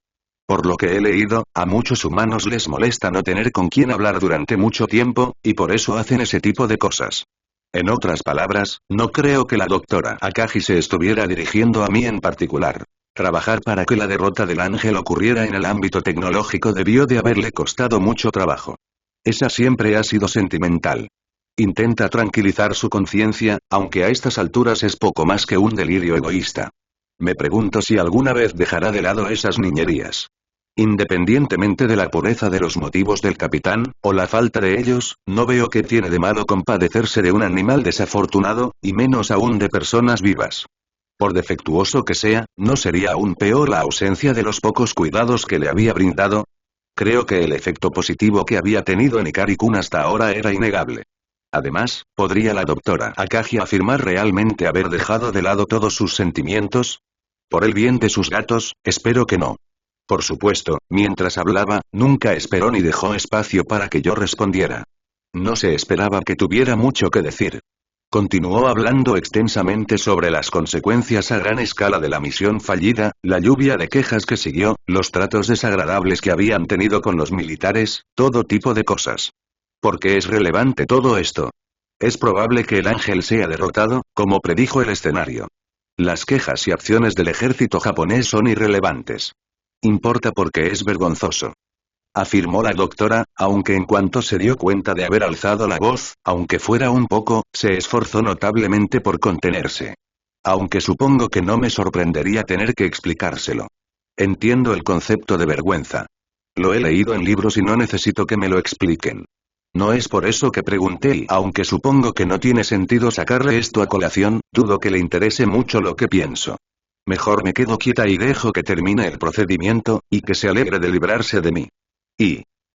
Speaker 1: Por lo que he leído, a muchos humanos les molesta no tener con quién hablar durante mucho tiempo, y por eso hacen ese tipo de cosas. En otras palabras, no creo que la doctora Akagi se estuviera dirigiendo a mí en particular. Trabajar para que la derrota del ángel ocurriera en el ámbito tecnológico debió de haberle costado mucho trabajo. Esa siempre ha sido sentimental. Intenta tranquilizar su conciencia, aunque a estas alturas es poco más que un delirio egoísta. Me pregunto si alguna vez dejará de lado esas niñerías. Independientemente de la pureza de los motivos del capitán, o la falta de ellos, no veo qué tiene de malo compadecerse de un animal desafortunado, y menos aún de personas vivas. Por defectuoso que sea, ¿no sería aún peor la ausencia de los pocos cuidados que le había brindado? Creo que el efecto positivo que había tenido en Ikari-kun hasta ahora era innegable. Además, ¿podría la doctora Akagi afirmar realmente haber dejado de lado todos sus sentimientos? Por el bien de sus gatos, espero que no. Por supuesto, mientras hablaba, nunca esperó ni dejó espacio para que yo respondiera. No se esperaba que tuviera mucho que decir. Continuó hablando extensamente sobre las consecuencias a gran escala de la misión fallida, la lluvia de quejas que siguió, los tratos desagradables que habían tenido con los militares, todo tipo de cosas. ¿Por qué es relevante todo esto? Es probable que el ángel sea derrotado, como predijo el escenario. Las quejas y acciones del ejército japonés son irrelevantes. Importa porque es vergonzoso. Afirmó la doctora, aunque en cuanto se dio cuenta de haber alzado la voz, aunque fuera un poco, se esforzó notablemente por contenerse. Aunque supongo que no me sorprendería tener que explicárselo. Entiendo el concepto de vergüenza. Lo he leído en libros y no necesito que me lo expliquen. No es por eso que pregunté y aunque supongo que no tiene sentido sacarle esto a colación, dudo que le interese mucho lo que pienso. Mejor me quedo quieta y dejo que termine el procedimiento, y que se alegre de librarse de mí.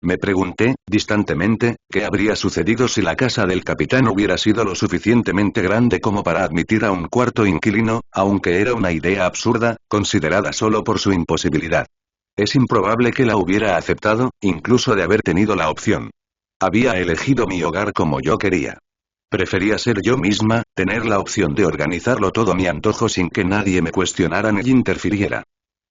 Speaker 1: Me pregunté, distantemente, qué habría sucedido si la casa del capitán hubiera sido lo suficientemente grande como para admitir a un cuarto inquilino, aunque era una idea absurda, considerada solo por su imposibilidad. Es improbable que la hubiera aceptado, incluso de haber tenido la opción. Había elegido mi hogar como yo quería. Prefería ser yo misma, tener la opción de organizarlo todo a mi antojo sin que nadie me cuestionara ni interfiriera.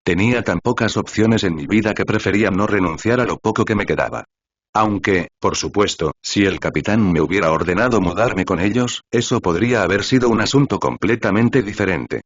Speaker 1: Tenía tan pocas opciones en mi vida que prefería no renunciar a lo poco que me quedaba. Aunque, por supuesto, si el capitán me hubiera ordenado mudarme con ellos, eso podría haber sido un asunto completamente diferente.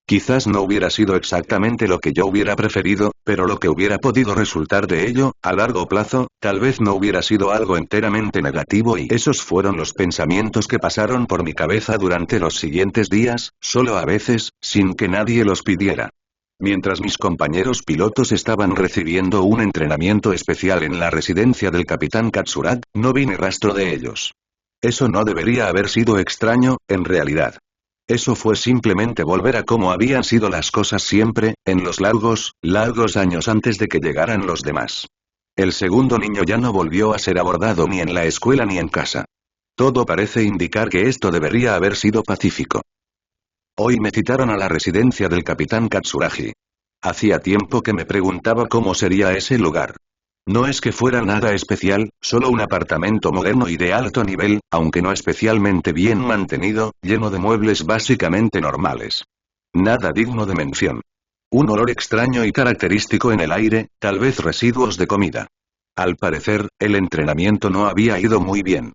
Speaker 1: Quizás no hubiera sido exactamente lo que yo hubiera preferido, pero lo que hubiera podido resultar de ello, a largo plazo, tal vez no hubiera sido algo enteramente negativo y esos fueron los pensamientos que pasaron por mi cabeza durante los siguientes días, solo a veces, sin que nadie los pidiera. Mientras mis compañeros pilotos estaban recibiendo un entrenamiento especial en la residencia del capitán Katsuragi, no vi ni rastro de ellos. Eso no debería haber sido extraño, en realidad. Eso fue simplemente volver a cómo habían sido las cosas siempre, en los largos años antes de que llegaran los demás. El segundo niño ya no volvió a ser abordado ni en la escuela ni en casa. Todo parece indicar que esto debería haber sido pacífico. Hoy me citaron a la residencia del capitán Katsuragi. Hacía tiempo que me preguntaba cómo sería ese lugar. No es que fuera nada especial, solo un apartamento moderno y de alto nivel, aunque no especialmente bien mantenido, lleno de muebles básicamente normales. Nada digno de mención. Un olor extraño y característico en el aire, tal vez residuos de comida. Al parecer, el entrenamiento no había ido muy bien.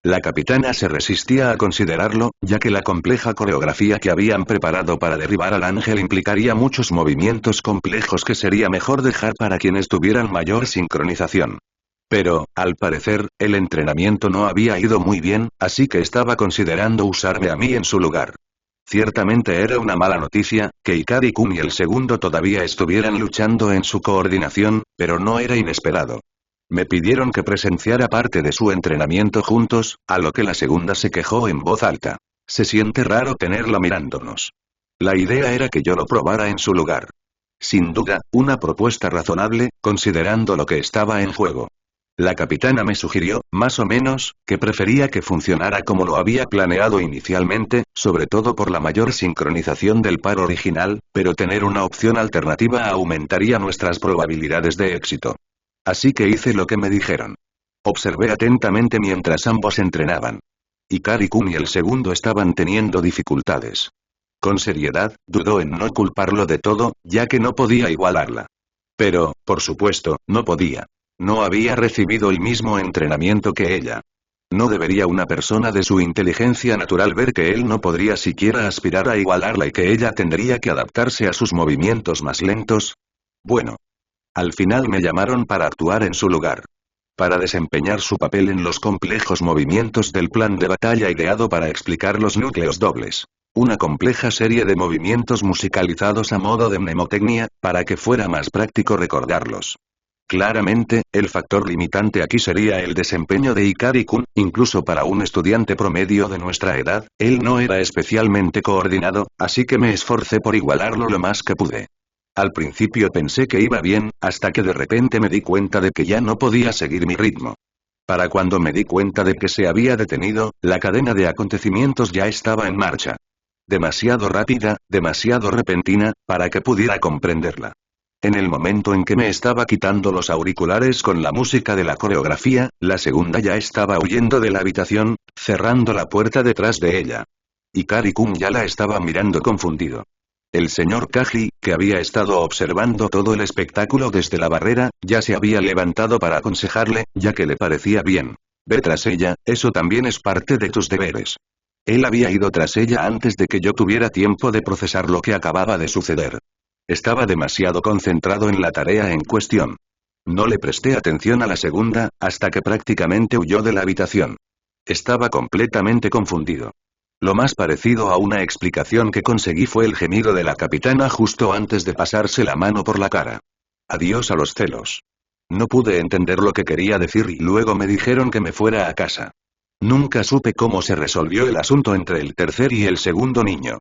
Speaker 1: La capitana se resistía a considerarlo, ya que la compleja coreografía que habían preparado para derribar al ángel implicaría muchos movimientos complejos que sería mejor dejar para quienes tuvieran mayor sincronización. Pero, al parecer, el entrenamiento no había ido muy bien, así que estaba considerando usarme a mí en su lugar. Ciertamente era una mala noticia, que Ikari-kun y el segundo todavía estuvieran luchando en su coordinación, pero no era inesperado. Me pidieron que presenciara parte de su entrenamiento juntos, a lo que la segunda se quejó en voz alta. Se siente raro tenerla mirándonos. La idea era que yo lo probara en su lugar. Sin duda, una propuesta razonable, considerando lo que estaba en juego. La capitana me sugirió, más o menos, que prefería que funcionara como lo había planeado inicialmente, sobre todo por la mayor sincronización del par original, pero tener una opción alternativa aumentaría nuestras probabilidades de éxito. Así que hice lo que me dijeron. Observé atentamente mientras ambos entrenaban. Ikari-kun y el segundo estaban teniendo dificultades. Con seriedad, dudó en no culparlo de todo, ya que no podía igualarla. Pero, por supuesto, no podía. No había recibido el mismo entrenamiento que ella. ¿No debería una persona de su inteligencia natural ver que él no podría siquiera aspirar a igualarla y que ella tendría que adaptarse a sus movimientos más lentos? Bueno. Al final me llamaron para actuar en su lugar. Para desempeñar su papel en los complejos movimientos del plan de batalla ideado para explicar los núcleos dobles. Una compleja serie de movimientos musicalizados a modo de mnemotecnia, para que fuera más práctico recordarlos. Claramente, el factor limitante aquí sería el desempeño de Ikari-kun, incluso para un estudiante promedio de nuestra edad, él no era especialmente coordinado, así que me esforcé por igualarlo lo más que pude. Al principio pensé que iba bien, hasta que de repente me di cuenta de que ya no podía seguir mi ritmo. Para cuando me di cuenta de que se había detenido, la cadena de acontecimientos ya estaba en marcha. Demasiado rápida, demasiado repentina, para que pudiera comprenderla. En el momento en que me estaba quitando los auriculares con la música de la coreografía, la segunda ya estaba huyendo de la habitación, cerrando la puerta detrás de ella. Ikari-kun ya la estaba mirando confundido. El señor Kaji, que había estado observando todo el espectáculo desde la barrera, ya se había levantado para aconsejarle, ya que le parecía bien. Ve tras ella, eso también es parte de tus deberes. Él había ido tras ella antes de que yo tuviera tiempo de procesar lo que acababa de suceder. Estaba demasiado concentrado en la tarea en cuestión. No le presté atención a la segunda, hasta que prácticamente huyó de la habitación. Estaba completamente confundido. Lo más parecido a una explicación que conseguí fue el gemido de la capitana justo antes de pasarse la mano por la cara. Adiós a los celos. No pude entender lo que quería decir y luego me dijeron que me fuera a casa. Nunca supe cómo se resolvió el asunto entre el tercer y el segundo niño.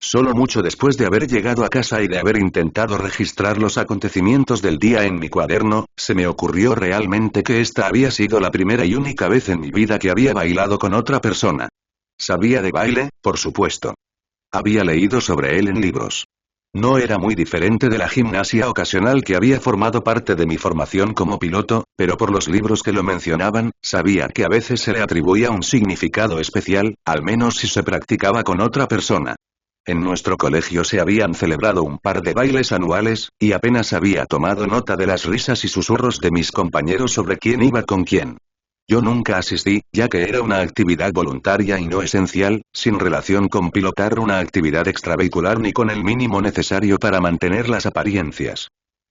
Speaker 1: Solo mucho después de haber llegado a casa y de haber intentado registrar los acontecimientos del día en mi cuaderno, se me ocurrió realmente que esta había sido la primera y única vez en mi vida que había bailado con otra persona. Sabía de baile, por supuesto. Había leído sobre él en libros. No era muy diferente de la gimnasia ocasional que había formado parte de mi formación como piloto, pero por los libros que lo mencionaban, sabía que a veces se le atribuía un significado especial, al menos si se practicaba con otra persona. En nuestro colegio se habían celebrado un par de bailes anuales, y apenas había tomado nota de las risas y susurros de mis compañeros sobre quién iba con quién. Yo nunca asistí, ya que era una actividad voluntaria y no esencial, sin relación con pilotar una actividad extravehicular ni con el mínimo necesario para mantener las apariencias.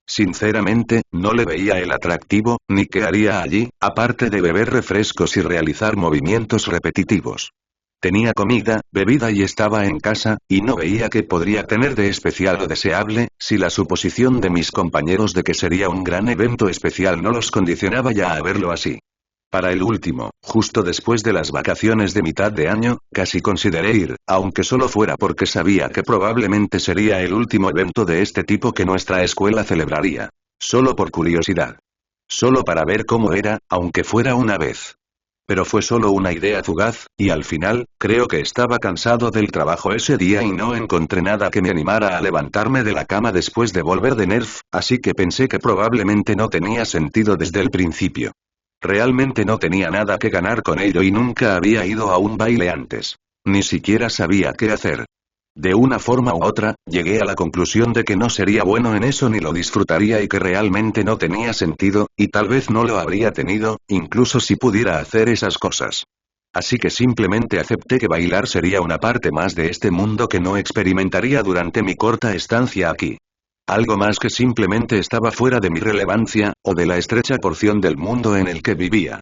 Speaker 1: Sinceramente, no le veía el atractivo, ni qué haría allí, aparte de beber refrescos y realizar movimientos repetitivos. Tenía comida, bebida y estaba en casa, y no veía qué podría tener de especial o deseable, si la suposición de mis compañeros de que sería un gran evento especial no los condicionaba ya a verlo así. Para el último, justo después de las vacaciones de mitad de año, casi consideré ir, aunque solo fuera porque sabía que probablemente sería el último evento de este tipo que nuestra escuela celebraría. Solo por curiosidad. Solo para ver cómo era, aunque fuera una vez. Pero fue solo una idea fugaz, y al final, creo que estaba cansado del trabajo ese día y no encontré nada que me animara a levantarme de la cama después de volver de Nerf, así que pensé que probablemente no tenía sentido desde el principio. Realmente no tenía nada que ganar con ello y nunca había ido a un baile antes. Ni siquiera sabía qué hacer. De una forma u otra, llegué a la conclusión de que no sería bueno en eso ni lo disfrutaría y que realmente no tenía sentido, y tal vez no lo habría tenido, incluso si pudiera hacer esas cosas. Así que simplemente acepté que bailar sería una parte más de este mundo que no experimentaría durante mi corta estancia aquí. Algo más que simplemente estaba fuera de mi relevancia, o de la estrecha porción del mundo en el que vivía.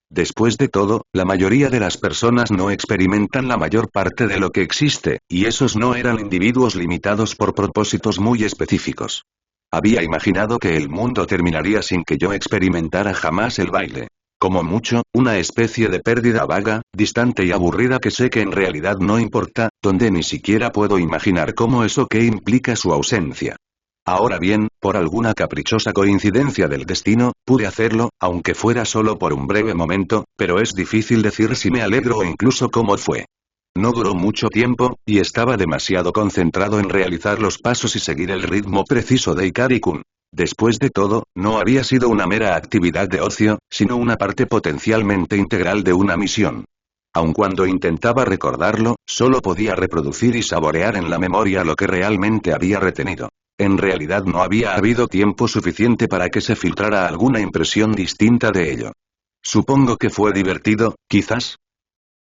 Speaker 1: Después de todo, la mayoría de las personas no experimentan la mayor parte de lo que existe, y esos no eran individuos limitados por propósitos muy específicos. Había imaginado que el mundo terminaría sin que yo experimentara jamás el baile. Como mucho, una especie de pérdida vaga, distante y aburrida que sé que en realidad no importa, donde ni siquiera puedo imaginar cómo eso que implica su ausencia. Ahora bien, por alguna caprichosa coincidencia del destino, pude hacerlo, aunque fuera solo por un breve momento, pero es difícil decir si me alegro o incluso cómo fue. No duró mucho tiempo, y estaba demasiado concentrado en realizar los pasos y seguir el ritmo preciso de Ikari-kun. Después de todo, no había sido una mera actividad de ocio, sino una parte potencialmente integral de una misión. Aun cuando intentaba recordarlo, solo podía reproducir y saborear en la memoria lo que realmente había retenido. En realidad no había habido tiempo suficiente para que se filtrara alguna impresión distinta de ello. Supongo que fue divertido, quizás.